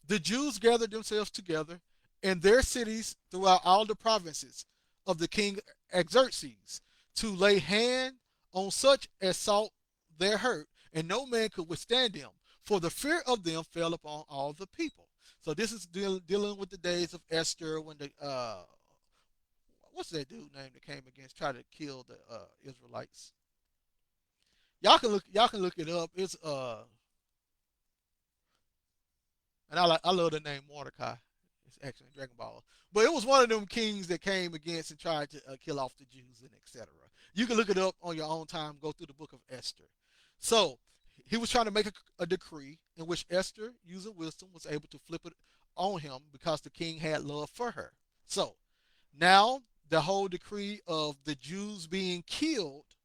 the Jews gathered themselves together in their cities throughout all the provinces of the king Xerxes to lay hand on such as sought their hurt, and no man could withstand them, for the fear of them fell upon all the people. So this is dealing with the days of Esther when the what's that dude name that came against tried to kill the Israelites. Y'all can look it up. It's and I love the name Mordecai. It's actually in Dragon Ball. But it was one of them kings that came against and tried to kill off the Jews and etc. You can look it up on your own time. Go through the book of Esther. So he was trying to make a decree in which Esther, using wisdom, was able to flip it on him because the king had love for her. So now the whole decree of the Jews being killed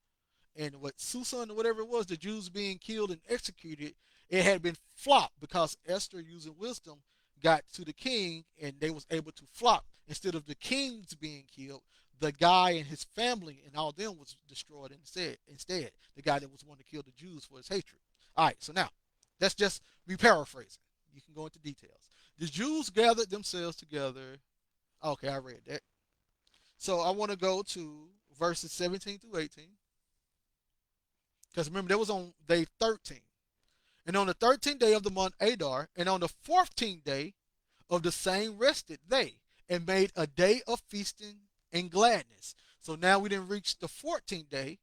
and what Susan or whatever it was, the Jews being killed and executed, it had been flopped because Esther, using wisdom, got to the king and they was able to flop. Instead of the kings being killed, the guy and his family and all them was destroyed instead. The guy that was wanting to kill the Jews for his hatred. All right, so now that's just me paraphrasing. You can go into details. The Jews gathered themselves together. Okay, I read that. So I want to go to verses 17 through 18. Because remember, that was on day 13. And on the 13th day of the month Adar, and on the 14th day of the same rested they, and made a day of feasting and gladness. So now we didn't reach the 14th day,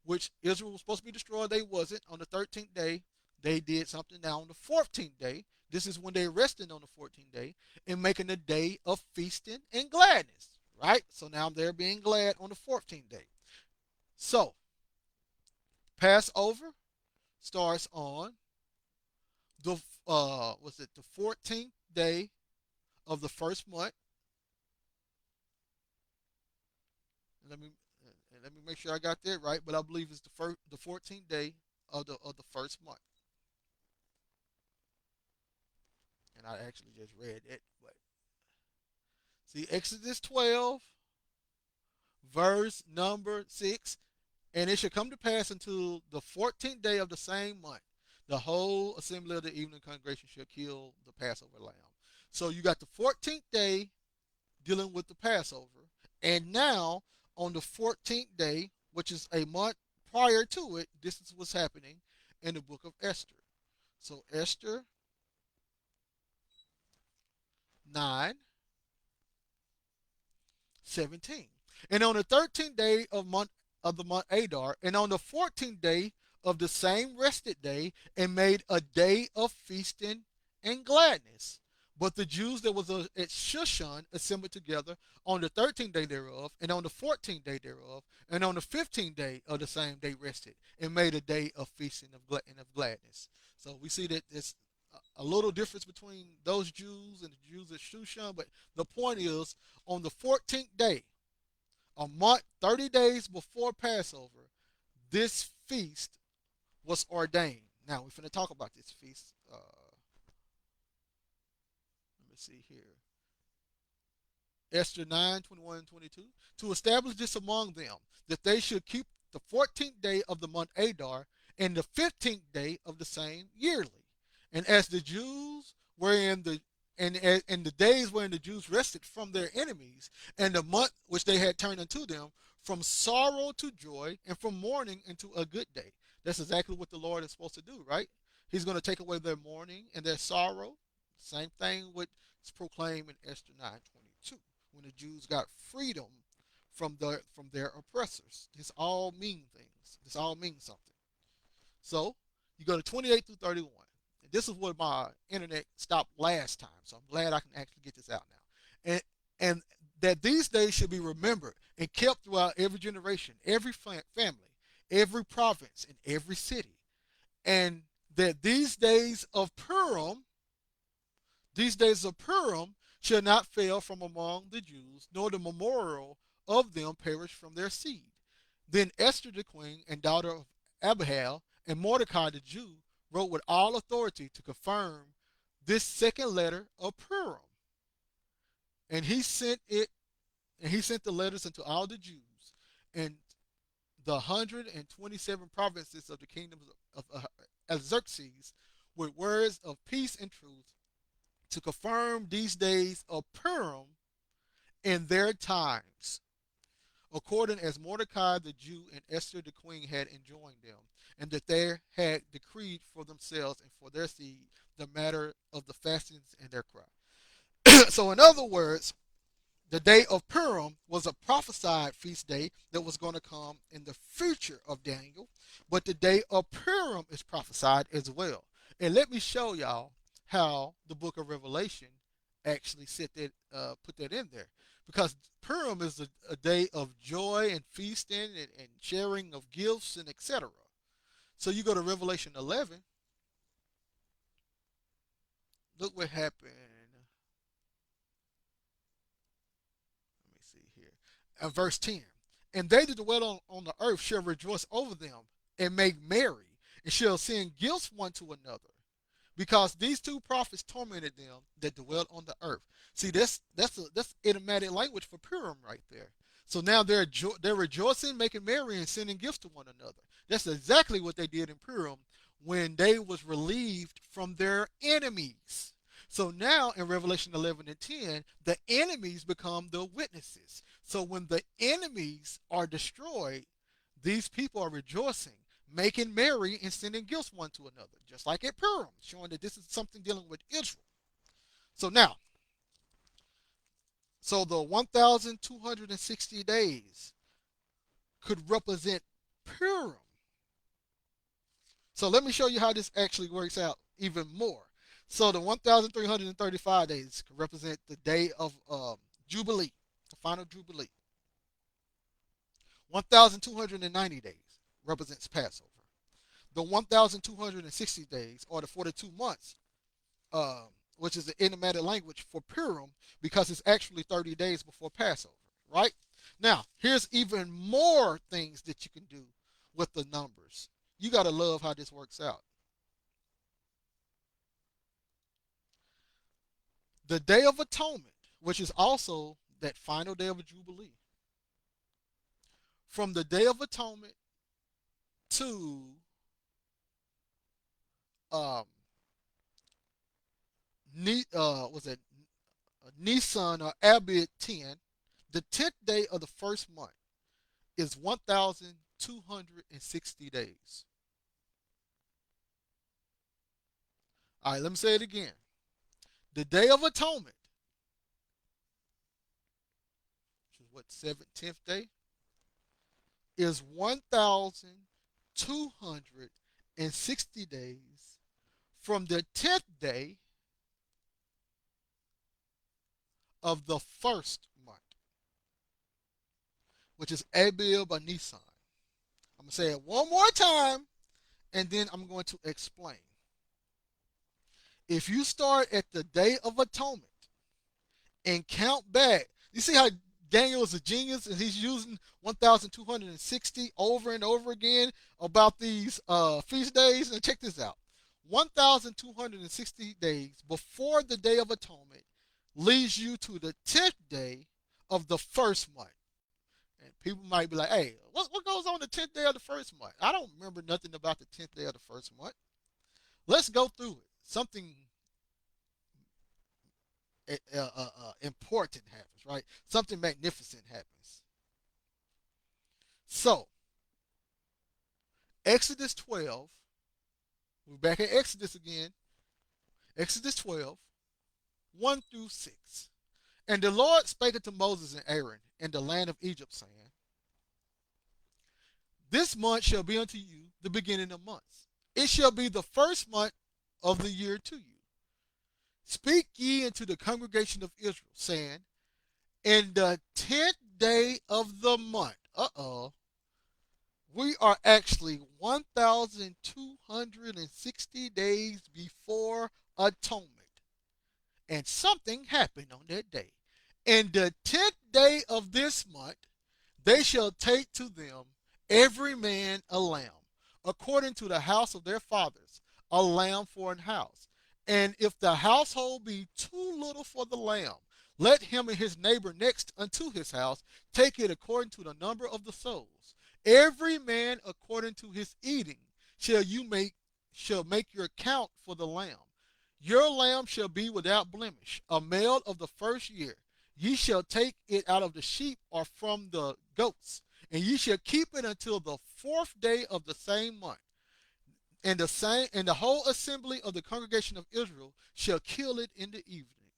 which Israel was supposed to be destroyed. They wasn't. On the 13th day, they did something. Now, on the 14th day, this is when they rested on the 14th day and making a day of feasting and gladness, right? So now they're being glad on the 14th day. So, Passover starts on the was it the 14th day of the first month. Let me let me make sure I got that right, but I believe it's the 14th day of the first month. And I actually just read it. But see, Exodus 12, verse number 6, and it shall come to pass until the 14th day of the same month, the whole assembly of the evening congregation shall kill the Passover lamb. So you got the 14th day dealing with the Passover, and now on the 14th day, which is a month prior to it, this is what's happening in the book of Esther. So Esther 9:17. And on the 13th day of the month Adar, and on the 14th day of the same rested day, and made a day of feasting and gladness. But the Jews that was at Shushan assembled together on the 13th day thereof, and on the 14th day thereof, and on the 15th day of the same day rested, and made a day of feasting and of gladness. So we see that it's a little difference between those Jews and the Jews at Shushan, but the point is, on the 14th day, a month, 30 days before Passover, this feast was ordained. Now, we're going to talk about this feast. Let me see here. Esther 9:21 and 22. To establish this among them, that they should keep the 14th day of the month Adar and the 15th day of the same yearly. And as the Jews were in the and the days wherein the Jews rested from their enemies, and the month which they had turned unto them, from sorrow to joy, and from mourning into a good day. That's exactly what the Lord is supposed to do, right? He's going to take away their mourning and their sorrow. Same thing with it's proclaimed in Esther 9:22, when the Jews got freedom from their oppressors. This all mean things. This all means something. So you go to 28 through 31. And this is where my internet stopped last time. So I'm glad I can actually get this out now. And that these days should be remembered and kept throughout every generation, every family, every province, and every city. And that these days of Purim shall not fail from among the Jews, nor the memorial of them perish from their seed. Then Esther the queen and daughter of Abihail and Mordecai the Jew wrote with all authority to confirm this second letter of Purim. And he sent the letters unto all the Jews and the 127 provinces of the kingdoms of Xerxes with words of peace and truth to confirm these days of Purim in their times, according as Mordecai the Jew and Esther the queen had enjoined them, and that they had decreed for themselves and for their seed the matter of the fastings and their cry. So, in other words, the day of Purim was a prophesied feast day that was going to come in the future of Daniel, but the day of Purim is prophesied as well. And let me show y'all how the book of Revelation actually put that in there, because Purim is a day of joy and feasting and sharing of gifts and etc. So you go to Revelation 11. Look what happened. Let me see here. Verse 10. And they that dwell on the earth shall rejoice over them and make merry, and shall send gifts one to another, because these two prophets tormented them that dwelt on the earth. See, that's idiomatic language for Purim right there. So now they're rejoicing, making merry, and sending gifts to one another. That's exactly what they did in Purim when they was relieved from their enemies. So now in Revelation 11 and 10, the enemies become the witnesses. So when the enemies are destroyed, these people are rejoicing, making merry, and sending gifts one to another, just like at Purim, showing that this is something dealing with Israel. So now, so the 1,260 days could represent Purim. So let me show you how this actually works out even more. So the 1,335 days represent the day of Jubilee, the final Jubilee. 1,290 days represents Passover. The 1,260 days, or the 42 months, uh, which is the idiomatic language for Purim, because it's actually 30 days before Passover, right? Now, here's even more things that you can do with the numbers. You got to love how this works out. The Day of Atonement, which is also that final day of Jubilee, from the Day of Atonement to um, was it Nisan or Abib 10, the 10th day of the first month is 1,260 days. All right, let me say it again. The Day of Atonement, which is what, 17th day, is 1,260 days from the 10th day of the first month, which is Abib or Nisan. I'm going to say it one more time, and then I'm going to explain. If you start at the Day of Atonement and count back, you see how Daniel is a genius and he's using 1,260 over and over again about these feast days? And check this out: 1,260 days before the Day of Atonement leads you to the 10th day of the first month. And people might be like, hey, what goes on the 10th day of the first month? I don't remember nothing about the 10th day of the first month. Let's go through it. Something important happens, right? Something magnificent happens. So, Exodus 12, we're back at Exodus again. Exodus 12, 1 through 6. And the Lord spake unto Moses and Aaron in the land of Egypt, saying, this month shall be unto you the beginning of months. It shall be the first month of the year to you. Speak ye unto the congregation of Israel, saying, in the 10th day of the month, we are actually 1,260 days before atonement. And something happened on that day. In the 10th day of this month, they shall take to them every man a lamb, according to the house of their fathers, a lamb for an house. And if the household be too little for the lamb, let him and his neighbor next unto his house take it according to the number of the souls. Every man according to his eating shall make your count for the lamb. Your lamb shall be without blemish, a male of the first year. Ye shall take it out of the sheep or from the goats, and ye shall keep it until the 4th day of the same month. And the whole assembly of the congregation of Israel shall kill it in the evening.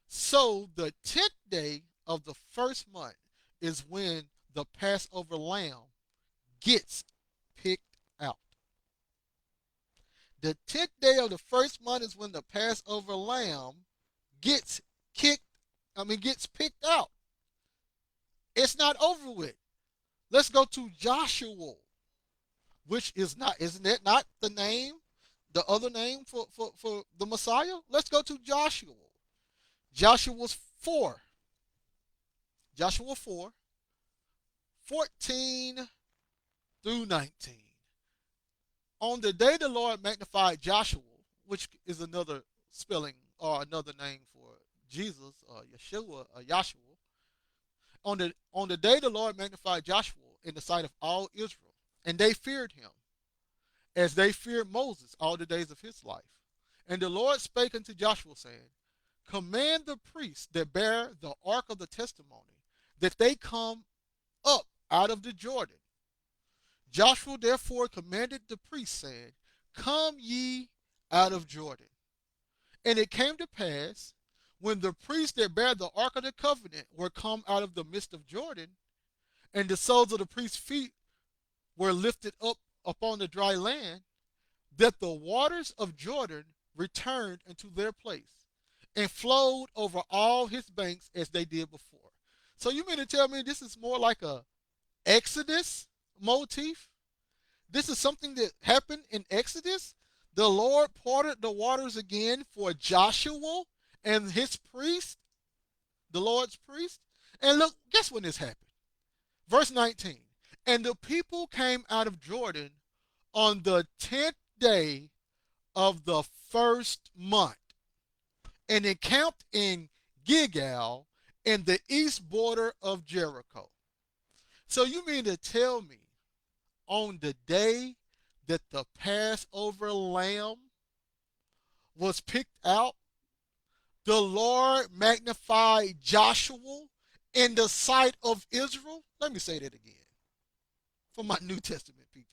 So the 10th day of the first month is when the Passover lamb gets picked out. The 10th day of the first month is when the Passover lamb gets gets picked out. It's not over with. Let's go to Joshua, which is not, isn't that not the name, the other name for the Messiah? Let's go to Joshua. Joshua's 4. Joshua 4, 14 through 19. On the day the Lord magnified Joshua, which is another spelling or another name for Jesus, Yeshua, Yahshua. On the day the Lord magnified Joshua in the sight of all Israel, and they feared him, as they feared Moses all the days of his life. And the Lord spake unto Joshua, saying, command the priests that bear the ark of the testimony, that they come up out of the Jordan. Joshua therefore commanded the priests, saying, come ye out of Jordan. And it came to pass, when the priests that bear the ark of the covenant were come out of the midst of Jordan, and the soles of the priests' feet were lifted up upon the dry land, that the waters of Jordan returned into their place and flowed over all his banks as they did before. So you mean to tell me this is more like a Exodus motif? This is something that happened in Exodus? The Lord parted the waters again for Joshua and his priest, the Lord's priest. And look, guess when this happened? Verse 19. And the people came out of Jordan on the 10th day of the first month and encamped in Gilgal in the east border of Jericho. So you mean to tell me on the day that the Passover lamb was picked out, the Lord magnified Joshua in the sight of Israel? Let me say that again for my New Testament people.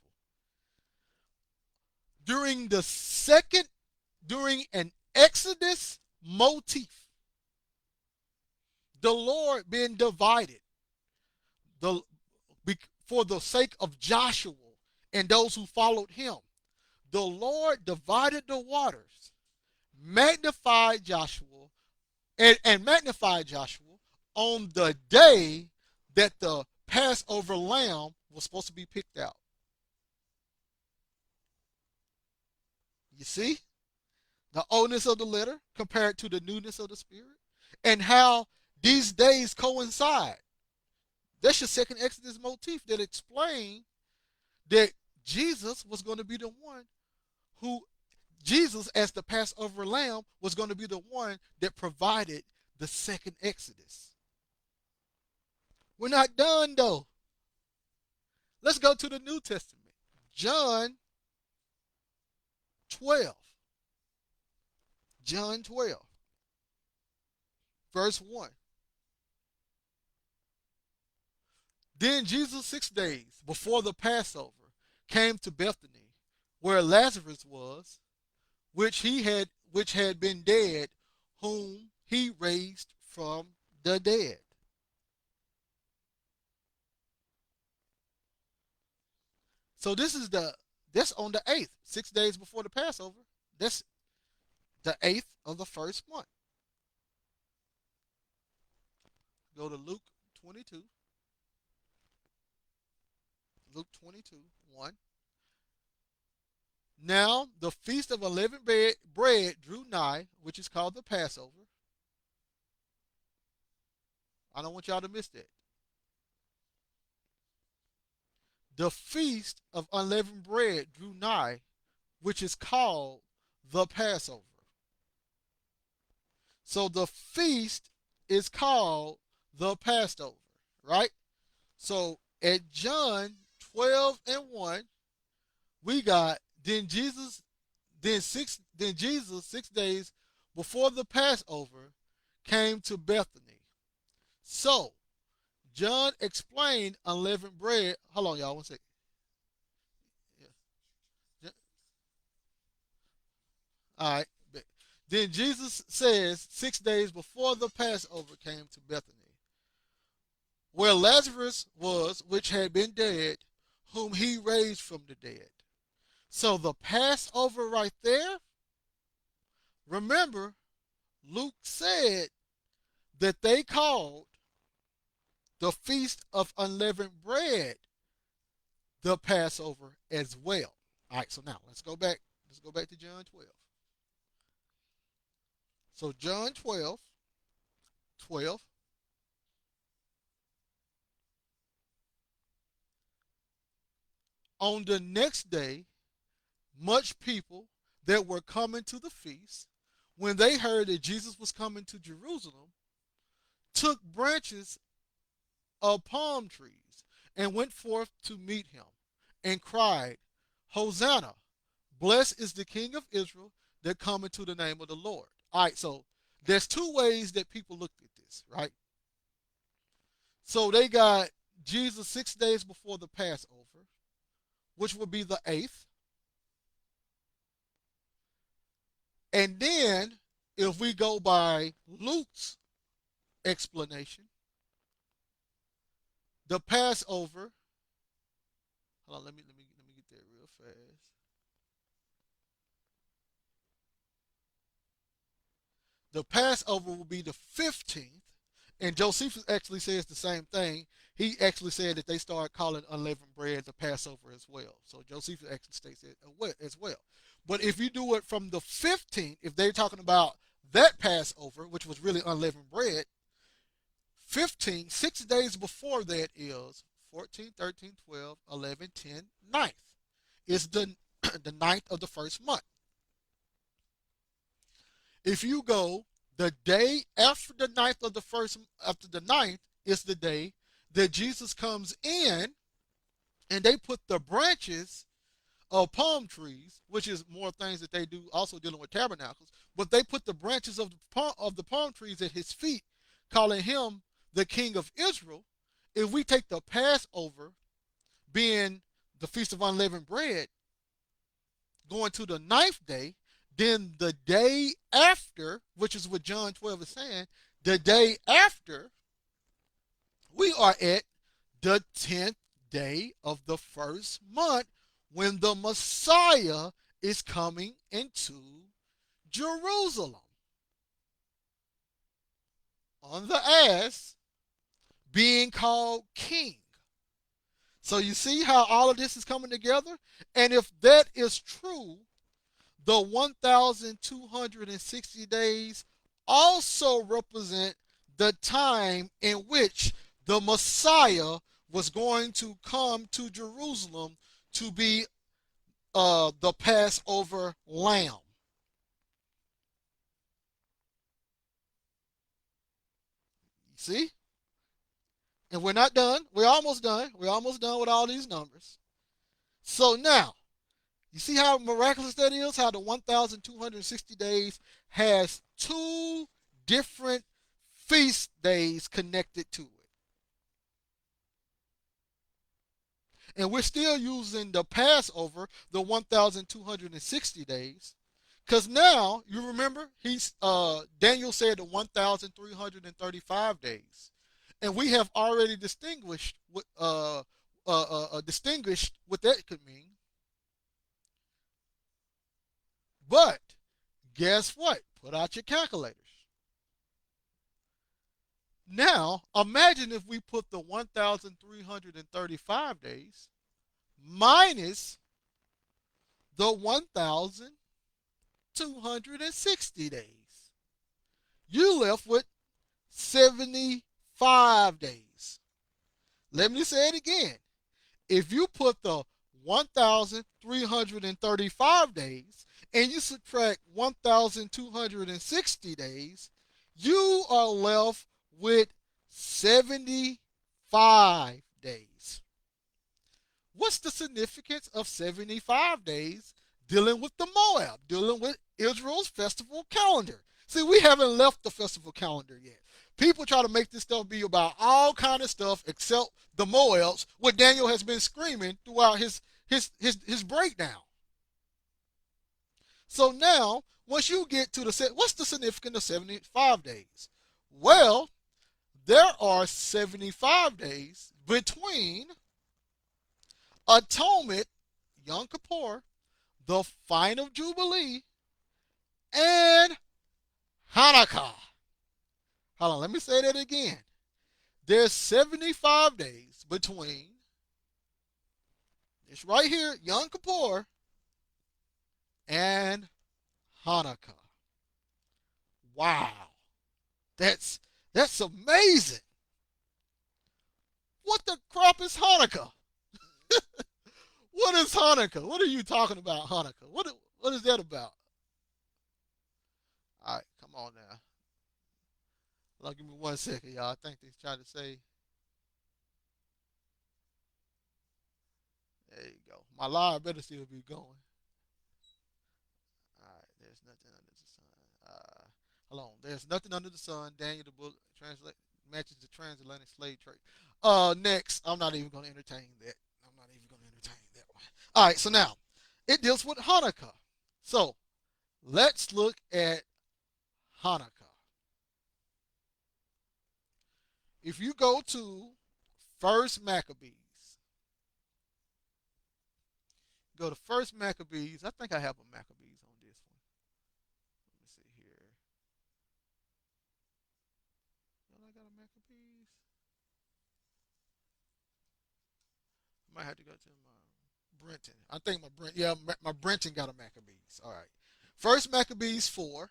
During the second, during an Exodus motif, the Lord being divided the, for the sake of Joshua and those who followed him, the Lord divided the waters, magnified Joshua, and magnified Joshua on the day that the Passover lamb was supposed to be picked out. You see the oldness of the letter compared to the newness of the spirit, and how these days coincide. That's your second Exodus motif that explains that Jesus was going to be the one who, Jesus as the Passover lamb was going to be the one that provided the second Exodus. We're not done though. Let's go to the New Testament. John 12. John 12, verse 1. Then Jesus, 6 days before the Passover, came to Bethany, where Lazarus was, which had been dead, whom he raised from the dead. So that's on the 8th, 6 days before the Passover. That's the 8th of the first month. Go to Luke 22. Luke 22, 1. Now the feast of unleavened bread drew nigh, which is called the Passover. I don't want y'all to miss that. The feast of unleavened bread drew nigh, which is called the Passover. So the feast is called the Passover, right? So at John 12 and 1, we got then Jesus 6 days before the Passover came to Bethany. So John explained unleavened bread. Hold on, y'all, 1 second. Yeah. All right. Then Jesus says 6 days before the Passover came to Bethany, where Lazarus was, which had been dead, whom he raised from the dead. So the Passover right there, remember, Luke said that they called the Feast of Unleavened Bread the Passover as well. All right, so now let's go back. Let's go back to John 12. So John 12, 12. On the next day, much people that were coming to the feast, when they heard that Jesus was coming to Jerusalem, took branches of palm trees and went forth to meet him and cried, Hosanna, blessed is the King of Israel that cometh to the name of the Lord. All right, so there's two ways that people looked at this, right? So they got Jesus 6 days before the Passover, which would be the 8th. And then, if we go by Luke's explanation, the Passover, Hold on, let me get that real fast. The Passover will be the 15th, and Josephus actually says the same thing. He actually said that they started calling unleavened bread the Passover as well. So Josephus actually states it as well. But if you do it from the 15th, if they're talking about that Passover, which was really unleavened bread, 15, 6 days before that is 14, 13, 12, 11, 10, 9th. It's the ninth of the first month. If you go the day after the ninth of the first, after the ninth is the day that Jesus comes in, and they put the branches of palm trees, which is more things that they do also dealing with tabernacles, but they put the branches of the palm trees at his feet, calling him the King of Israel. If we take the Passover being the Feast of Unleavened Bread, going to the ninth day, then the day after, which is what John 12 is saying, the day after, we are at the 10th day of the first month when the Messiah is coming into Jerusalem on the ass, being called king. So you see how all of this is coming together? And if that is true, the 1,260 days also represent the time in which the Messiah was going to come to Jerusalem to be the Passover lamb. See? And we're not done. We're almost done. We're almost done with all these numbers. So now, you see how miraculous that is? How the 1,260 days has two different feast days connected to it. And we're still using the Passover, the 1,260 days, because now you remember he's Daniel said the 1,335 days, and we have already distinguished what that could mean. But guess what? Put out your calculators. Now imagine if we put the 1,335 days minus the 1,260 days. You left with 75 days. Let me say it again. If you put the 1,335 days and you subtract 1,260 days, you are left with 75 days. What's the significance of 75 days dealing with the Moab, dealing with Israel's festival calendar? See, we haven't left the festival calendar yet. People try to make this stuff be about all kind of stuff except the Moabs, what Daniel has been screaming throughout his breakdown. So now, once you get to what's the significance of 75 days? Well, there are 75 days between Atonement, Yom Kippur, the final Jubilee, and Hanukkah. Hold on, let me say that again. There's 75 days between it's right here, Yom Kippur, and Hanukkah. Wow. That's that's amazing. What the crap is Hanukkah? What is Hanukkah? What are you talking about, Hanukkah? What is that about? All right, come on now. Give me 1 second, y'all. I think they trying to say. There you go. My live better still be going. All right, there's nothing under the sun. Hold on. There's nothing under the sun. Daniel the book translate matches the transatlantic slave trade. Next, I'm not even going to entertain that. I'm not even going to entertain that one. All right, so now it deals with Hanukkah. So let's look at Hanukkah. If you go to First Maccabees, Go to First Maccabees. I think I have a Maccabees on this one. Let me see here. I got a Maccabees. I might have to go to my Brenton. I think my Brent. Yeah, my Brenton got a Maccabees. All right. First Maccabees 4.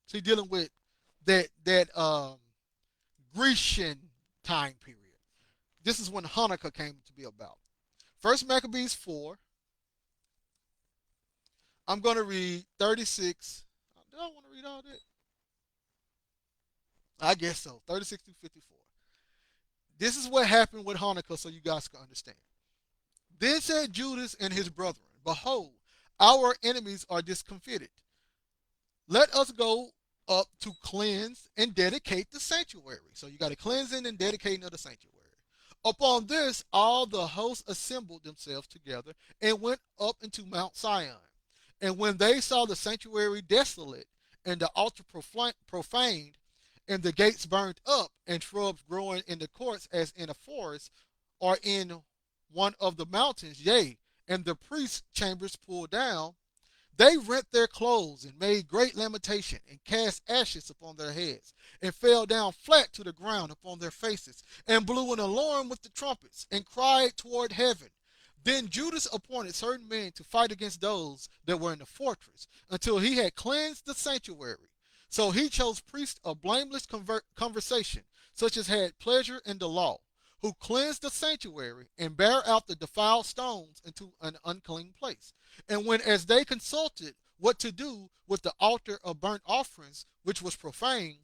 So dealing with that Grecian time period. This is when Hanukkah came to be about. First Maccabees 4. I'm going to read 36. Do I want to read all that? I guess so. 36 through 54. This is what happened with Hanukkah so you guys can understand. Then said Judas and his brethren, behold, our enemies are discomfited. Let us go up to cleanse and dedicate the sanctuary. So you got a cleansing and dedicating of the sanctuary. Upon this, all the hosts assembled themselves together and went up into Mount Sion. And when they saw the sanctuary desolate, and the altar profaned, and the gates burned up, and shrubs growing in the courts as in a forest, or in one of the mountains, yea, and the priests' chambers pulled down, they rent their clothes and made great lamentation and cast ashes upon their heads and fell down flat to the ground upon their faces and blew an alarm with the trumpets and cried toward heaven. Then Judas appointed certain men to fight against those that were in the fortress until he had cleansed the sanctuary. So he chose priests of blameless conversation, such as had pleasure in the law, who cleansed the sanctuary and bare out the defiled stones into an unclean place. And when as they consulted what to do with the altar of burnt offerings, which was profane,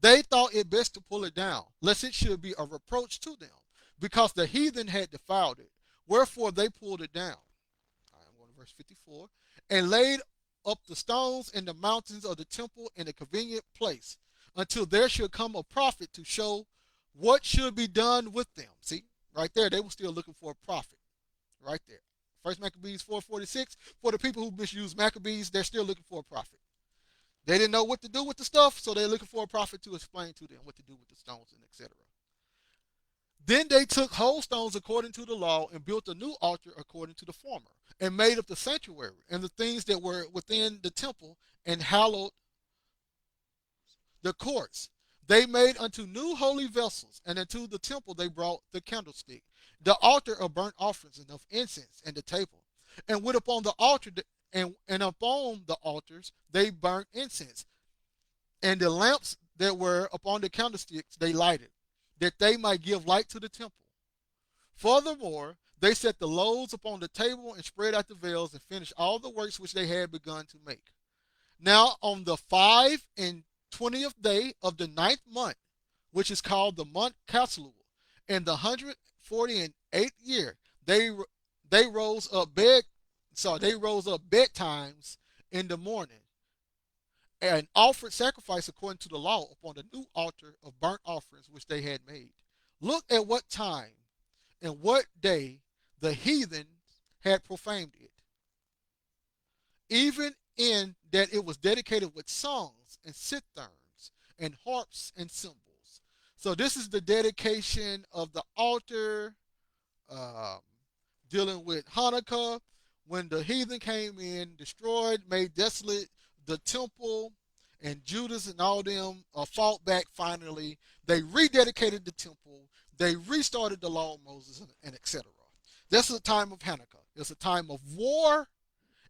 they thought it best to pull it down, lest it should be a reproach to them, because the heathen had defiled it. Wherefore they pulled it down. I'm going to verse 54. And laid up the stones in the mountains of the temple in a convenient place, until there should come a prophet to show what should be done with them. See, right there, they were still looking for a prophet. Right there. First Maccabees 4:46. For the people who misuse Maccabees, they're still looking for a prophet. They didn't know what to do with the stuff, so they're looking for a prophet to explain to them what to do with the stones and etc. Then they took whole stones according to the law and built a new altar according to the former, and made up the sanctuary and the things that were within the temple, and hallowed the courts. They made unto new holy vessels, and into the temple they brought the candlestick, the altar of burnt offerings and of incense, and the table. And went upon the altar, and upon the altars they burnt incense, and the lamps that were upon the candlesticks they lighted, that they might give light to the temple. Furthermore, they set the loaves upon the table and spread out the veils and finished all the works which they had begun to make. Now on the 5 and 20th day of the ninth month, which is called the month Caslul, in the 148th year, they rose up bedtimes in the morning, and offered sacrifice according to the law upon the new altar of burnt offerings which they had made. Look at what time and what day the heathen had profaned it, even in that it was dedicated with songs and citherns and harps and cymbals. So this is the dedication of the altar, um, dealing with Hanukkah, when the heathen came in, destroyed, made desolate the temple, and Judas and all them fought back finally. They rededicated the temple. They restarted the law of Moses, and etc. That's a time of Hanukkah. It's a time of war,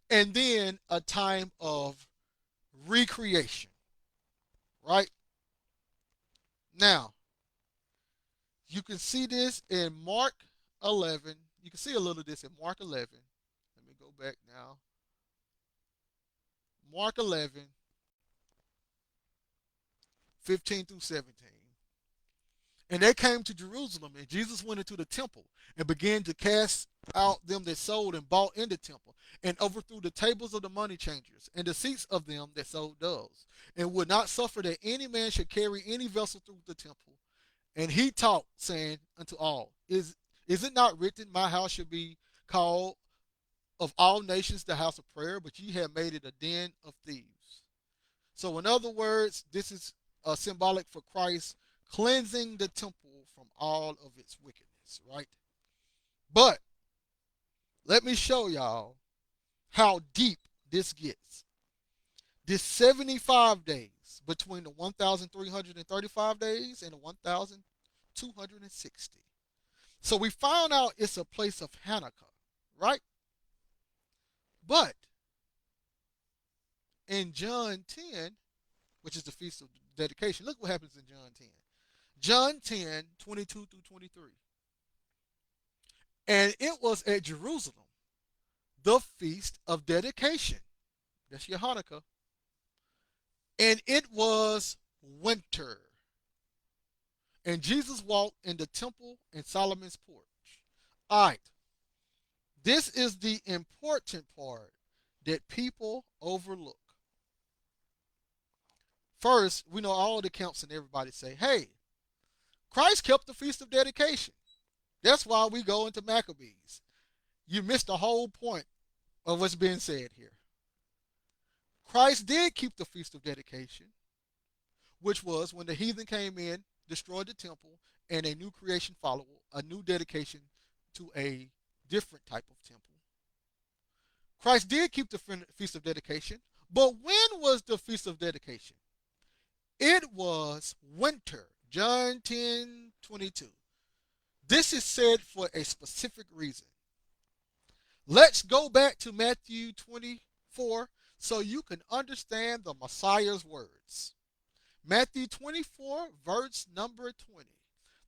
and then a time of recreation, right? Now, you can see this in Mark 11. You can see a little of this in Mark 11. Let me go back now. Mark 11, 15 through 17. And they came to Jerusalem, and Jesus went into the temple and began to cast out them that sold and bought in the temple, and overthrew the tables of the money changers and the seats of them that sold doves, and would not suffer that any man should carry any vessel through the temple. And he taught, saying unto all, is it not written, my house should be called of all nations the house of prayer, but ye have made it a den of thieves? So, in other words, this is symbolic for Christ cleansing the temple from all of its wickedness, right? But let me show y'all how deep this gets. This 75 days between the 1,335 days and the 1,260. So we found out it's a place of Hanukkah, right? But in John 10, which is the Feast of Dedication, look what happens in John 10. John 10, 22 through 23. And it was at Jerusalem, the Feast of Dedication. That's your Hanukkah. And it was winter. And Jesus walked in the temple in Solomon's porch. All right, this is the important part that people overlook. First, we know all the camps and everybody say, hey, Christ kept the Feast of Dedication. That's why we go into Maccabees. You missed the whole point of what's being said here. Christ did keep the Feast of Dedication, which was when the heathen came in, destroyed the temple, and a new creation followed, a new dedication to a different type of temple. Christ did keep the Feast of Dedication, but when was the Feast of Dedication? It was winter. John 10:22. This is said for a specific reason. Let's go back to Matthew 24 so you can understand the Messiah's words. Matthew 24, verse number 20.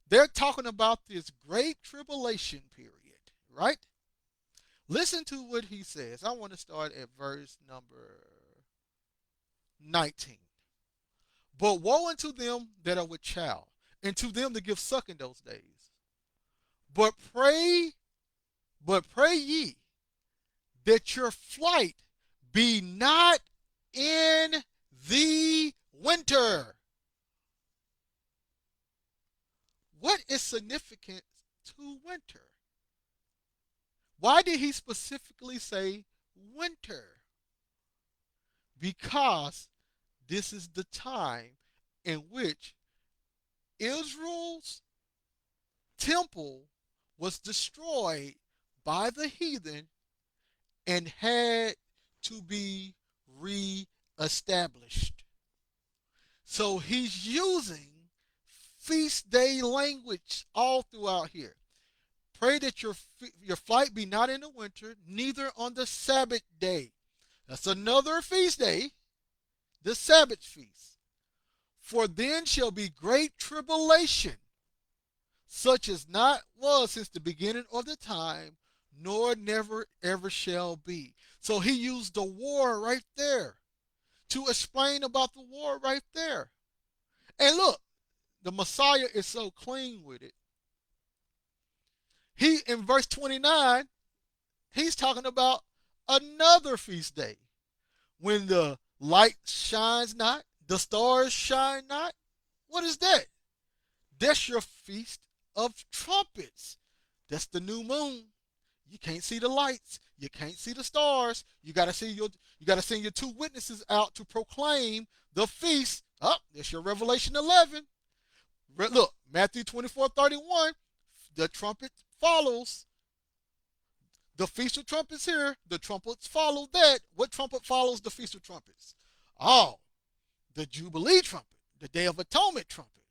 They're talking about this great tribulation period, right? Listen to what he says. I want to start at verse number 19. But woe unto them that are with child, and to them that give suck in those days. But pray, but pray ye that your flight be not in the winter. What is significant to winter? Why did he specifically say winter? Because this is the time in which Israel's temple was destroyed by the heathen and had to be reestablished. So he's using feast day language all throughout here. Pray that your flight be not in the winter, neither on the Sabbath day. That's another feast day, the Sabbath feast. For then shall be great tribulation, such as not was since the beginning of the time, nor never ever shall be. So he used the war right there to explain about the war right there. And look, the Messiah is so clean with it. He, in verse 29, he's talking about another feast day when the light shines not, the stars shine not. What is that? That's your feast of trumpets. That's the new moon. You can't see the lights. You can't see the stars. You gotta send your two witnesses out to proclaim the feast. Oh, that's your Revelation 11. Look, Matthew 24:31. The trumpet follows. The Feast of Trumpets here. The trumpets follow that. What trumpet follows the Feast of Trumpets? Oh, the Jubilee trumpet, the Day of Atonement trumpet.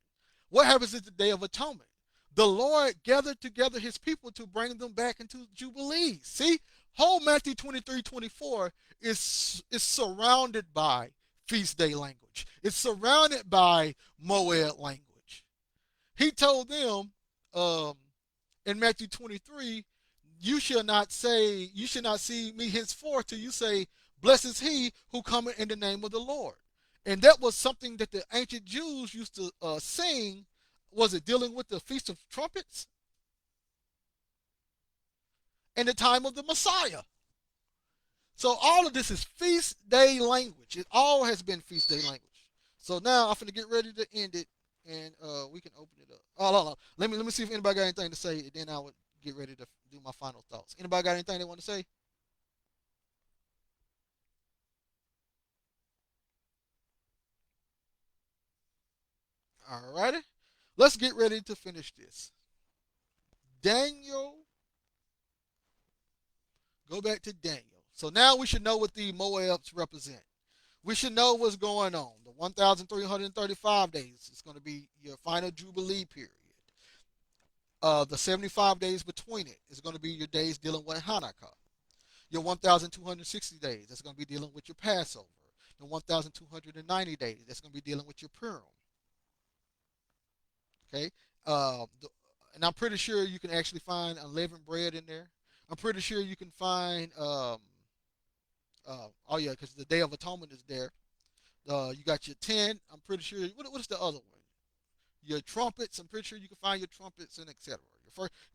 What happens at the Day of Atonement? The Lord gathered together his people to bring them back into Jubilee. See, whole Matthew 23:24 is surrounded by feast day language. It's surrounded by Moed language. He told them in Matthew 23, you shall not see me henceforth till you say, blessed is he who cometh in the name of the Lord. And that was something that the ancient Jews used to sing. Was it dealing with the Feast of Trumpets? In the time of the Messiah. So all of this is feast day language. It all has been feast day language. So now I'm going to get ready to end it, and we can open it up. Oh, hold on. Let me see if anybody got anything to say, and then I would get ready to do my final thoughts. Anybody got anything they want to say? All righty. Let's get ready to finish this. Daniel, go back to Daniel. So now we should know what the Moabs represent. We should know what's going on. The 1,335 days is going to be your final Jubilee period. The 75 days between it is going to be your days dealing with Hanukkah. Your 1,260 days, that's going to be dealing with your Passover. The 1,290 days, that's going to be dealing with your Purim. Okay, and I'm pretty sure you can actually find unleavened bread in there. I'm pretty sure you can find oh yeah, because the Day of Atonement is there. You got your 10. I'm pretty sure. What is the other one? Your trumpets. I'm pretty sure you can find your trumpets and etc.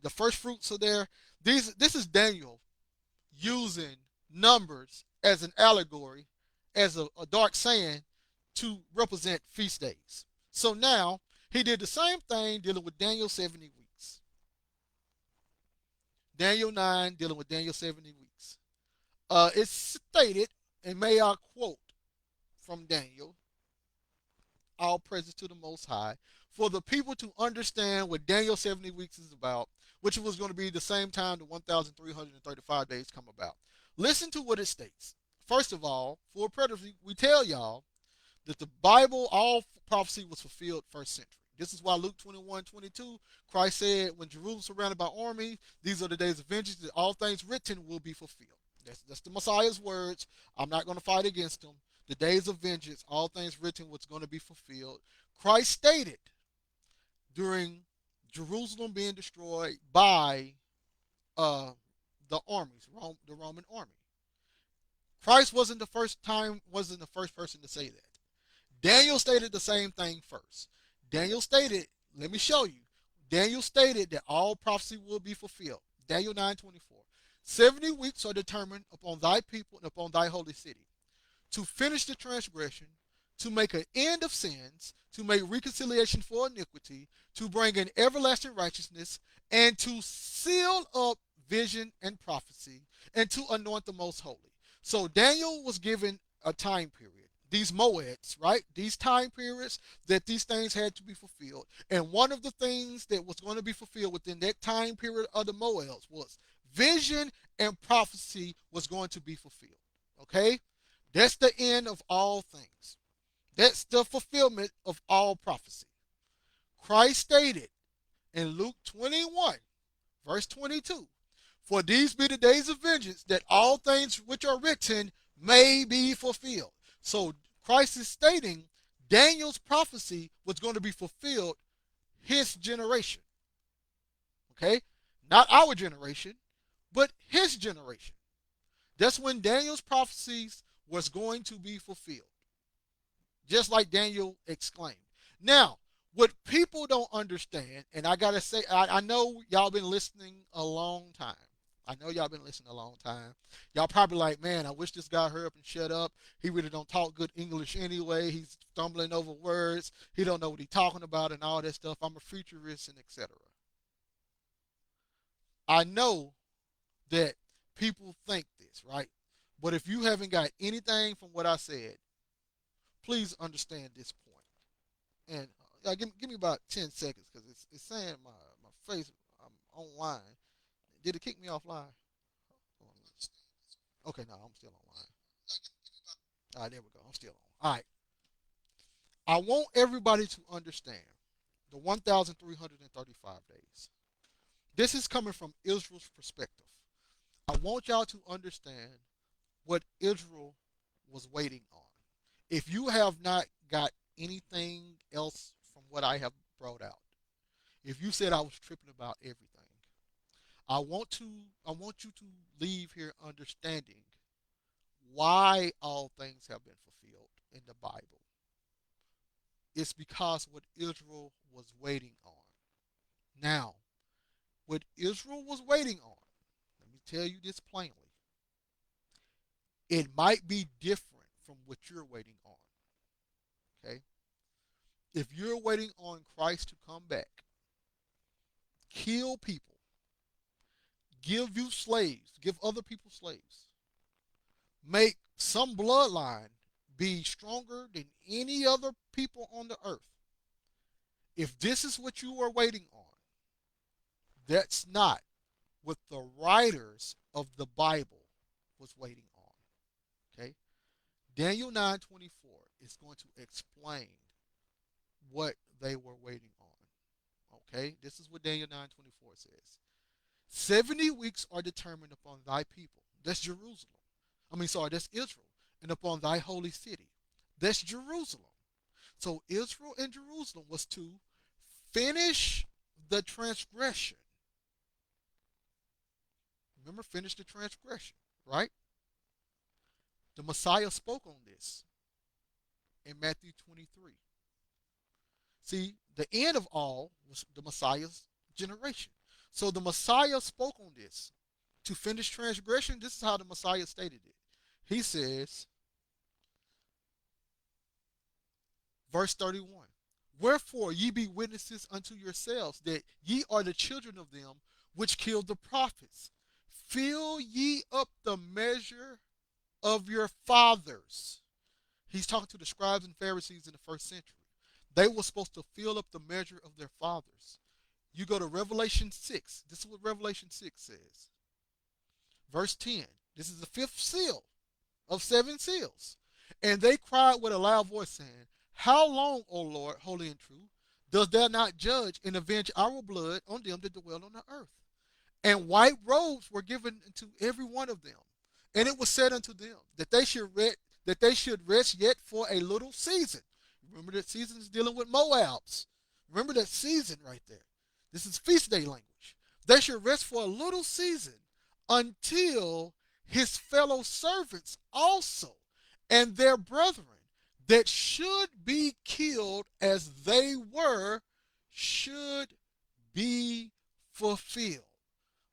The first fruits are there. This is Daniel using numbers as an allegory, as a dark saying to represent feast days. So now he did the same thing dealing with Daniel 70 weeks. Daniel 9 dealing with Daniel 70 weeks. It's stated, and may I quote from Daniel, all praises to the Most High, for the people to understand what Daniel 70 weeks is about, which was going to be the same time the 1,335 days come about. Listen to what it states. First of all, for predators, we tell y'all that the Bible, all prophecy was fulfilled first century. This is why Luke 21:22, Christ said, when Jerusalem is surrounded by armies, these are the days of vengeance, that all things written will be fulfilled. That's the Messiah's words. I'm not going to fight against them. The days of vengeance, all things written was going to be fulfilled. Christ stated during Jerusalem being destroyed by uh, the armies, the Roman army. Christ wasn't the first person to say that. Daniel stated the same thing first. Daniel stated, let me show you. Daniel stated that all prophecy will be fulfilled. Daniel 9:24. 70 weeks are determined upon thy people and upon thy holy city, to finish the transgression, to make an end of sins, to make reconciliation for iniquity, to bring in everlasting righteousness, and to seal up vision and prophecy, and to anoint the most holy. So Daniel was given a time period. These moeds, right? These time periods that these things had to be fulfilled. And one of the things that was going to be fulfilled within that time period of the moeds was vision and prophecy was going to be fulfilled. Okay? That's the end of all things. That's the fulfillment of all prophecy. Christ stated in Luke 21, verse 22, for these be the days of vengeance, that all things which are written may be fulfilled. So Christ is stating Daniel's prophecy was going to be fulfilled his generation. Okay? Not our generation, but his generation. That's when Daniel's prophecies was going to be fulfilled, just like Daniel exclaimed. Now, what people don't understand, and I gotta say, I know y'all been listening a long time. I know y'all been listening a long time. Y'all probably like, man, I wish this guy hurry up and shut up. He really don't talk good English anyway. He's stumbling over words. He don't know what he's talking about and all that stuff. I'm a futurist and etc. I know that people think this, right? But if you haven't got anything from what I said, please understand this point. And give me about 10 seconds because it's saying my face, I'm online. Did it kick me offline? Okay, no, I'm still online. All right, there we go. I'm still on. All right. I want everybody to understand the 1,335 days. This is coming from Israel's perspective. I want y'all to understand what Israel was waiting on. If you have not got anything else from what I have brought out, if you said I was tripping about everything, I want to I want you to leave here understanding why all things have been fulfilled in the Bible. It's because what Israel was waiting on. Now, what Israel was waiting on, let me tell you this plainly, it might be different from what you're waiting on. Okay? If you're waiting on Christ to come back, kill people, give you slaves, give other people slaves, make some bloodline be stronger than any other people on the earth. If this is what you are waiting on, that's not what the writers of the Bible was waiting on. Okay. Daniel 9:24 is going to explain what they were waiting on. Okay. This is what Daniel 9:24 says. 70 weeks are determined upon thy people. That's Jerusalem. That's Israel. And upon thy holy city. That's Jerusalem. So Israel and Jerusalem was to finish the transgression. Remember, finish the transgression, right? The Messiah spoke on this in Matthew 23. See, the end of all was the Messiah's generation. So the Messiah spoke on this. To finish transgression, this is how the Messiah stated it. He says, verse 31, wherefore ye be witnesses unto yourselves that ye are the children of them which killed the prophets. Fill ye up the measure of your fathers. He's talking to the scribes and Pharisees in the first century. They were supposed to fill up the measure of their fathers. You go to Revelation 6. This is what Revelation 6 says. Verse 10. This is the fifth seal of seven seals. And they cried with a loud voice, saying, how long, O Lord, holy and true, dost thou not judge and avenge our blood on them that dwell on the earth? And white robes were given to every one of them. And it was said unto them that they should rest yet for a little season. Remember that season is dealing with Moabs. Remember that season right there. This is feast day language. They should rest for a little season until his fellow servants also and their brethren that should be killed as they were should be fulfilled.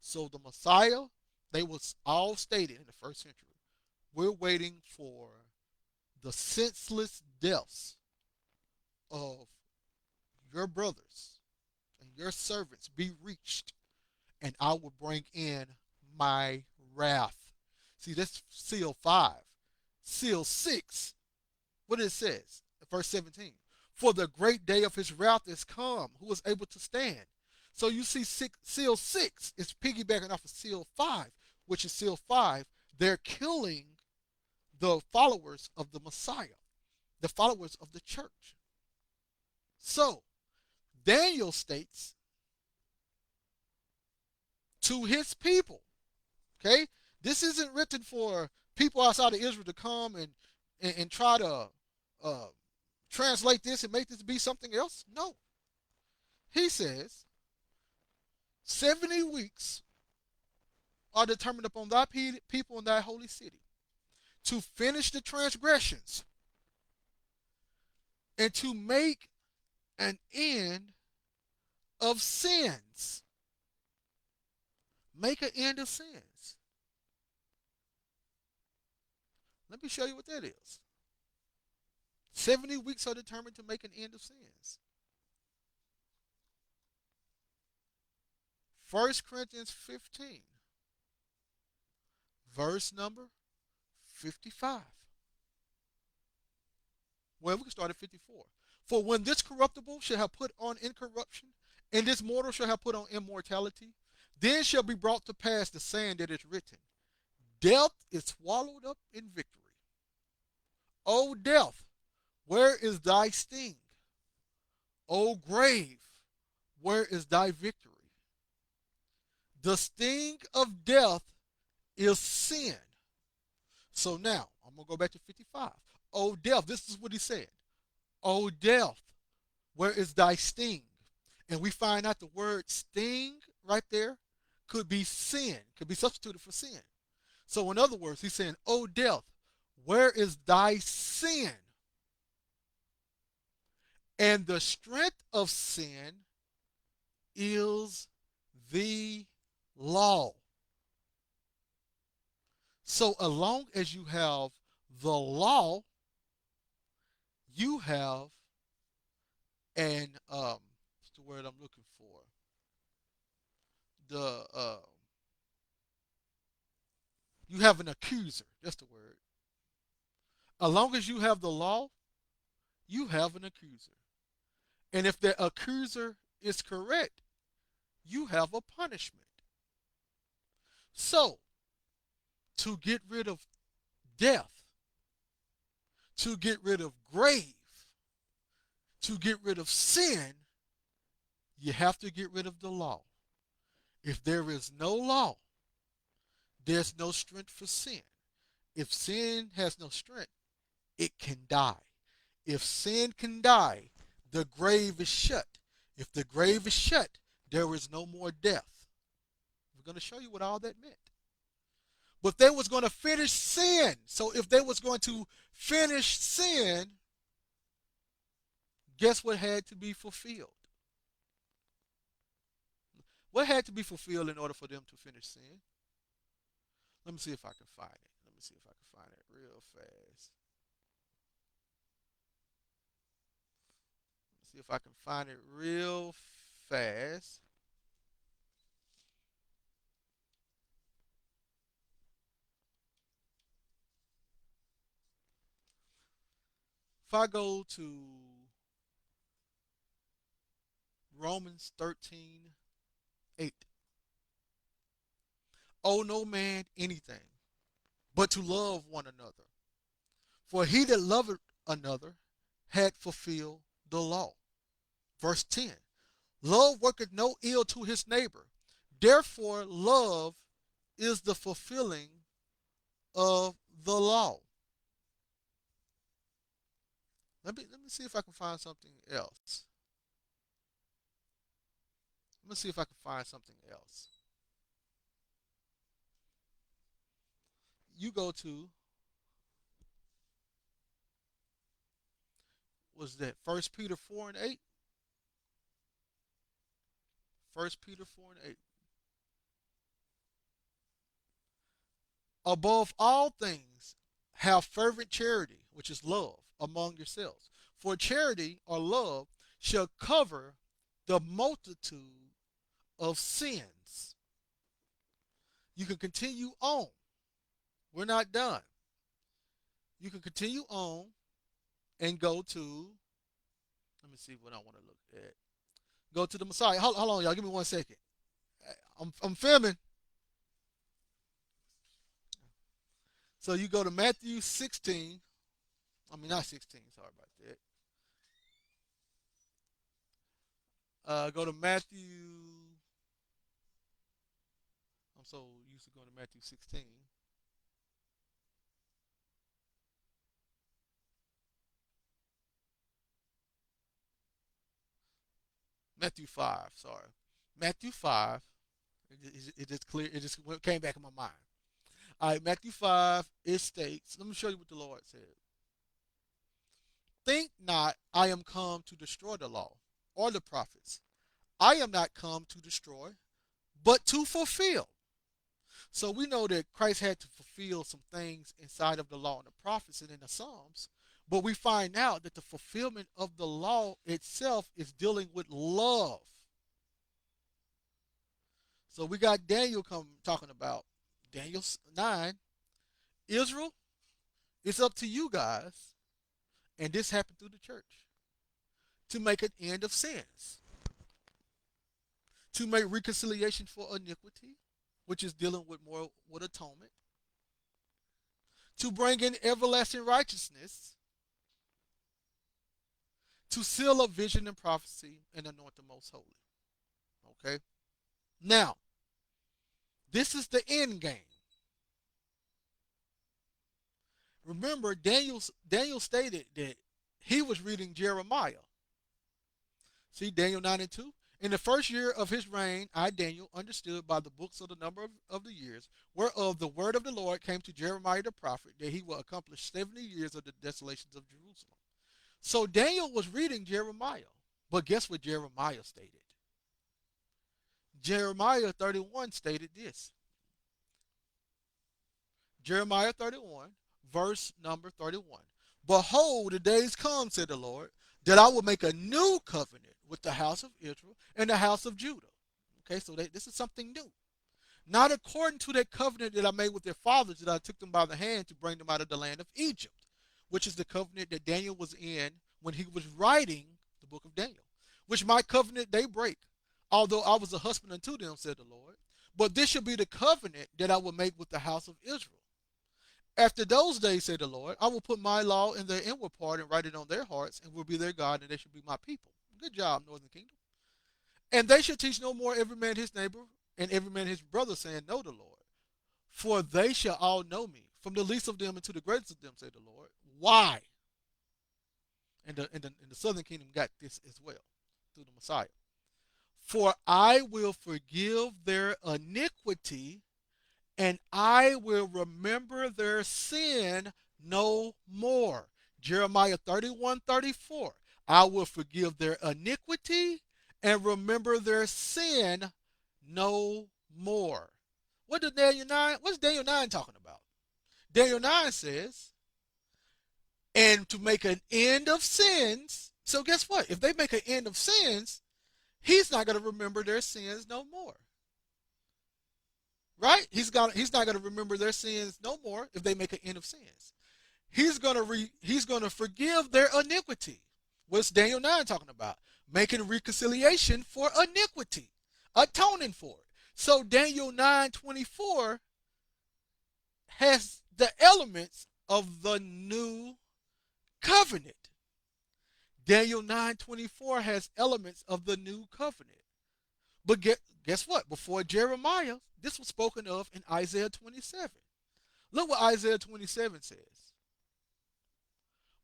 So the Messiah, they was all stated in the first century. We're waiting for the senseless deaths of your brothers and your servants be reached, and I will bring in my wrath. See, that's seal 5. Seal 6, what it says, verse 17. For the great day of his wrath is come, who is able to stand? So you see, seal 6 is piggybacking off of seal 5, which is seal 5. They're killing the followers of the Messiah, the followers of the church. So Daniel states to his people, okay? This isn't written for people outside of Israel to come and try to uh, translate this and make this be something else. No. He says, 70 weeks are determined upon thy people in thy holy city to finish the transgressions and to make an end of sins. Make an end of sins. Let me show you what that is. 70 weeks are determined to make an end of sins. 1 Corinthians 15, verse number 55. Well, we can start at 54. For when this corruptible shall have put on incorruption, and this mortal shall have put on immortality, then shall be brought to pass the saying that is written, death is swallowed up in victory. O death, where is thy sting? O grave, where is thy victory? The sting of death is sin. So now, I'm going to go back to 55. O death, this is what he said. O death, where is thy sting? And we find out the word sting right there could be sin, could be substituted for sin. So in other words, he's saying, O death, where is thy sin? And the strength of sin is the law. So as long as you have the law, you have an what's the word I'm looking for? The You have an accuser. That's the word. As long as you have the law, you have an accuser. And if the accuser is correct, you have a punishment. So, to get rid of death, To get rid of grave, to get rid of sin, you have to get rid of the law. If there is no law, there's no strength for sin. If sin has no strength, it can die. If sin can die, the grave is shut. If the grave is shut, there is no more death. We're going to show you what all that meant. But they was going to finish sin. So if they was going to finish sin, guess what had to be fulfilled? What had to be fulfilled in order for them to finish sin? Let me see if I can find it. Let me see if I can find it real fast. Let's see if I can find it real fast. If I go to Romans 13:8, owe no man anything but to love one another. For he that loveth another had fulfilled the law. Verse 10, love worketh no ill to his neighbor. Therefore, love is the fulfilling of the law. Let me see if I can find something else. Let me see if I can find something else. You go to, was that First Peter 4 and 8? First Peter 4 and 8. Above all things, have fervent charity, which is love, among yourselves. For charity or love shall cover the multitude of sins. You can continue on. We're not done. You can continue on and go to, let me see what I want to look at. Go to the Messiah. Hold on, y'all. Give me 1 second. I'm filming. So you go to Matthew 16. I mean, not 16. Sorry about that. Go to Matthew. I'm so used to going to Matthew 16. Matthew 5. Sorry. Matthew 5. It just clear. It just came back in my mind. All right, Matthew 5. It states. Let me show you what the Lord said. Think not I am come to destroy the law or the prophets. I am not come to destroy, but to fulfill. So we know that Christ had to fulfill some things inside of the law and the prophets and in the Psalms. But we find out that the fulfillment of the law itself is dealing with love. So we got Daniel come talking about Daniel 9. Israel, it's up to you guys, and this happened through the church, to make an end of sins, to make reconciliation for iniquity, which is dealing with more with atonement, to bring in everlasting righteousness, to seal up vision and prophecy, and anoint the most holy. Okay? Now, this is the end game. Remember, Daniel stated that he was reading Jeremiah. See, Daniel 9 and 2. In the first year of his reign, I, Daniel, understood by the books of the number of the years, whereof the word of the Lord came to Jeremiah the prophet, that he will accomplish 70 years of the desolations of Jerusalem. So Daniel was reading Jeremiah. But guess what Jeremiah stated? Jeremiah 31 stated this. Jeremiah 31, verse number 31. Behold, the days come, said the Lord, that I will make a new covenant with the house of Israel and the house of Judah. Okay, so this is something new. Not according to that covenant that I made with their fathers, that I took them by the hand to bring them out of the land of Egypt, which is the covenant that Daniel was in when he was writing the book of Daniel, which my covenant they break, although I was a husband unto them, said the Lord. But this shall be the covenant that I will make with the house of Israel. After those days, say the Lord, I will put my law in their inward part and write it on their hearts, and will be their God, and they shall be my people. Good job, Northern Kingdom. And they shall teach no more every man his neighbor and every man his brother, saying, Know the Lord. For they shall all know me, from the least of them unto the greatest of them, say the Lord. Why? And the southern kingdom got this as well through the Messiah. For I will forgive their iniquity, and I will remember their sin no more. Jeremiah 31:34. I will forgive their iniquity and remember their sin no more. What did Daniel 9? What's Daniel 9 talking about? Daniel 9 says, and to make an end of sins. So guess what? If they make an end of sins, he's not going to remember their sins no more. Right? He's not going to remember their sins no more if they make an end of sins. He's going to forgive their iniquity. What's Daniel 9 talking about? Making reconciliation for iniquity, atoning for it. So Daniel 9:24 has the elements of the new covenant. Daniel 9:24 has elements of the new covenant. But guess what? Before Jeremiah, this was spoken of in Isaiah 27. Look what Isaiah 27 says.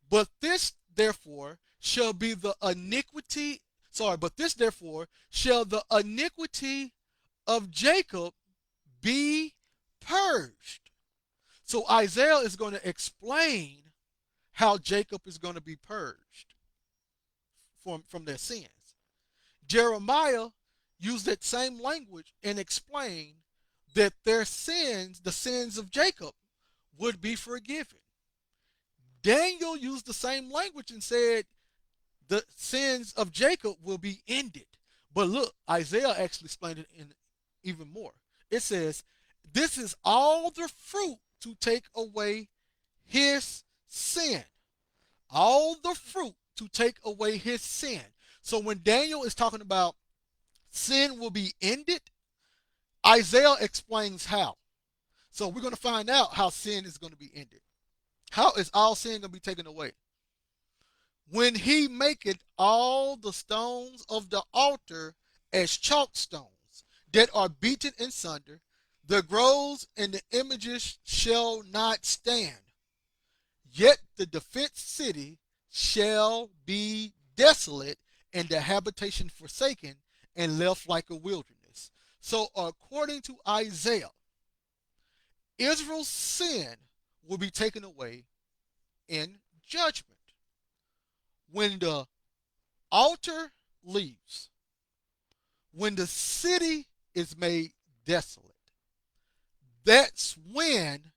But this therefore shall be the iniquity, but this therefore shall the iniquity of Jacob be purged. So Isaiah is going to explain how Jacob is going to be purged from their sins. Jeremiah used that same language and explained that their sins, the sins of Jacob, would be forgiven. Daniel used the same language and said the sins of Jacob will be ended. But look, Isaiah actually explained it in even more. It says, this is all the fruit to take away his sin. All the fruit to take away his sin. So when Daniel is talking about sin will be ended, Isaiah explains how. So we're going to find out how sin is going to be ended. How is all sin going to be taken away? When he maketh all the stones of the altar as chalk stones that are beaten in sunder, the groves and the images shall not stand. Yet the defenced city shall be desolate, and the habitation forsaken and left like a wilderness. So, according to Isaiah, Israel's sin will be taken away in judgment. When the altar leaves, when the city is made desolate, that's when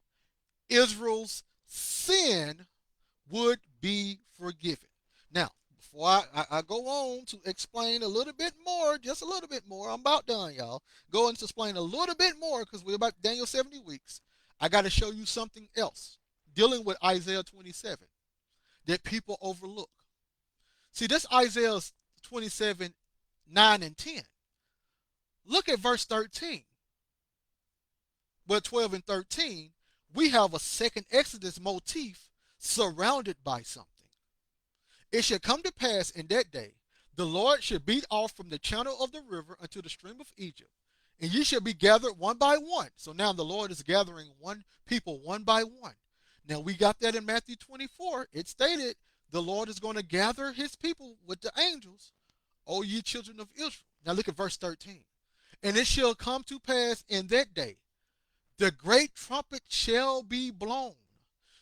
Israel's sin would be forgiven. Now, before I go on to explain a little bit more, just a little bit more, I'm about done, y'all. Go into explain a little bit more because we're about Daniel 70 weeks. I got to show you something else dealing with Isaiah 27 that people overlook. See, this Isaiah 27, 9 and 10. Look at verse 13. Well, 12 and 13, we have a second Exodus motif surrounded by something. It shall come to pass in that day, the Lord shall beat off from the channel of the river unto the stream of Egypt, and ye shall be gathered one by one. So now the Lord is gathering one people one by one. Now we got that in Matthew 24. It stated the Lord is going to gather his people with the angels, O ye children of Israel. Now look at verse 13. And it shall come to pass in that day, the great trumpet shall be blown.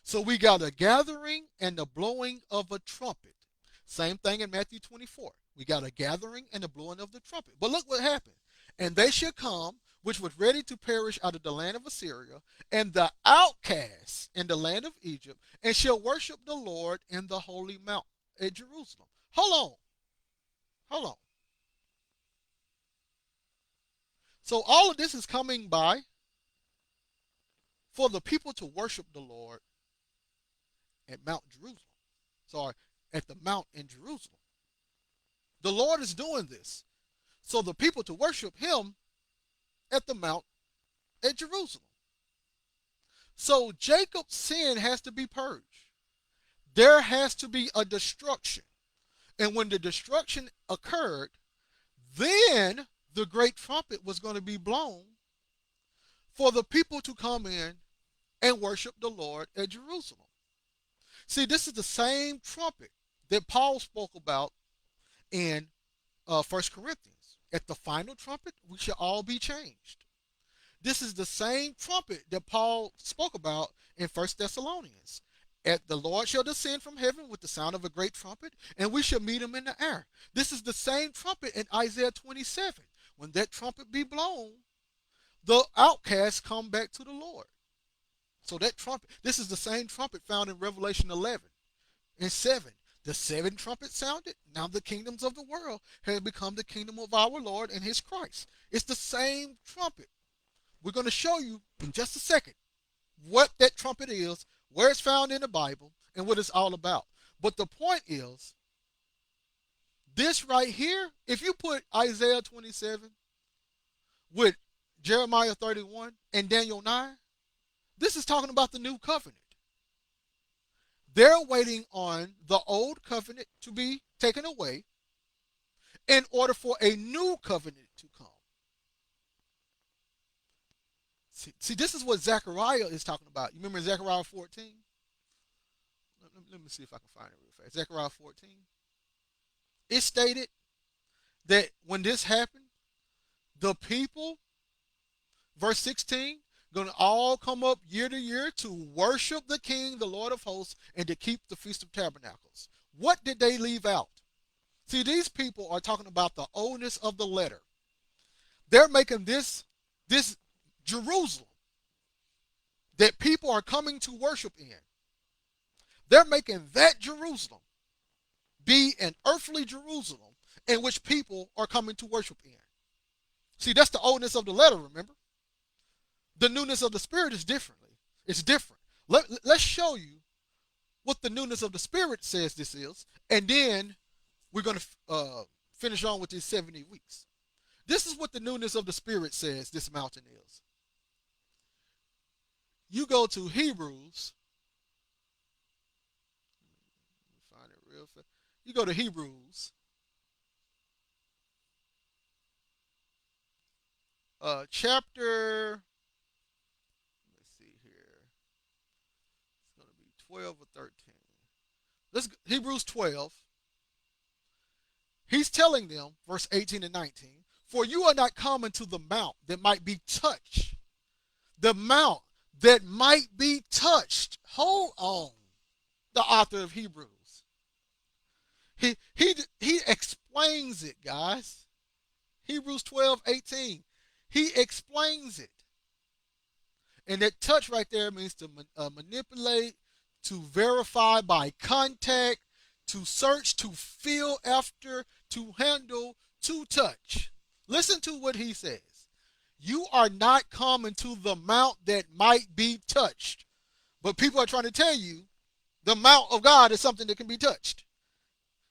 So we got a gathering and the blowing of a trumpet. Same thing in Matthew 24. We got a gathering and the blowing of the trumpet. But look what happened. And they shall come, which was ready to perish out of the land of Assyria, and the outcasts in the land of Egypt, and shall worship the Lord in the holy mount at Jerusalem. Hold on. Hold on. So all of this is coming by for the people to worship the Lord at Mount Jerusalem. Sorry, at the mount in Jerusalem. The Lord is doing this. So the people to worship him at the mount at Jerusalem. So Jacob's sin has to be purged. There has to be a destruction. And when the destruction occurred, then the great trumpet was going to be blown for the people to come in and worship the Lord at Jerusalem. See, this is the same trumpet that Paul spoke about in 1 Corinthians. At the final trumpet, we shall all be changed. This is the same trumpet that Paul spoke about in 1 Thessalonians. At the Lord shall descend from heaven with the sound of a great trumpet, and we shall meet him in the air. This is the same trumpet in Isaiah 27. When that trumpet be blown, the outcasts come back to the Lord. So that trumpet, this is the same trumpet found in Revelation 11 and 7. The seven trumpets sounded. Now the kingdoms of the world have become the kingdom of our Lord and his Christ. It's the same trumpet. We're going to show you in just a second what that trumpet is, where it's found in the Bible, and what it's all about. But the point is, this right here, if you put Isaiah 27 with Jeremiah 31 and Daniel 9, this is talking about the new covenant. They're waiting on the old covenant to be taken away in order for a new covenant to come. See, this is what Zechariah is talking about. You remember Zechariah 14? Let me see if I can find it real fast. Zechariah 14. It stated that when this happened, the people, verse 16, going to all come up year to year to worship the King, the Lord of hosts, and to keep the Feast of Tabernacles. What did they leave out? See, these people are talking about the oldness of the letter. They're making this Jerusalem that people are coming to worship in. They're making that Jerusalem be an earthly Jerusalem in which people are coming to worship in. See, that's the oldness of the letter, remember? The newness of the spirit is differently. It's different. Let's show you what the newness of the spirit says this is, and then we're going to finish on with these 70 weeks. This is what the newness of the spirit says this mountain is. You go to Hebrews. Let me find it real fast. You go to Hebrews chapter, let's see here. It's going to be 12 or 13. Hebrews 12. He's telling them, verse 18 and 19, for you are not common to the mount that might be touched. The mount that might be touched. Hold on. The author of Hebrews. He explains it, guys. Hebrews 12:18. He explains it. And that touch right there means to manipulate, to verify by contact, to search, to feel after, to handle, to touch. Listen to what he says. You are not common to the mount that might be touched. But people are trying to tell you the mount of God is something that can be touched.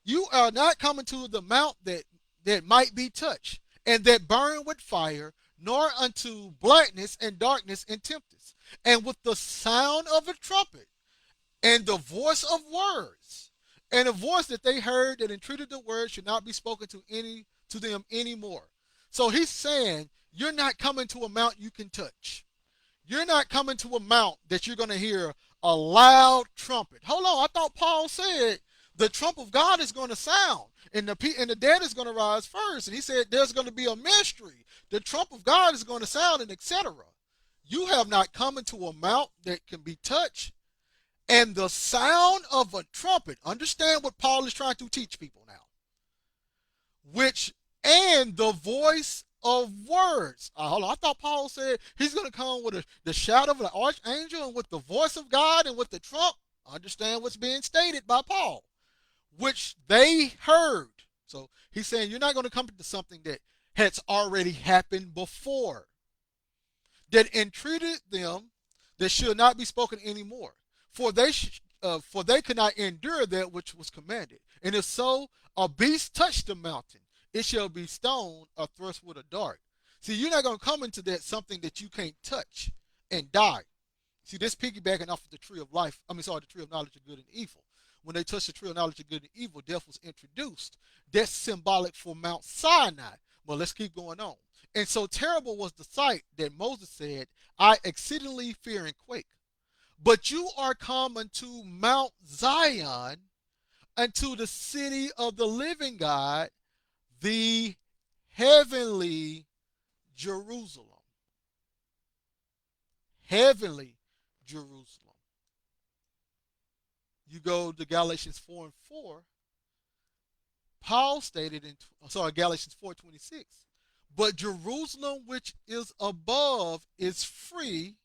You are not coming to the mount that might be touched, and that burn with fire, nor unto blackness and darkness and tempest, and with the sound of a trumpet, and the voice of words, and a voice that they heard that entreated the word should not be spoken to them anymore. So he's saying, you're not coming to a mount you can touch. You're not coming to a mount that you're going to hear a loud trumpet. Hold on, I thought Paul said the trump of God is going to sound, and the dead is going to rise first. And he said there's going to be a mystery. The trump of God is going to sound, and etc. You have not come into a mount that can be touched, and the sound of a trumpet. Understand what Paul is trying to teach people now. Which and the voice of words. Hold on, I thought Paul said he's going to come with the shout of an archangel and with the voice of God and with the trump. Understand what's being stated by Paul, which they heard. So he's saying you're not going to come to something that has already happened before, that entreated them that should not be spoken anymore. For they could not endure that which was commanded. And if so, a beast touched the mountain, it shall be stoned or thrust with a dart. See, you're not going to come into that something that you can't touch and die. See, this piggybacking off of the tree of life. I mean, sorry, the tree of knowledge of good and evil. When they touched the tree of knowledge of good and evil, death was introduced. That's symbolic for Mount Sinai. But let's keep going on. And so terrible was the sight that Moses said, I exceedingly fear and quake. But you are come unto Mount Zion, unto the city of the living God, the heavenly Jerusalem. Heavenly Jerusalem. You go to Galatians 4 and 4, Paul stated in Galatians 4:26, but Jerusalem which is above is free.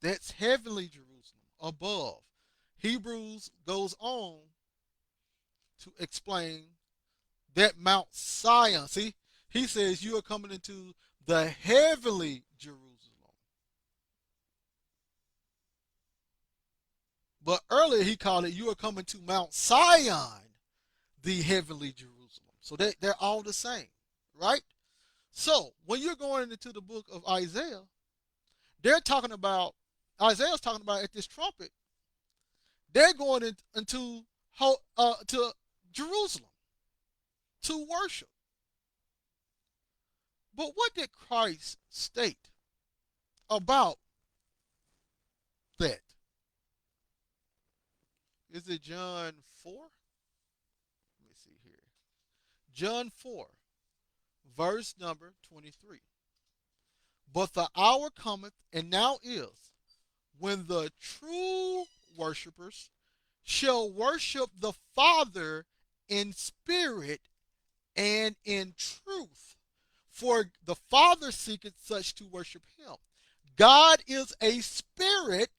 That's heavenly Jerusalem, above. Hebrews goes on to explain that Mount Zion. See, he says you are coming into the heavenly Jerusalem. But earlier he called it you are coming to Mount Zion, the heavenly Jerusalem. So they're all the same, right? So when you're going into the book of Isaiah, they're talking about Isaiah's talking about at this trumpet, they're going into to Jerusalem to worship. But what did Christ state about that? Is it John 4? Let me see here. John 4, verse number 23. But the hour cometh, and now is, when the true worshipers shall worship the Father in spirit and in truth. For the Father seeketh such to worship him. God is a spirit,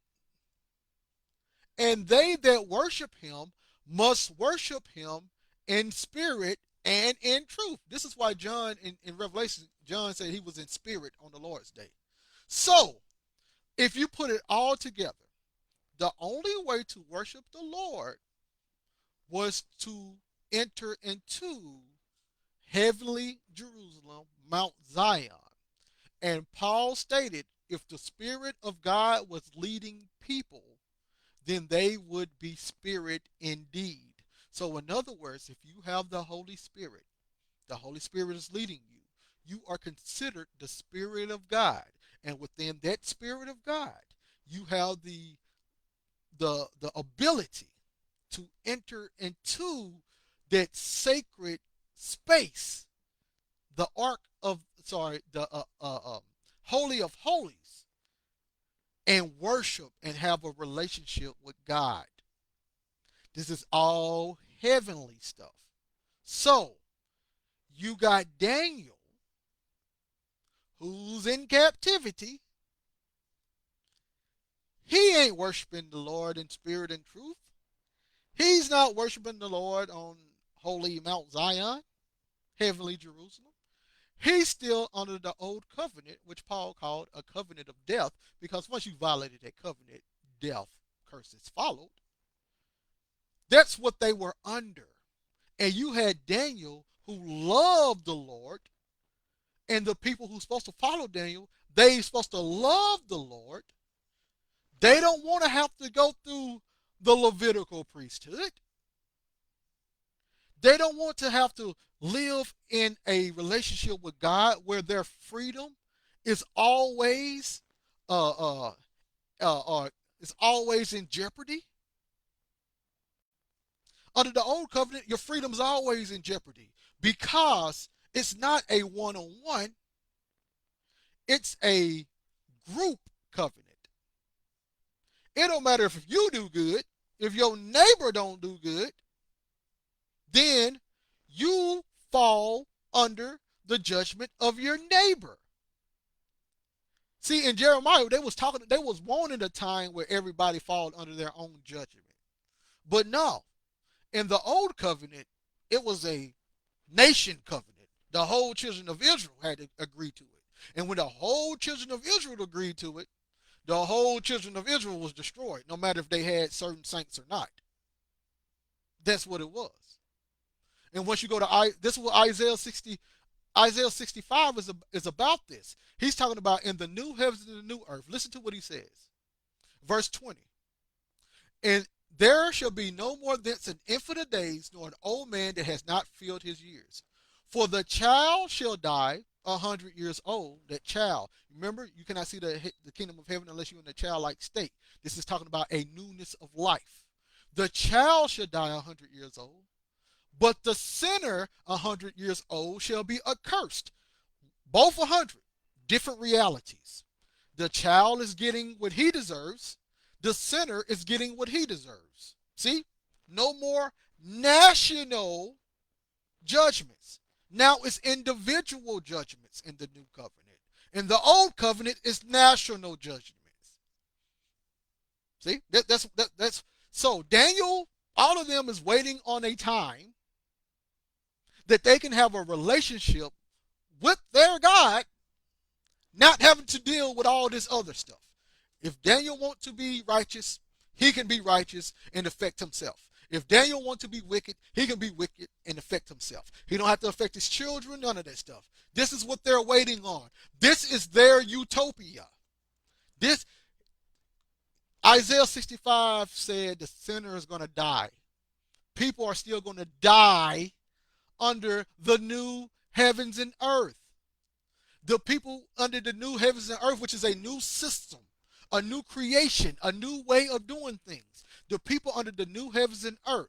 and they that worship him must worship him in spirit and in truth. This is why John in Revelation, John said he was in spirit on the Lord's day. So, if you put it all together, the only way to worship the Lord was to enter into heavenly Jerusalem, Mount Zion. And Paul stated if the Spirit of God was leading people, then they would be spirit indeed. So, in other words, if you have the Holy Spirit is leading you, you are considered the Spirit of God. And within that Spirit of God, you have the ability to enter into that sacred space, the ark of the holy of holies, and worship and have a relationship with God. This is all heavenly stuff. So you got Daniel, who's in captivity. He ain't worshiping the Lord in spirit and truth. He's not worshiping the Lord on holy Mount Zion, heavenly Jerusalem. He's still under the old covenant, which Paul called a covenant of death, because once you violated that covenant, death, curses followed. That's what they were under. And you had Daniel who loved the Lord, and the people who's supposed to follow Daniel, they supposed to love the Lord. They don't want to have to go through the Levitical priesthood. They don't want to have to live in a relationship with God where their freedom is always uh, uh, is always in jeopardy. Under the old covenant, your freedom is always in jeopardy because it's not a one-on-one, it's a group covenant. It don't matter if you do good, if your neighbor don't do good, then you fall under the judgment of your neighbor. See, in Jeremiah, they was wanting a time where everybody fall under their own judgment. But no, in the old covenant, it was a nation covenant. The whole children of Israel had to agree to it. And when the whole children of Israel agreed to it, the whole children of Israel was destroyed, no matter if they had certain saints or not. That's what it was. And once you go to this is what Isaiah 60, Isaiah 65 is about this. He's talking about in the new heavens and the new earth. Listen to what he says. Verse 20. And there shall be no more thence an infant of days, nor an old man that has not filled his years. For the child shall die 100 years old. That child. Remember, you cannot see the kingdom of heaven unless you're in a childlike state. This is talking about a newness of life. The child shall die 100 years old, but the sinner 100 years old shall be accursed. Both 100, different realities. The child is getting what he deserves. The sinner is getting what he deserves. See? No more national judgments. Now it's individual judgments in the new covenant. In the old covenant, it's national judgments. See? That's so Daniel, all of them is waiting on a time that they can have a relationship with their God, not having to deal with all this other stuff. If Daniel wants to be righteous, he can be righteous and affect himself. If Daniel wants to be wicked, he can be wicked and affect himself. He don't have to affect his children, none of that stuff. This is what they're waiting on. This is their utopia. This Isaiah 65 said the sinner is going to die. People are still going to die under the new heavens and earth. The people under the new heavens and earth, which is a new system, a new creation, a new way of doing things. The people under the new heavens and earth,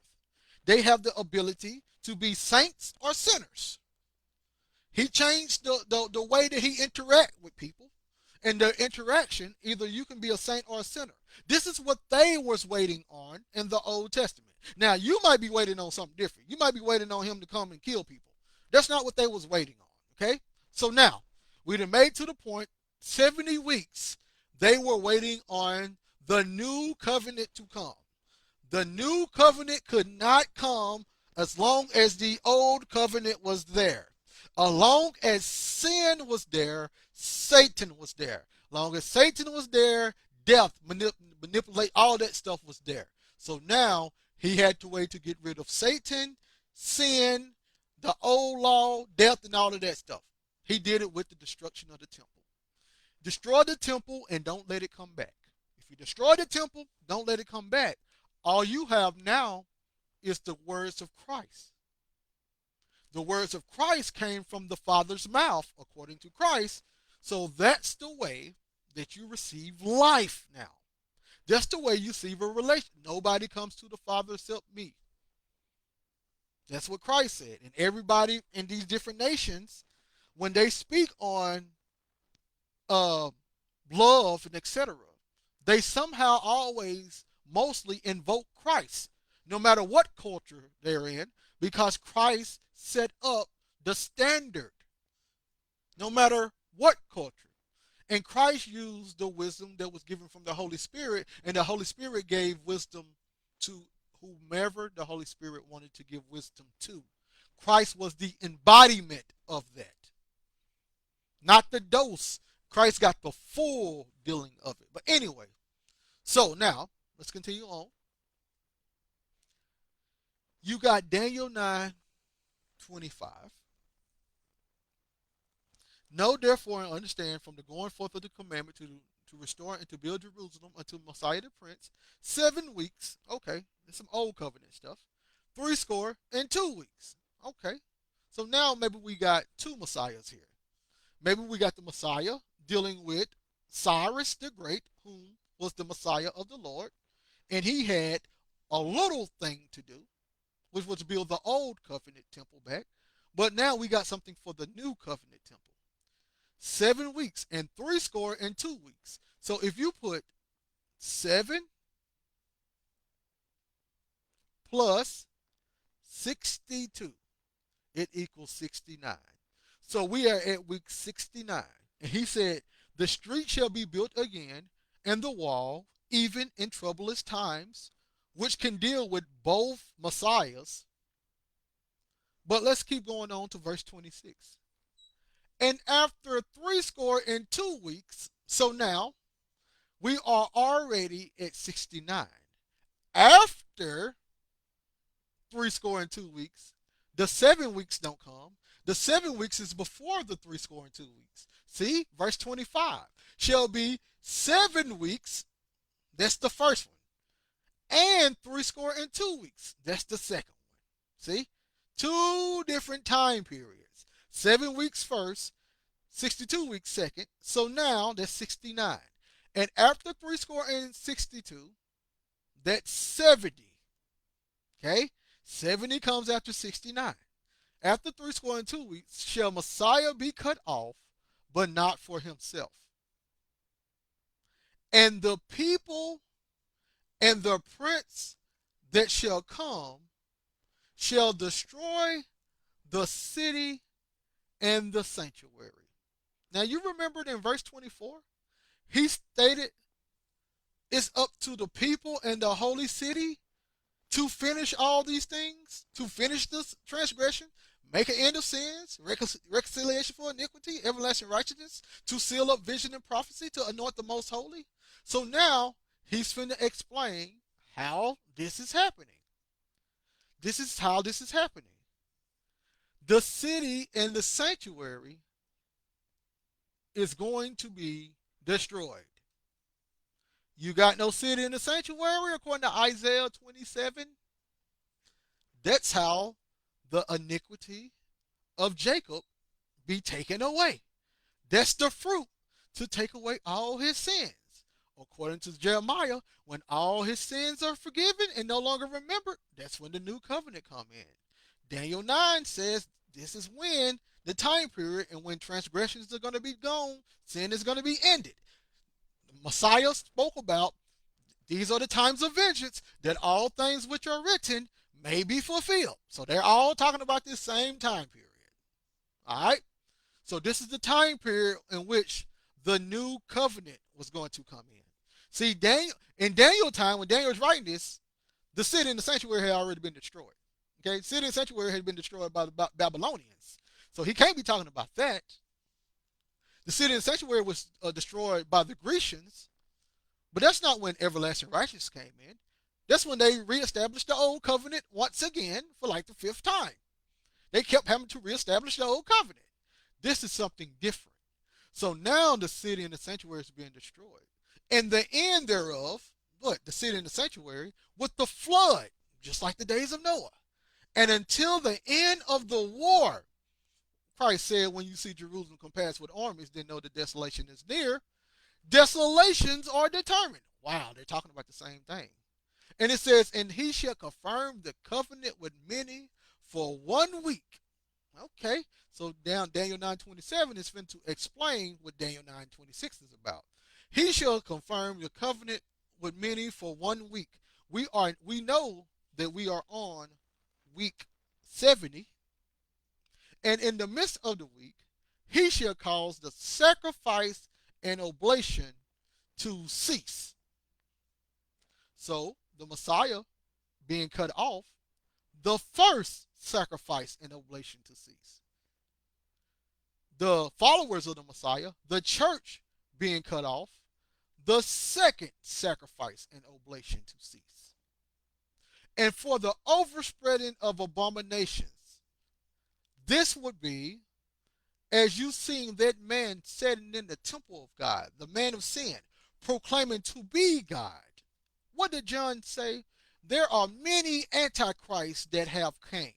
they have the ability to be saints or sinners. He changed the way that he interact with people. And the interaction, either you can be a saint or a sinner. This is what they was waiting on in the Old Testament. Now, you might be waiting on something different. You might be waiting on him to come and kill people. That's not what they was waiting on, okay? So now, we done made to the point, 70 weeks, they were waiting on the new covenant to come. The new covenant could not come as long as the old covenant was there. As long as sin was there, Satan was there. As long as Satan was there, death, manipulate, all that stuff was there. So now he had to wait to get rid of Satan, sin, the old law, death, and all of that stuff. He did it with the destruction of the temple. Destroy the temple and don't let it come back. If you destroy the temple, don't let it come back. All you have now is the words of Christ. The words of Christ came from the Father's mouth, according to Christ. So that's the way that you receive life now. That's the way you receive a relation. Nobody comes to the Father except me. That's what Christ said. And everybody in these different nations, when they speak on uh, love and etc., they somehow always mostly invoke Christ, no matter what culture they're in, because Christ set up the standard, no matter what culture. And Christ used the wisdom that was given from the Holy Spirit, and the Holy Spirit gave wisdom to whomever the Holy Spirit wanted to give wisdom to. Christ was the embodiment of that, not the dose. Christ got the full dealing of it. But anyway, so now let's continue on. You got Daniel 9:25. Know therefore and understand from the going forth of the commandment to restore and to build Jerusalem unto Messiah the Prince, 7 weeks. Okay, there's some old covenant stuff. 62 weeks. Okay, so now maybe we got two Messiahs here. Maybe we got the Messiah dealing with Cyrus the Great, whom was the Messiah of the Lord, and he had a little thing to do, which was to build the old covenant temple back. But now we got something for the new covenant temple. 7 weeks and 62 weeks. So if you put 7 plus 62, it equals 69. So we are at week 69. And he said, the street shall be built again, and the wall, even in troublous times, which can deal with both Messiahs. But let's keep going on to verse 26. And after 62 weeks, so now we are already at 69. After 62 weeks, the 7 weeks don't come. The 7 weeks is before the 62 weeks. See, verse 25 shall be 7 weeks. That's the first one. And 62 weeks. That's the second one. See? Two different time periods. 7 weeks first, 62 weeks second. So now that's 69. And after 62, that's 70. Okay? 70 comes after 69. After 62 weeks, shall Messiah be cut off, but not for himself. And the people and the prince that shall come shall destroy the city and the sanctuary. Now you remembered in verse 24, he stated it's up to the people and the holy city to finish all these things, to finish this transgression, make an end of sins, reconciliation for iniquity, everlasting righteousness, to seal up vision and prophecy, to anoint the most holy. So now he's finna explain how this is happening. This is how this is happening. The city and the sanctuary is going to be destroyed. You got no city in the sanctuary, according to Isaiah 27. That's how the iniquity of Jacob be taken away. That's the fruit to take away all his sins. According to Jeremiah, when all his sins are forgiven and no longer remembered, that's when the new covenant come in. Daniel 9 says this is when the time period and when transgressions are going to be gone, sin is going to be ended. The Messiah spoke about these are the times of vengeance, that all things which are written may be fulfilled. So they're all talking about this same time period. All right? So this is the time period in which the new covenant was going to come in. See, Daniel in Daniel time, when Daniel was writing this, the city and the sanctuary had already been destroyed. Okay, the city and sanctuary had been destroyed by the Babylonians. So he can't be talking about that. The city and sanctuary was destroyed by the Grecians, but that's not when everlasting righteousness came in. That's when they reestablished the old covenant once again for like the fifth time. They kept having to reestablish the old covenant. This is something different. So now the city and the sanctuary is being destroyed. And the end thereof, what? The city and the sanctuary, with the flood, just like the days of Noah. And until the end of the war, Christ said, when you see Jerusalem compassed with armies, then know the desolation is near. Desolations are determined. Wow, they're talking about the same thing. And it says, and he shall confirm the covenant with many for 1 week. Okay, so down Daniel 9:27 is fin to explain what Daniel 9:26 is about. He shall confirm the covenant with many for 1 week. We know that we are on week 70, and in the midst of the week, he shall cause the sacrifice and oblation to cease. So the Messiah being cut off, the first sacrifice and oblation to cease. The followers of the Messiah, the church being cut off, the second sacrifice and oblation to cease. And for the overspreading of abominations, this would be as you seen that man sitting in the temple of God, the man of sin, proclaiming to be God. What did John say? There are many antichrists that have came.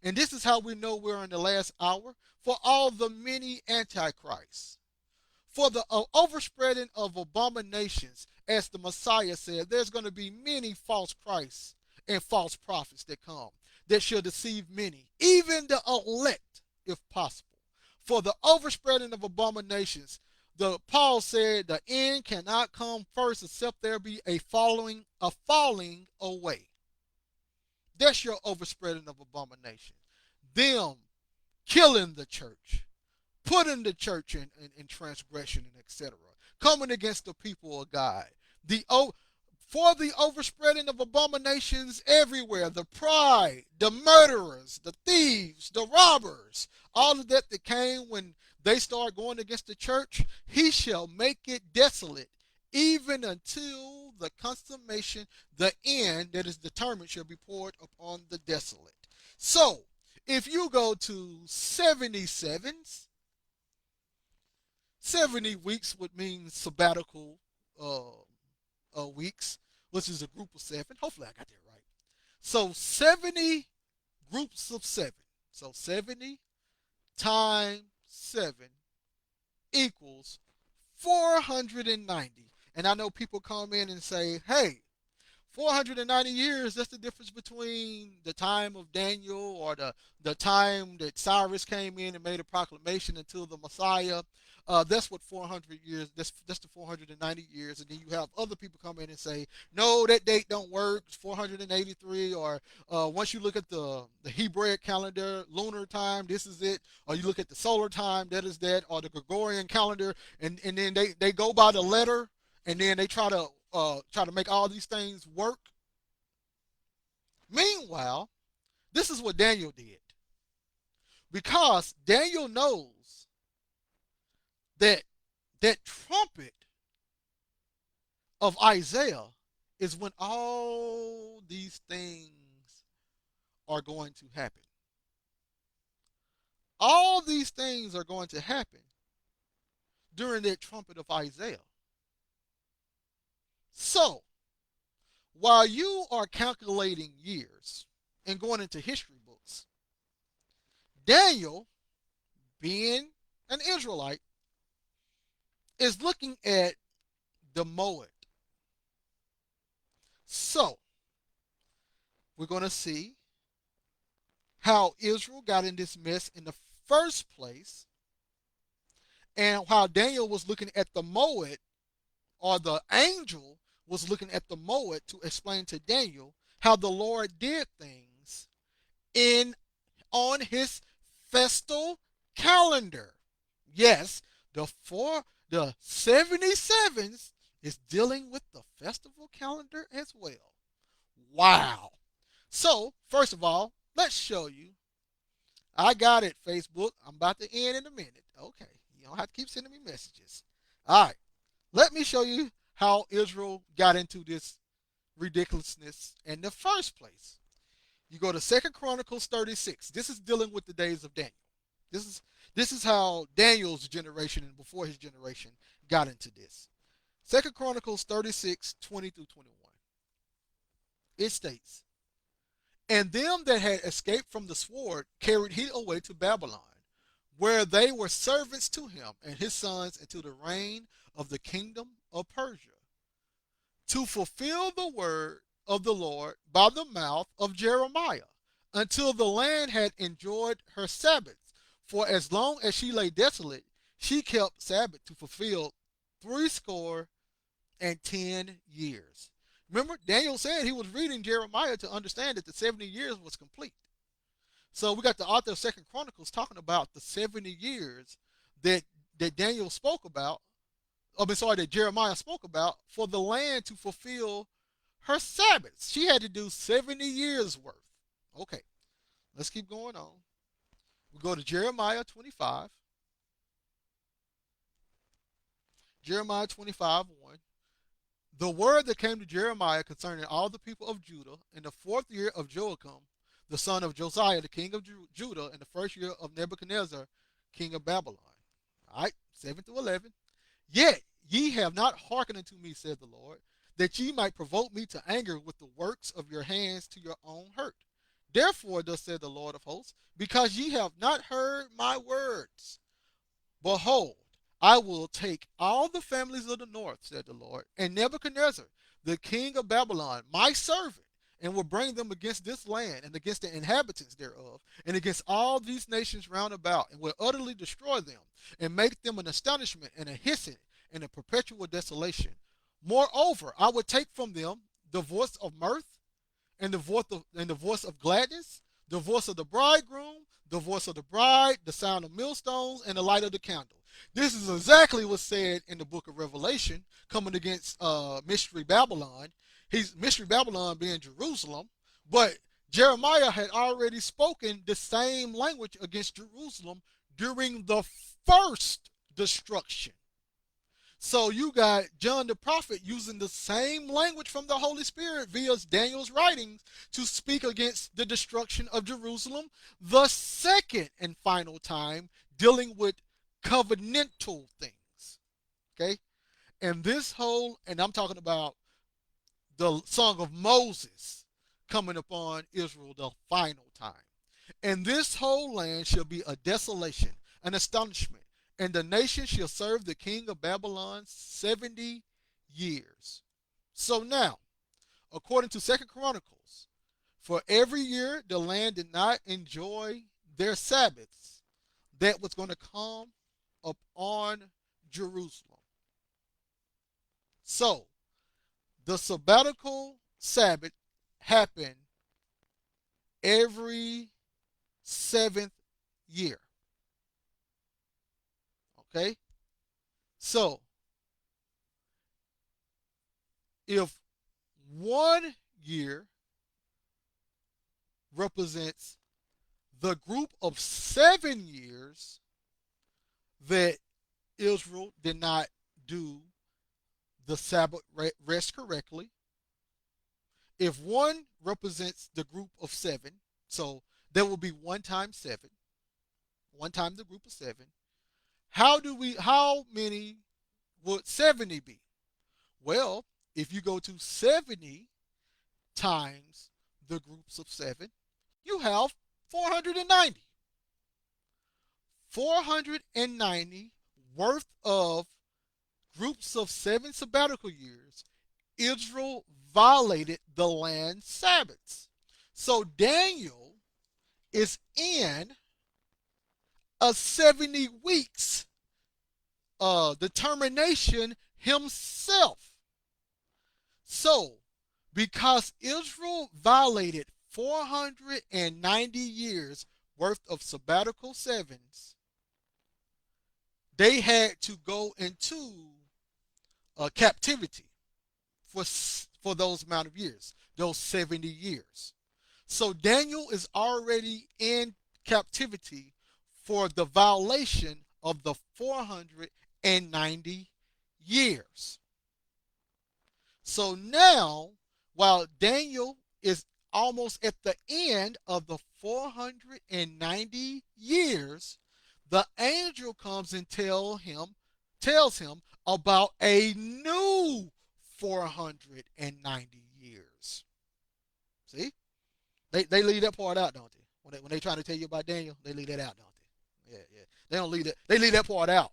And this is how we know we're in the last hour. For all the many antichrists. For the overspreading of abominations, as the Messiah said, there's going to be many false Christs and false prophets that come that shall deceive many, even the elect, if possible. For the overspreading of abominations, the Paul said the end cannot come first except there be a falling away. That's your overspreading of abomination. Them killing the church, putting the church in transgression and etc. Coming against the people of God. For the overspreading of abominations everywhere, the pride, the murderers, the thieves, the robbers, all of that came when they start going against the church, he shall make it desolate, even until the consummation, the end that is determined shall be poured upon the desolate. So, If you go to 77s, 70 weeks would mean sabbatical weeks, which is a group of seven. Hopefully, I got that right. So 70 groups of seven. So 70 times 7 equals 490. And I know people come in and say, hey, 490 years, that's the difference between the time of Daniel or the time that Cyrus came in and made a proclamation until the Messiah. That's what 400 years, that's the 490 years. And then you have other people come in and say, no, that date don't work. It's 483. Or once you look at the Hebraic calendar, lunar time, this is it. Or you look at the solar time, that is that. Or the Gregorian calendar, and then they go by the letter, and then they try to make all these things work. Meanwhile, this is what Daniel did, because Daniel knows that that trumpet of Isaiah is when all these things are going to happen. All these things are going to happen during that trumpet of Isaiah. So, while you are calculating years and going into history books, Daniel, being an Israelite, is looking at the Moed. So, we're going to see how Israel got in this mess in the first place, and how Daniel was looking at the Moed, or the angel was looking at the Moed to explain to Daniel how the Lord did things in on his festal calendar. Yes, the 77s is dealing with the festival calendar as well. Wow. So, first of all, let's show you. I got it, Facebook. I'm about to end in a minute. Okay. You don't have to keep sending me messages. All right. Let me show you how Israel got into this ridiculousness in the first place. You go to Second Chronicles 36. This is dealing with the days of Daniel. This is this is how Daniel's generation and before his generation got into this. Second Chronicles 36, 20 through 21. It states, and them that had escaped from the sword carried he away to Babylon, where they were servants to him and his sons until the reign of the kingdom of Persia, to fulfill the word of the Lord by the mouth of Jeremiah, until the land had enjoyed her Sabbaths. For as long as she lay desolate, she kept Sabbath to fulfill 60 and 10 years. Remember, Daniel said he was reading Jeremiah to understand that the 70 years was complete. So we got the author of Second Chronicles talking about the 70 years that that Daniel spoke about. That Jeremiah spoke about for the land to fulfill her Sabbaths. She had to do 70 years worth. Okay, let's keep going on. We go to Jeremiah 25. Jeremiah 25, 1. The word that came to Jeremiah concerning all the people of Judah in the 4th year of Joachim, the son of Josiah, the king of Judah, in the 1st year of Nebuchadnezzar, king of Babylon. All right, 7 through 11. Yet ye have not hearkened unto me, said the Lord, that ye might provoke me to anger with the works of your hands to your own hurt. Therefore, thus said the Lord of hosts, because ye have not heard my words, behold, I will take all the families of the north, said the Lord, and Nebuchadnezzar, the king of Babylon, my servant, and will bring them against this land and against the inhabitants thereof, and against all these nations round about, and will utterly destroy them, and make them an astonishment and a hissing and a perpetual desolation. Moreover, I will take from them the voice of mirth and the voice of gladness, the voice of the bridegroom, the voice of the bride, the sound of millstones, and the light of the candle. This is exactly what's said in the book of Revelation, coming against Mystery Babylon. Mystery Babylon being Jerusalem, but Jeremiah had already spoken the same language against Jerusalem during the first destruction. So you got John the prophet using the same language from the Holy Spirit via Daniel's writings to speak against the destruction of Jerusalem the second and final time, dealing with covenantal things. Okay? And this whole, and I'm talking about the song of Moses coming upon Israel the final time. And this whole land shall be a desolation, an astonishment, and the nation shall serve the king of Babylon 70 years. So now, according to Second Chronicles, for every year the land did not enjoy their Sabbaths that was going to come upon Jerusalem. So the sabbatical Sabbath happened every seventh year. Okay? So if 1 year represents the group of 7 years that Israel did not do the Sabbath rest correctly, if one represents the group of seven, so there will be one times seven, one time the group of seven. How many would 70 be? Well, if you go to 70 times the groups of seven, you have 490. 490 worth of groups of seven sabbatical years, Israel violated the land Sabbaths. So Daniel is in a 70 weeks determination himself. So, because Israel violated 490 years worth of sabbatical sevens, they had to go into captivity for those amount of years, those 70 years. So Daniel is already in captivity for the violation of the 490 years. So now, while Daniel is almost at the end of the 490 years, the angel comes and tells him about a new 490 years. See? They leave that part out, don't they? When they try to tell you about Daniel, they leave that out, don't they? Yeah, yeah. They don't leave that. They leave that part out.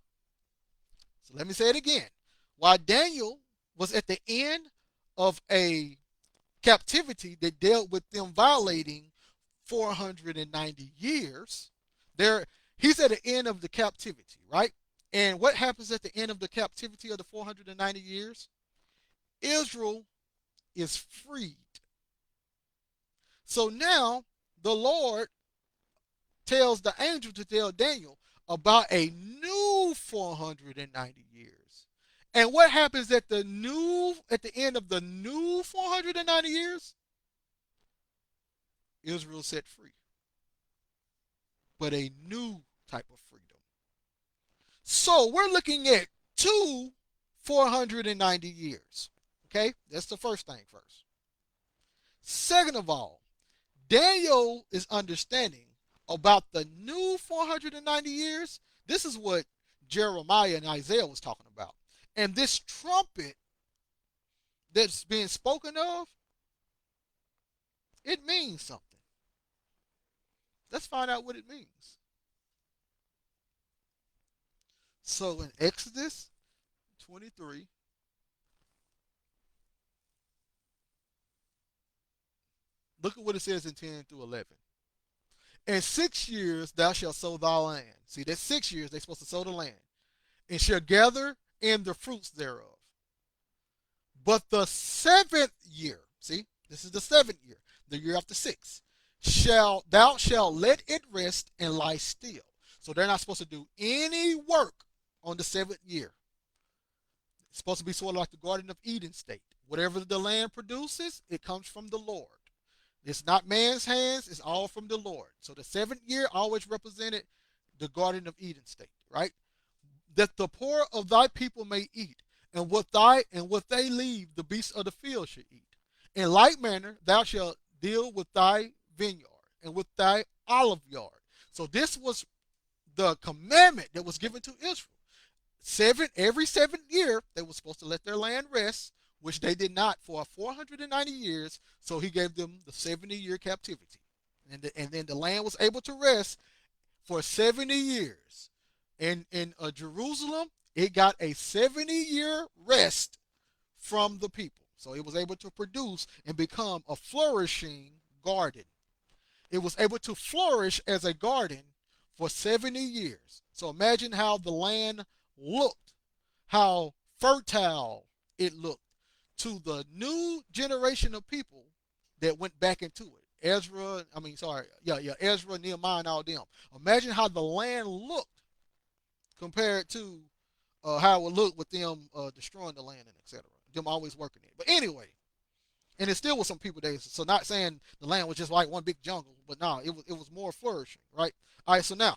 So let me say it again. While Daniel was at the end of a captivity that dealt with them violating 490 years, there he's at the end of the captivity, right? And what happens at the end of the captivity of the 490 years? Israel is freed. So now the Lord tells the angel to tell Daniel about a new 490 years. And what happens at the end of the new 490 years? Israel set free, but a new type of freedom. So we're looking at two 490 years. Okay? That's the first thing first. Second of all, Daniel is understanding about the new 490 years. This is what Jeremiah and Isaiah was talking about. And this trumpet that's being spoken of, it means something. Let's find out what it means. So in Exodus 23, look at what it says in 10 through 11. In 6 years thou shalt sow thy land. See, that's 6 years they're supposed to sow the land. And shall gather in the fruits thereof. But the seventh year, see, this is the seventh year, the year after six, thou shalt let it rest and lie still. So they're not supposed to do any work on the seventh year. It's supposed to be sort of like the Garden of Eden state. Whatever the land produces, it comes from the Lord. It's not man's hands, it's all from the Lord. So the seventh year always represented the Garden of Eden state, right? that the poor of thy people may eat, and what they leave the beasts of the field should eat. In like manner thou shalt deal with thy vineyard and with thy olive yard. So this was the commandment that was given to Israel. Every 7 year they were supposed to let their land rest, which they did not for 490 years. So he gave them the 70-year captivity, and then the land was able to rest for 70 years. In Jerusalem, it got a 70-year rest from the people. So it was able to produce and become a flourishing garden. It was able to flourish as a garden for 70 years. So imagine how the land looked, how fertile it looked to the new generation of people that went back into it. Ezra, Nehemiah, and all them. Imagine how the land looked compared to how it would look with them destroying the land and etc. Them always working it. But anyway, and it still was some people there. So not saying the land was just like one big jungle, but no, it was more flourishing, right? All right, so now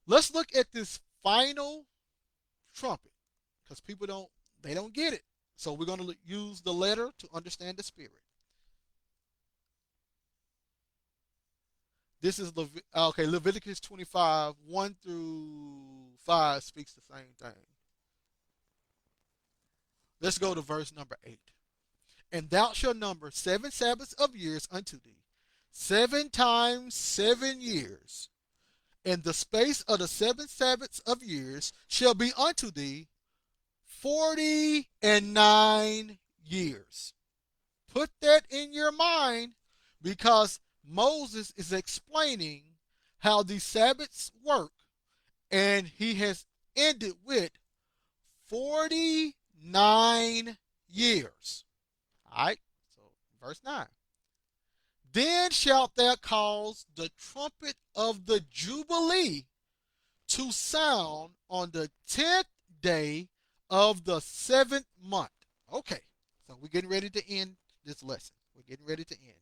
let's look at this final trumpet because people don't get it. So we're going to use the letter to understand the spirit. This is Leviticus 25, 1 through 5 speaks the same thing. Let's go to verse number 8. And thou shalt number 7 Sabbaths of years unto thee, 7 times 7 years. And the space of the 7 Sabbaths of years shall be unto thee 49 years. Put that in your mind because Moses is explaining how these Sabbaths work, and he has ended with 49 years. All right, so verse 9. Then shalt thou cause the trumpet of the Jubilee to sound on the 10th day of the 7th month. Okay, so we're getting ready to end this lesson. We're getting ready to end.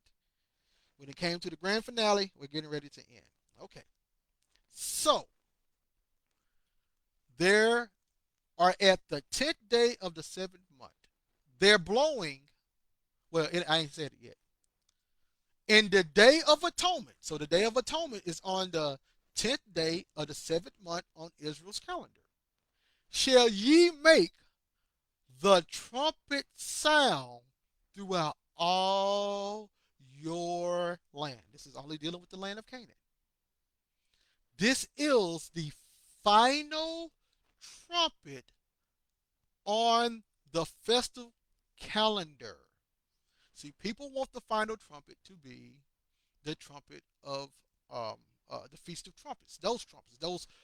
When it came to the grand finale, we're getting ready to end. Okay, so there are at the 10th day of the 7th month. They're blowing, I ain't said it yet. In the day of atonement. So the day of atonement is on the 10th day of the 7th month on Israel's calendar. Shall ye make the trumpet sound throughout all your land. This is only dealing with the land of Canaan. This is the final trumpet on the festive calendar. See, people want the final trumpet to be the trumpet of the Feast of Trumpets. Those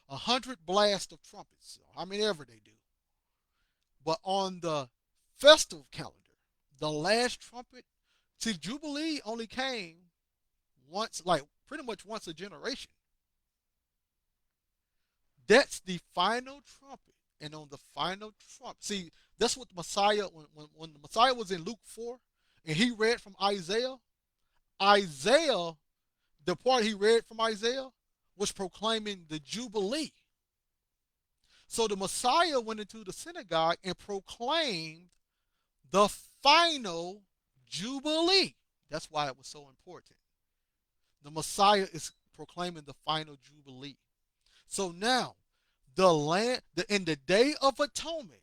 100 blasts of trumpets, how many ever they do. But on the festive calendar, the last trumpet, see, Jubilee only came once, like pretty much once a generation. That's the final trumpet. And on the final trumpet, see, that's what the Messiah, when the Messiah was in Luke 4 and he read from Isaiah, the part he read from Isaiah was proclaiming the Jubilee. So the Messiah went into the synagogue and proclaimed the final Jubilee. That's why it was so important. The Messiah is proclaiming the final Jubilee. So now, in the day of atonement,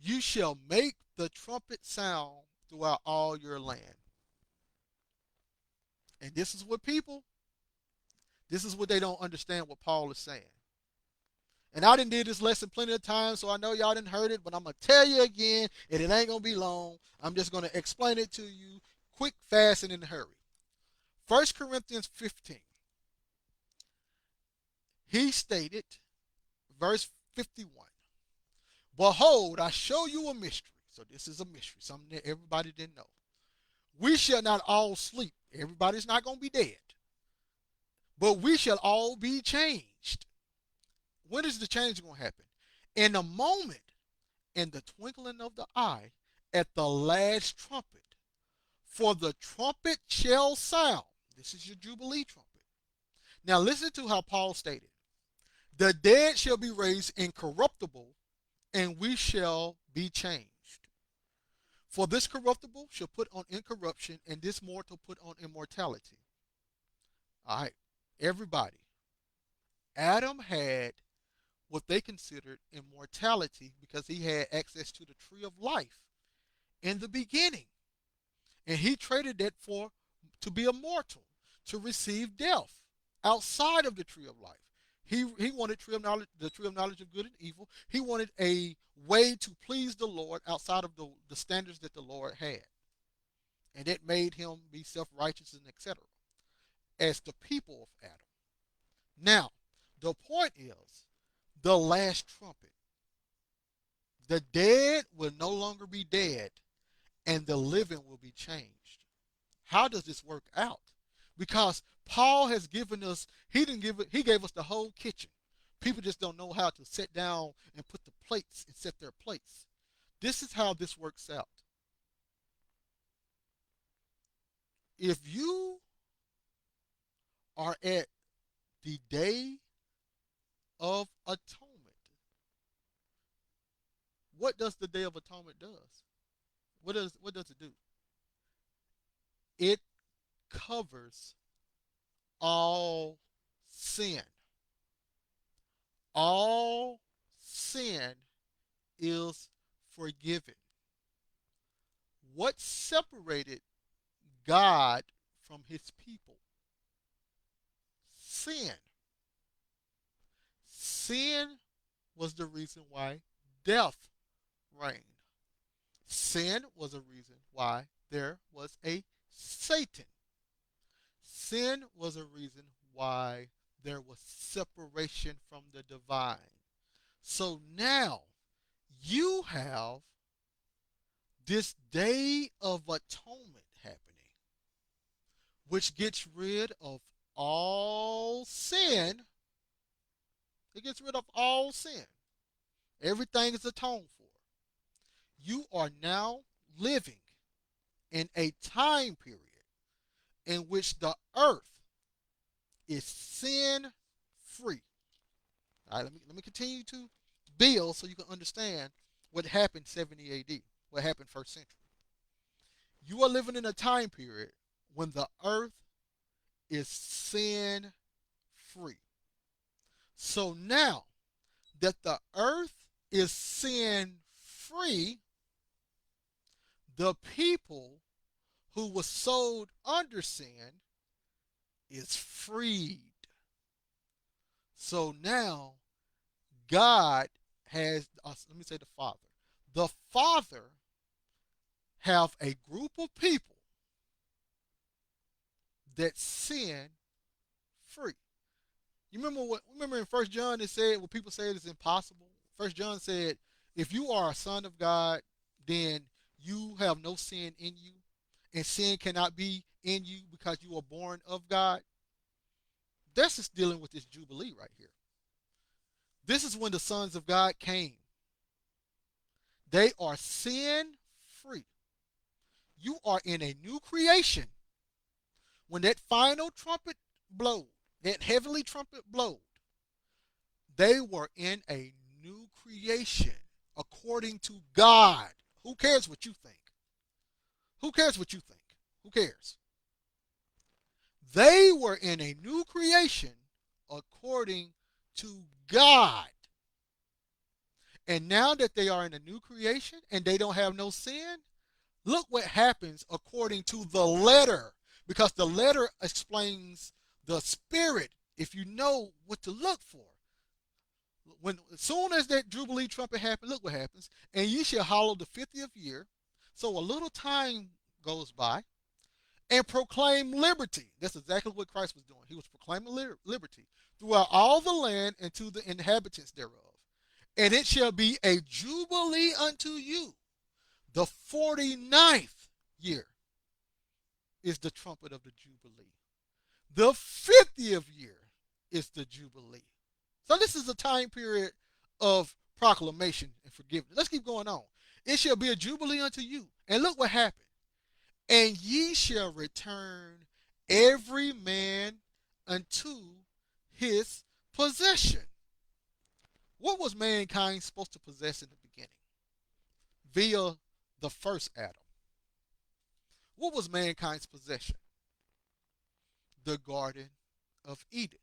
you shall make the trumpet sound throughout all your land. And this is what they don't understand what Paul is saying. And I done did this lesson plenty of times, so I know y'all didn't heard it, but I'm going to tell you again, and it ain't going to be long. I'm just going to explain it to you quick, fast, and in a hurry. 1 Corinthians 15. He stated, verse 51, Behold, I show you a mystery. So this is a mystery, something that everybody didn't know. We shall not all sleep. Everybody's not going to be dead. But we shall all be changed. When is the change going to happen? In a moment, in the twinkling of the eye, at the last trumpet. For the trumpet shall sound. This is your Jubilee trumpet. Now listen to how Paul stated. The dead shall be raised incorruptible, and we shall be changed. For this corruptible shall put on incorruption, and this mortal put on immortality. All right, everybody. Adam had what they considered immortality because he had access to the tree of life in the beginning. And he traded that for to be immortal, to receive death outside of the tree of life. He wanted tree of knowledge, the tree of knowledge of good and evil. He wanted a way to please the Lord outside of the standards that the Lord had. And it made him be self-righteous and etc. as the people of Adam. Now, the point is the last trumpet. The dead will no longer be dead, and the living will be changed. How does this work out? Because Paul has given us, he didn't give it, he gave us the whole kitchen. People just don't know how to sit down and put the plates and set their plates. This is how this works out. If you are at the day of atonement, what does the day of atonement does? What does it do? It covers all sin. All sin is forgiven. What separated God from his people? Sin. Sin was the reason why death reigned. Sin was a reason why there was a Satan. Sin was a reason why there was separation from the divine. So now you have this day of atonement happening, which gets rid of all sin. It gets rid of all sin. Everything is atoned for. You are now living in a time period in which the earth is sin free. All right, let me continue to build so you can understand what happened 70 AD, what happened first century. You are living in a time period when the earth is sin free. So now that the earth is sin free, the people who was sold under sin is freed. So now God has, let me say the Father. The Father have a group of people that sin free. You remember in First John it said what people say it's impossible. First John said, if you are a son of God, then you have no sin in you, and sin cannot be in you because you are born of God. This is dealing with this Jubilee right here. This is when the sons of God came. They are sin free. You are in a new creation. When that final trumpet blowed, that heavenly trumpet blowed, they were in a new creation according to God. Who cares what you think? Who cares what you think? Who cares? They were in a new creation according to God. And now that they are in a new creation and they don't have no sin, look what happens according to the letter. Because the letter explains the spirit if you know what to look for. When as soon as that Jubilee trumpet happens, look what happens. And you shall hallow the 50th year. So a little time goes by and proclaim liberty. That's exactly what Christ was doing. He was proclaiming liberty throughout all the land and to the inhabitants thereof. And it shall be a jubilee unto you. The 49th year is the trumpet of the jubilee. The 50th year is the jubilee. So this is a time period of proclamation and forgiveness. Let's keep going on. It shall be a jubilee unto you. And look what happened. And ye shall return every man unto his possession. What was mankind supposed to possess in the beginning via the first Adam? What was mankind's possession? The Garden of Eden.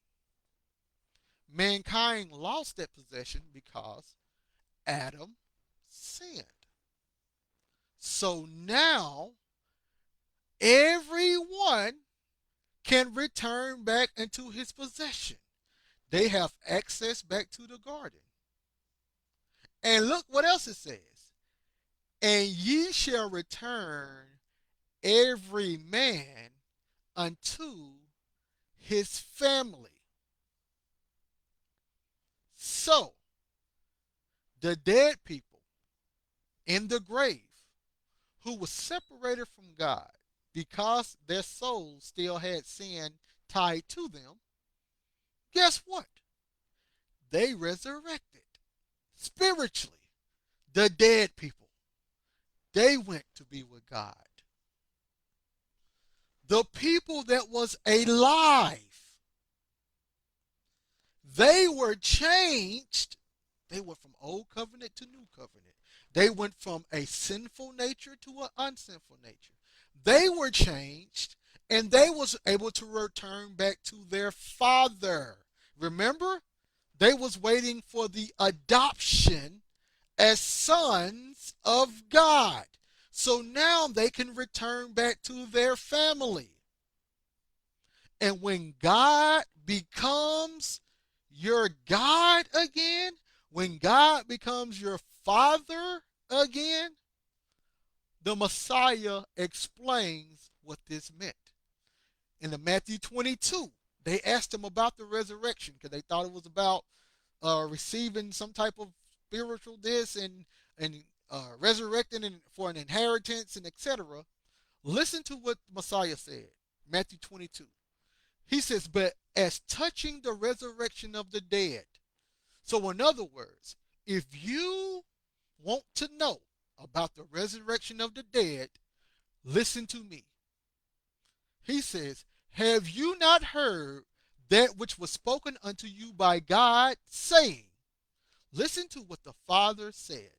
Mankind lost that possession because Adam sinned. So now everyone can return back into his possession. They have access back to the garden. And look what else it says. And ye shall return every man unto his family. So the dead people in the grave who was separated from God because their souls still had sin tied to them, guess what? They resurrected spiritually. The dead people, they went to be with God. The people that was alive, they were changed. They went from old covenant to new covenant. They went from a sinful nature to an unsinful nature. They were changed and they was able to return back to their father. Remember? They was waiting for the adoption as sons of God. So now they can return back to their family. And when God becomes your God again, when God becomes your father again, the Messiah explains what this meant. In the Matthew 22, they asked him about the resurrection because they thought it was about receiving some type of spiritual this and resurrecting and for an inheritance and etc. Listen to what Messiah said. Matthew 22. He says, but as touching the resurrection of the dead. So, in other words, if you want to know about the resurrection of the dead, listen to me. He says, have you not heard that which was spoken unto you by God, saying, listen to what the Father said.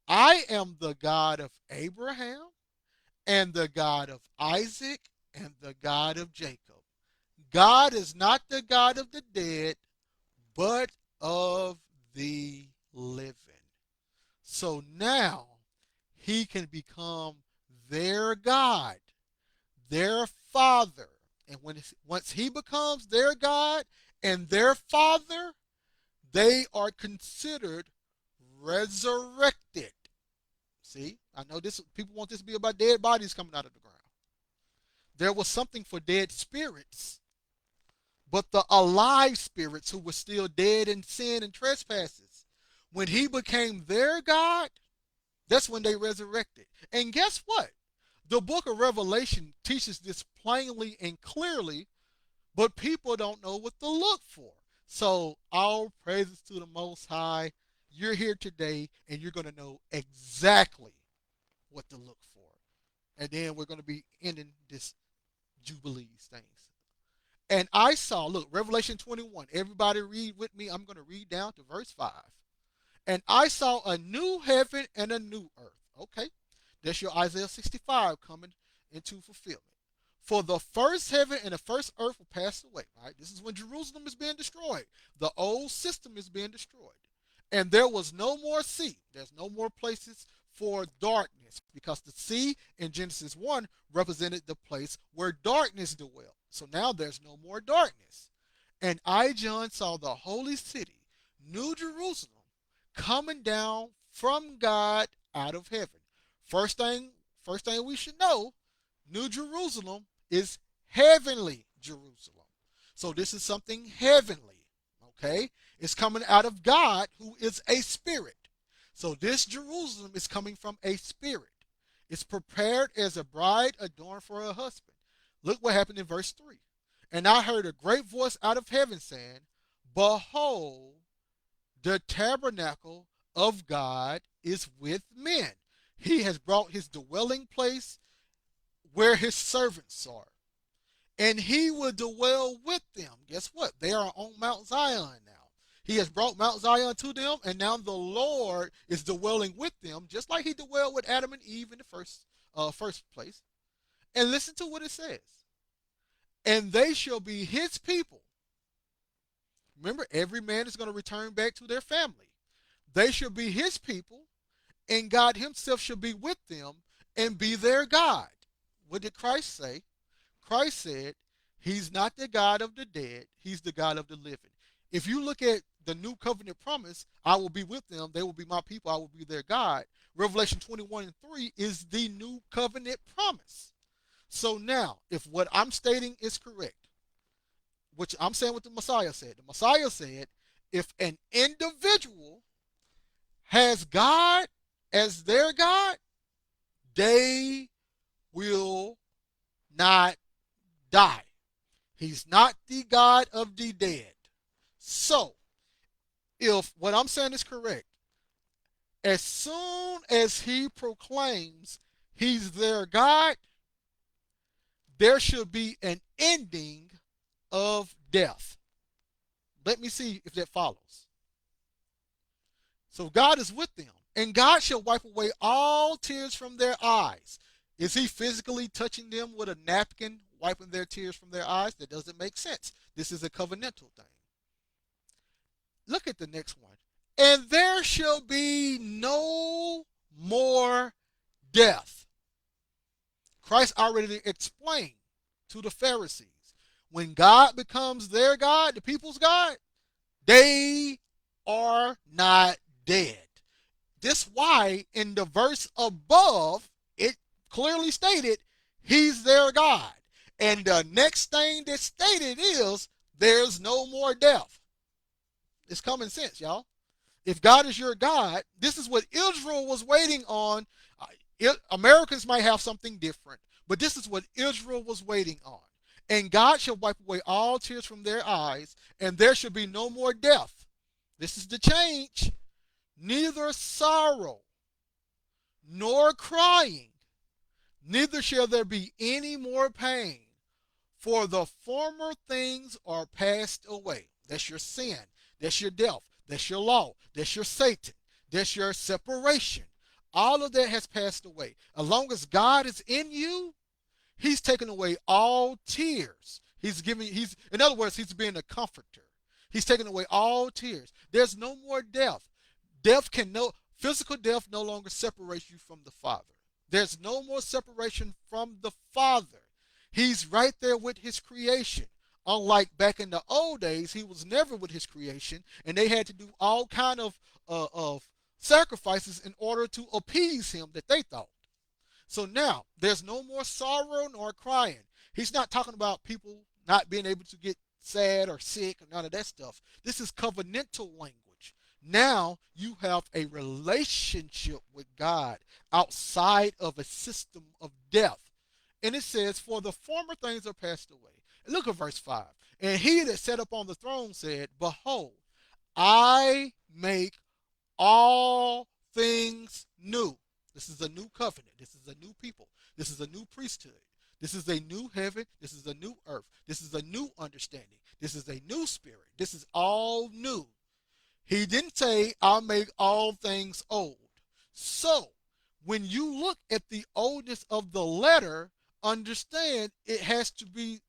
I am the God of Abraham and the God of Isaac and the God of Jacob. God is not the God of the dead, but of the living. So now he can become their God, their Father. And once he becomes their God and their Father, they are considered resurrected. See, I know this. People want this to be about dead bodies coming out of the ground. There was something for dead spirits, but the alive spirits who were still dead in sin and trespasses, when he became their God, that's when they resurrected. And guess what? The book of Revelation teaches this plainly and clearly, but people don't know what to look for. So, all praises to the Most High. You're here today and you're going to know exactly what to look for. And then we're going to be ending this Jubilees things. And I saw, look, Revelation 21. Everybody read with me. I'm going to read down to verse 5. And I saw a new heaven and a new earth. Okay, that's your Isaiah 65 coming into fulfillment. For the first heaven and the first earth will pass away. Right? This is when Jerusalem is being destroyed. The old system is being destroyed. And there was no more sea. There's no more places for darkness because the sea in Genesis 1 represented the place where darkness dwelt. So now there's no more darkness. And I, John, saw the holy city, New Jerusalem, coming down from God out of heaven. First thing, first thing we should know, New Jerusalem is heavenly Jerusalem. So this is something heavenly. Okay? It's coming out of God, who is a spirit. So this Jerusalem is coming from a spirit. It's prepared as a bride adorned for her husband. Look what happened in verse 3. And I heard a great voice out of heaven saying, behold, the tabernacle of God is with men. He has brought his dwelling place where his servants are. And he will dwell with them. Guess what? They are on Mount Zion now. He has brought Mount Zion to them, and now the Lord is dwelling with them, just like he dwelled with Adam and Eve in the first place. And listen to what it says. And they shall be his people. Remember, every man is going to return back to their family. They shall be his people, and God himself shall be with them and be their God. What did Christ say? Christ said, he's not the God of the dead, he's the God of the living. If you look at the new covenant promise, I will be with them, they will be my people, I will be their God. Revelation 21 and 3 is the new covenant promise. So now, if what I'm stating is correct, which I'm saying what the Messiah said, if an individual has God as their God, they will not die. He's not the God of the dead. So, if what I'm saying is correct, as soon as he proclaims he's their God, there should be an ending of death. Let me see if that follows. So God is with them, and God shall wipe away all tears from their eyes. Is he physically touching them with a napkin, wiping their tears from their eyes? That doesn't make sense. This is a covenantal thing. Look at the next one. And there shall be no more death. Christ already explained to the Pharisees when God becomes their God, the people's God, they are not dead. This why in the verse above it clearly stated he's their God. And the next thing that's stated is there's no more death. It's common sense, y'all. If God is your God, this is what Israel was waiting on. Americans might have something different, but this is what Israel was waiting on. And God shall wipe away all tears from their eyes, and there shall be no more death. This is the change. Neither sorrow nor crying, neither shall there be any more pain, for the former things are passed away. That's your sin. That's your death. That's your law. That's your Satan. That's your separation. All of that has passed away. As long as God is in you, he's taken away all tears. In other words, he's being a comforter. He's taken away all tears. There's no more death. Physical death no longer separates you from the Father. There's no more separation from the Father. He's right there with his creation. Unlike back in the old days, he was never with his creation, and they had to do all kind of sacrifices in order to appease him that they thought. So now there's no more sorrow nor crying. He's not talking about people not being able to get sad or sick or none of that stuff. This is covenantal language. Now you have a relationship with God outside of a system of death. And it says, for the former things are passed away. And look at verse 5. And he that sat upon the throne said, behold, I make all things new. This is a new covenant. This is a new people. This is a new priesthood. This is a new heaven. This is a new earth. This is a new understanding. This is a new spirit. This is all new. He didn't say, I'll make all things old. So, when you look at the oldness of the letter, understand it has to be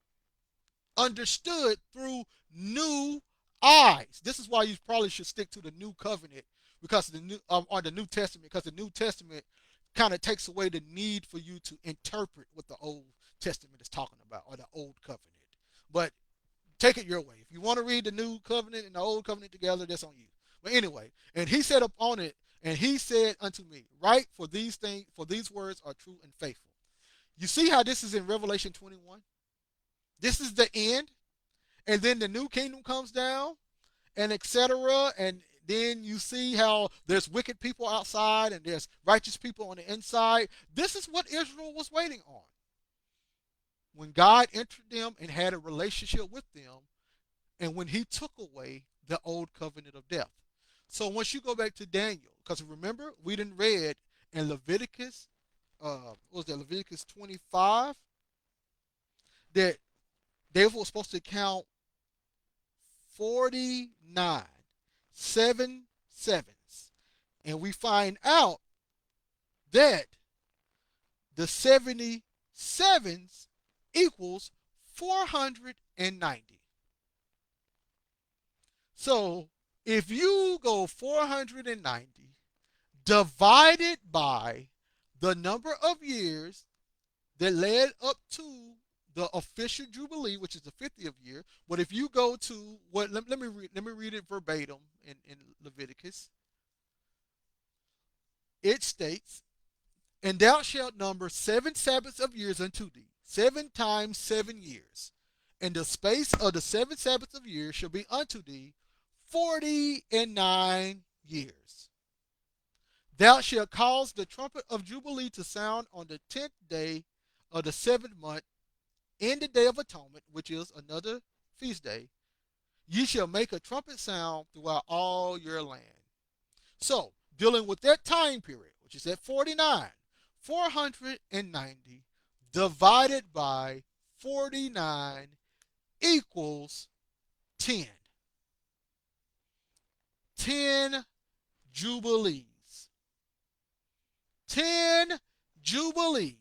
understood through new eyes. This is why you probably should stick to the new covenant because the new or the New Testament, because the New Testament kind of takes away the need for you to interpret what the Old Testament is talking about or the Old Covenant. But take it your way. If you want to read the New Covenant and the Old Covenant together, that's on you. But anyway, and he said upon it, and he said unto me, write, for these things, for these words are true and faithful. You see how this is in Revelation 21? This is the end, and then the new kingdom comes down, and etc. And then you see how there's wicked people outside and there's righteous people on the inside. This is what Israel was waiting on. When God entered them and had a relationship with them, and when he took away the old covenant of death. So once you go back to Daniel, because remember, we didn't read in Leviticus, what was that, Leviticus 25, that they were supposed to count 49. seven sevens. And we find out that the 77s equals 490. So if you go 490 divided by the number of years that led up to the official jubilee, which is the 50th year. But if you go to what, let me read it verbatim in Leviticus. It states, "And thou shalt number 7 Sabbaths of years unto thee, 7 times 7 years, and the space of the 7 Sabbaths of years shall be unto thee 49 years. Thou shalt cause the trumpet of Jubilee to sound on the 10th day of the 7th month, in the day of atonement, which is another feast day. Ye shall make a trumpet sound throughout all your land." So, dealing with that time period, which is at 49, 490 divided by 49 equals 10. 10 jubilees. 10 jubilees.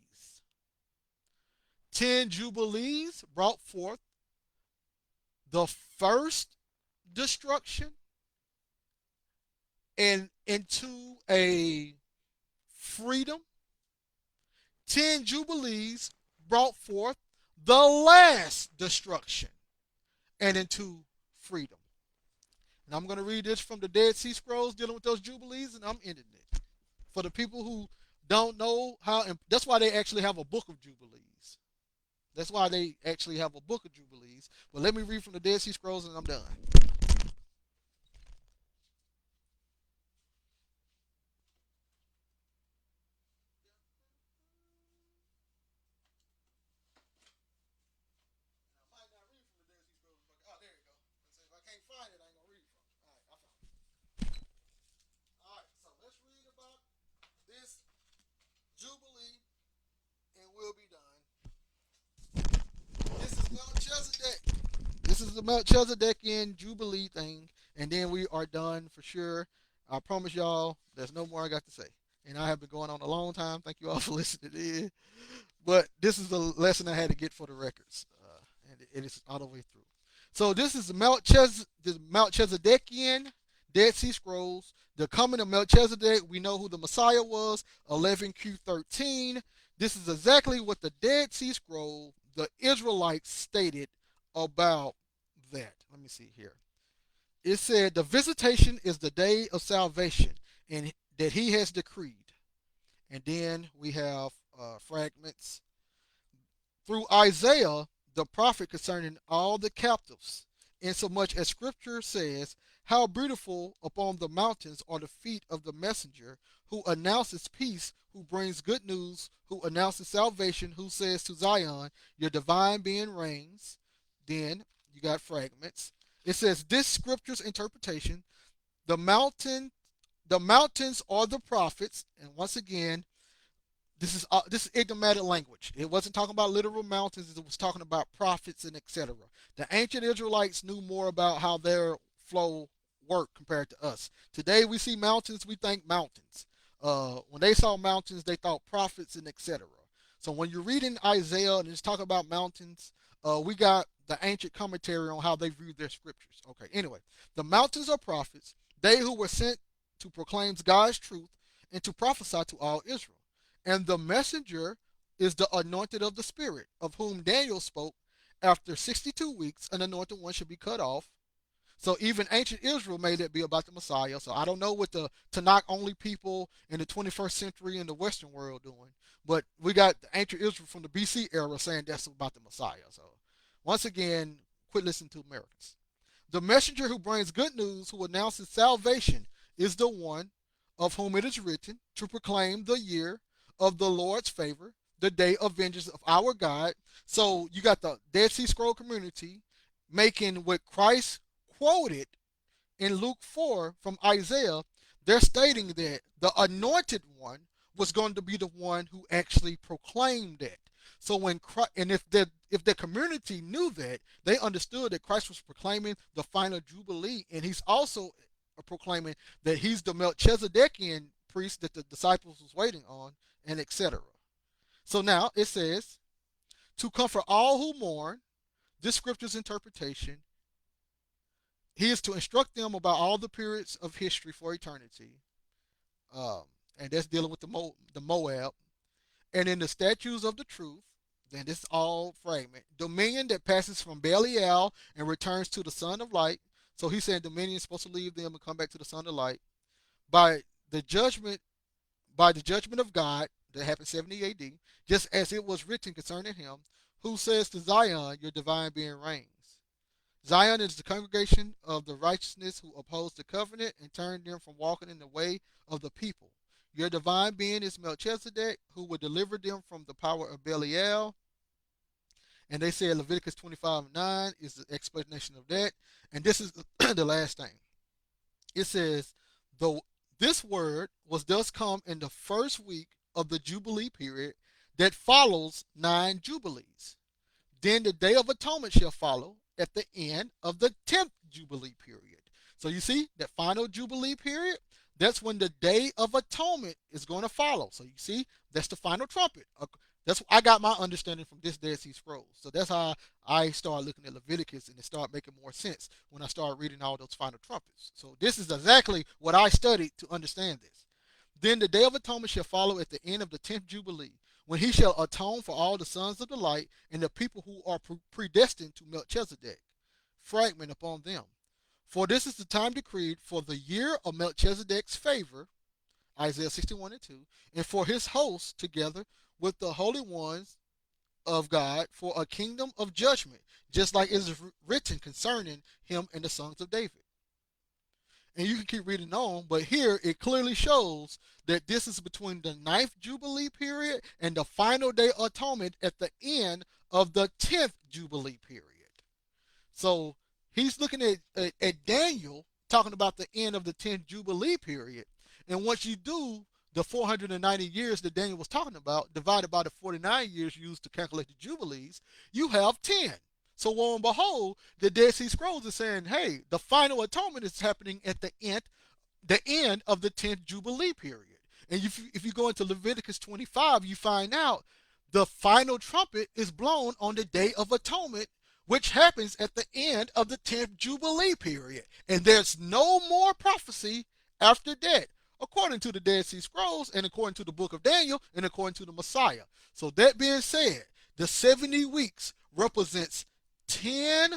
10 jubilees brought forth the first destruction and into a freedom. 10 jubilees brought forth the last destruction and into freedom. And I'm going to read this from the Dead Sea Scrolls dealing with those jubilees, and I'm ending it. For the people who don't know how, that's why they actually have a book of jubilees. That's why they actually have a book of jubilees. But let me read from the Dead Sea Scrolls, and I'm done. I might not read from the Dead Sea Scrolls. Oh, there you go. If I can't find it, I ain't gonna read from it. All right, I found it. All right, so let's read about this jubilee, and we'll be done. This is Melchizedek. This is the Melchizedekian Jubilee thing, and then we are done for sure. I promise y'all, there's no more I got to say. And I have been going on a long time. Thank you all for listening in. But this is the lesson I had to get for the records, and it is all the way through. So this is the Melchizedekian Dead Sea Scrolls. The coming of Melchizedek. We know who the Messiah was. 11Q13. This is exactly what the Dead Sea Scroll, the Israelites stated about that. Let me see here. It said the visitation is the day of salvation, and that he has decreed. And then we have fragments through Isaiah, the prophet, concerning all the captives, insomuch as Scripture says, "How beautiful upon the mountains are the feet of the messenger, who announces peace, who brings good news, who announces salvation, who says to Zion, your divine being reigns." Then you got fragments. It says this Scripture's interpretation: the mountains are the prophets, and once again, this is idiomatic language. It wasn't talking about literal mountains. It was talking about prophets and etc. The ancient Israelites knew more about how their flow worked compared to us. Today we see mountains, we think mountains. When they saw mountains, they thought prophets and etc. So when you're reading Isaiah and it's talking about mountains, we got the ancient commentary on how they viewed their scriptures. Okay, anyway, the mountains are prophets, they who were sent to proclaim God's truth and to prophesy to all Israel. And the messenger is the anointed of the Spirit, of whom Daniel spoke. After 62 weeks, an anointed one should be cut off. So even ancient Israel made it be about the Messiah. So I don't know what the Tanakh only people in the 21st century in the Western world doing, but we got the ancient Israel from the BC era saying that's about the Messiah. So once again, quit listening to Americans. The messenger who brings good news, who announces salvation, is the one of whom it is written to proclaim the year of the Lord's favor, the day of vengeance of our God. So you got the Dead Sea Scroll community making what Christ quoted in Luke 4 from Isaiah. They're stating that the anointed one was going to be the one who actually proclaimed it. So when Christ, and if the community knew that, they understood that Christ was proclaiming the final jubilee, and he's also proclaiming that he's the Melchizedekian priest that the disciples was waiting on, and etc. So now it says, to comfort all who mourn, this scripture's interpretation, he is to instruct them about all the periods of history for eternity, um, and that's dealing with the Moab, and in the statutes of the truth. Then this all fragment dominion that passes from Belial and returns to the Son of Light. So he's saying dominion is supposed to leave them and come back to the Son of Light by the judgment by the judgment of God that happened 70 AD, just as it was written concerning him, who says to Zion, your divine being reigns. Zion is the congregation of the righteousness who upholds the covenant and turn them from walking in the way of the people. Your divine being is Melchizedek, who will deliver them from the power of Belial. And they say Leviticus 25:9 is the explanation of that. And this is the last thing. It says, though this word was thus come in the first week of the Jubilee period that follows 9 Jubilees. Then the Day of Atonement shall follow at the end of the 10th Jubilee period. So you see that final Jubilee period, that's when the Day of Atonement is going to follow. So you see, that's the final trumpet. That's I got my understanding from this Dead Sea Scrolls. So that's how I started looking at Leviticus, and it started making more sense when I started reading all those final trumpets. So this is exactly what I studied to understand this. Then the Day of Atonement shall follow at the end of the 10th Jubilee, when he shall atone for all the sons of the light and the people who are predestined to Melchizedek. Fragment upon them. For this is the time decreed for the year of Melchizedek's favor, Isaiah 61:2, and for his hosts together with the holy ones of God for a kingdom of judgment, just like it is written concerning him and the sons of David. And you can keep reading on, but here it clearly shows that this is between the ninth Jubilee period and the final day of atonement at the end of the 10th Jubilee period. So he's looking at Daniel talking about the end of the 10th Jubilee period. And once you do the 490 years that Daniel was talking about, divided by the 49 years used to calculate the Jubilees, you have 10. So lo and behold, the Dead Sea Scrolls is saying, hey, the final atonement is happening at the end of the 10th Jubilee period. And if you go into Leviticus 25, you find out the final trumpet is blown on the Day of Atonement, which happens at the end of the 10th Jubilee period. And there's no more prophecy after that, according to the Dead Sea Scrolls and according to the book of Daniel and according to the Messiah. So that being said, the 70 weeks represents 10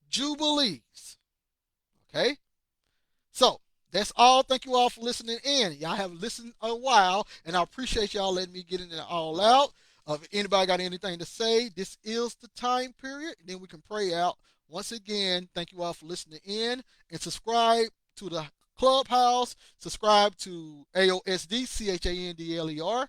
Jubilees. Okay? So that's all. Thank you all for listening in. Y'all have listened a while, and I appreciate y'all letting me get it all out. If anybody got anything to say, this is the time period, and then we can pray out. Once again, thank you all for listening in, and subscribe to the Clubhouse. Subscribe to AOSD-Chandler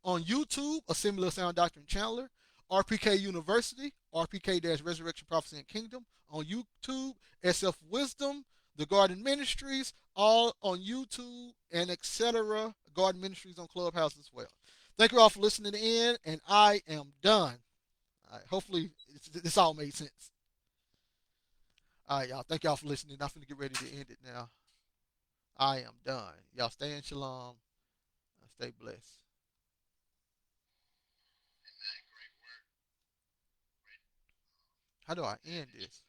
on YouTube, Assembly of Sound Doctrine Chandler, RPK University, RPK-Resurrection Prophecy and Kingdom on YouTube, SF Wisdom, The Garden Ministries, all on YouTube, and etc. Garden Ministries on Clubhouse as well. Thank you all for listening in, and I am done. All right, hopefully, this all made sense. All right, y'all. Thank y'all for listening. I'm going to get ready to end it now. I am done. Y'all stay in shalom. Stay blessed. How do I end this?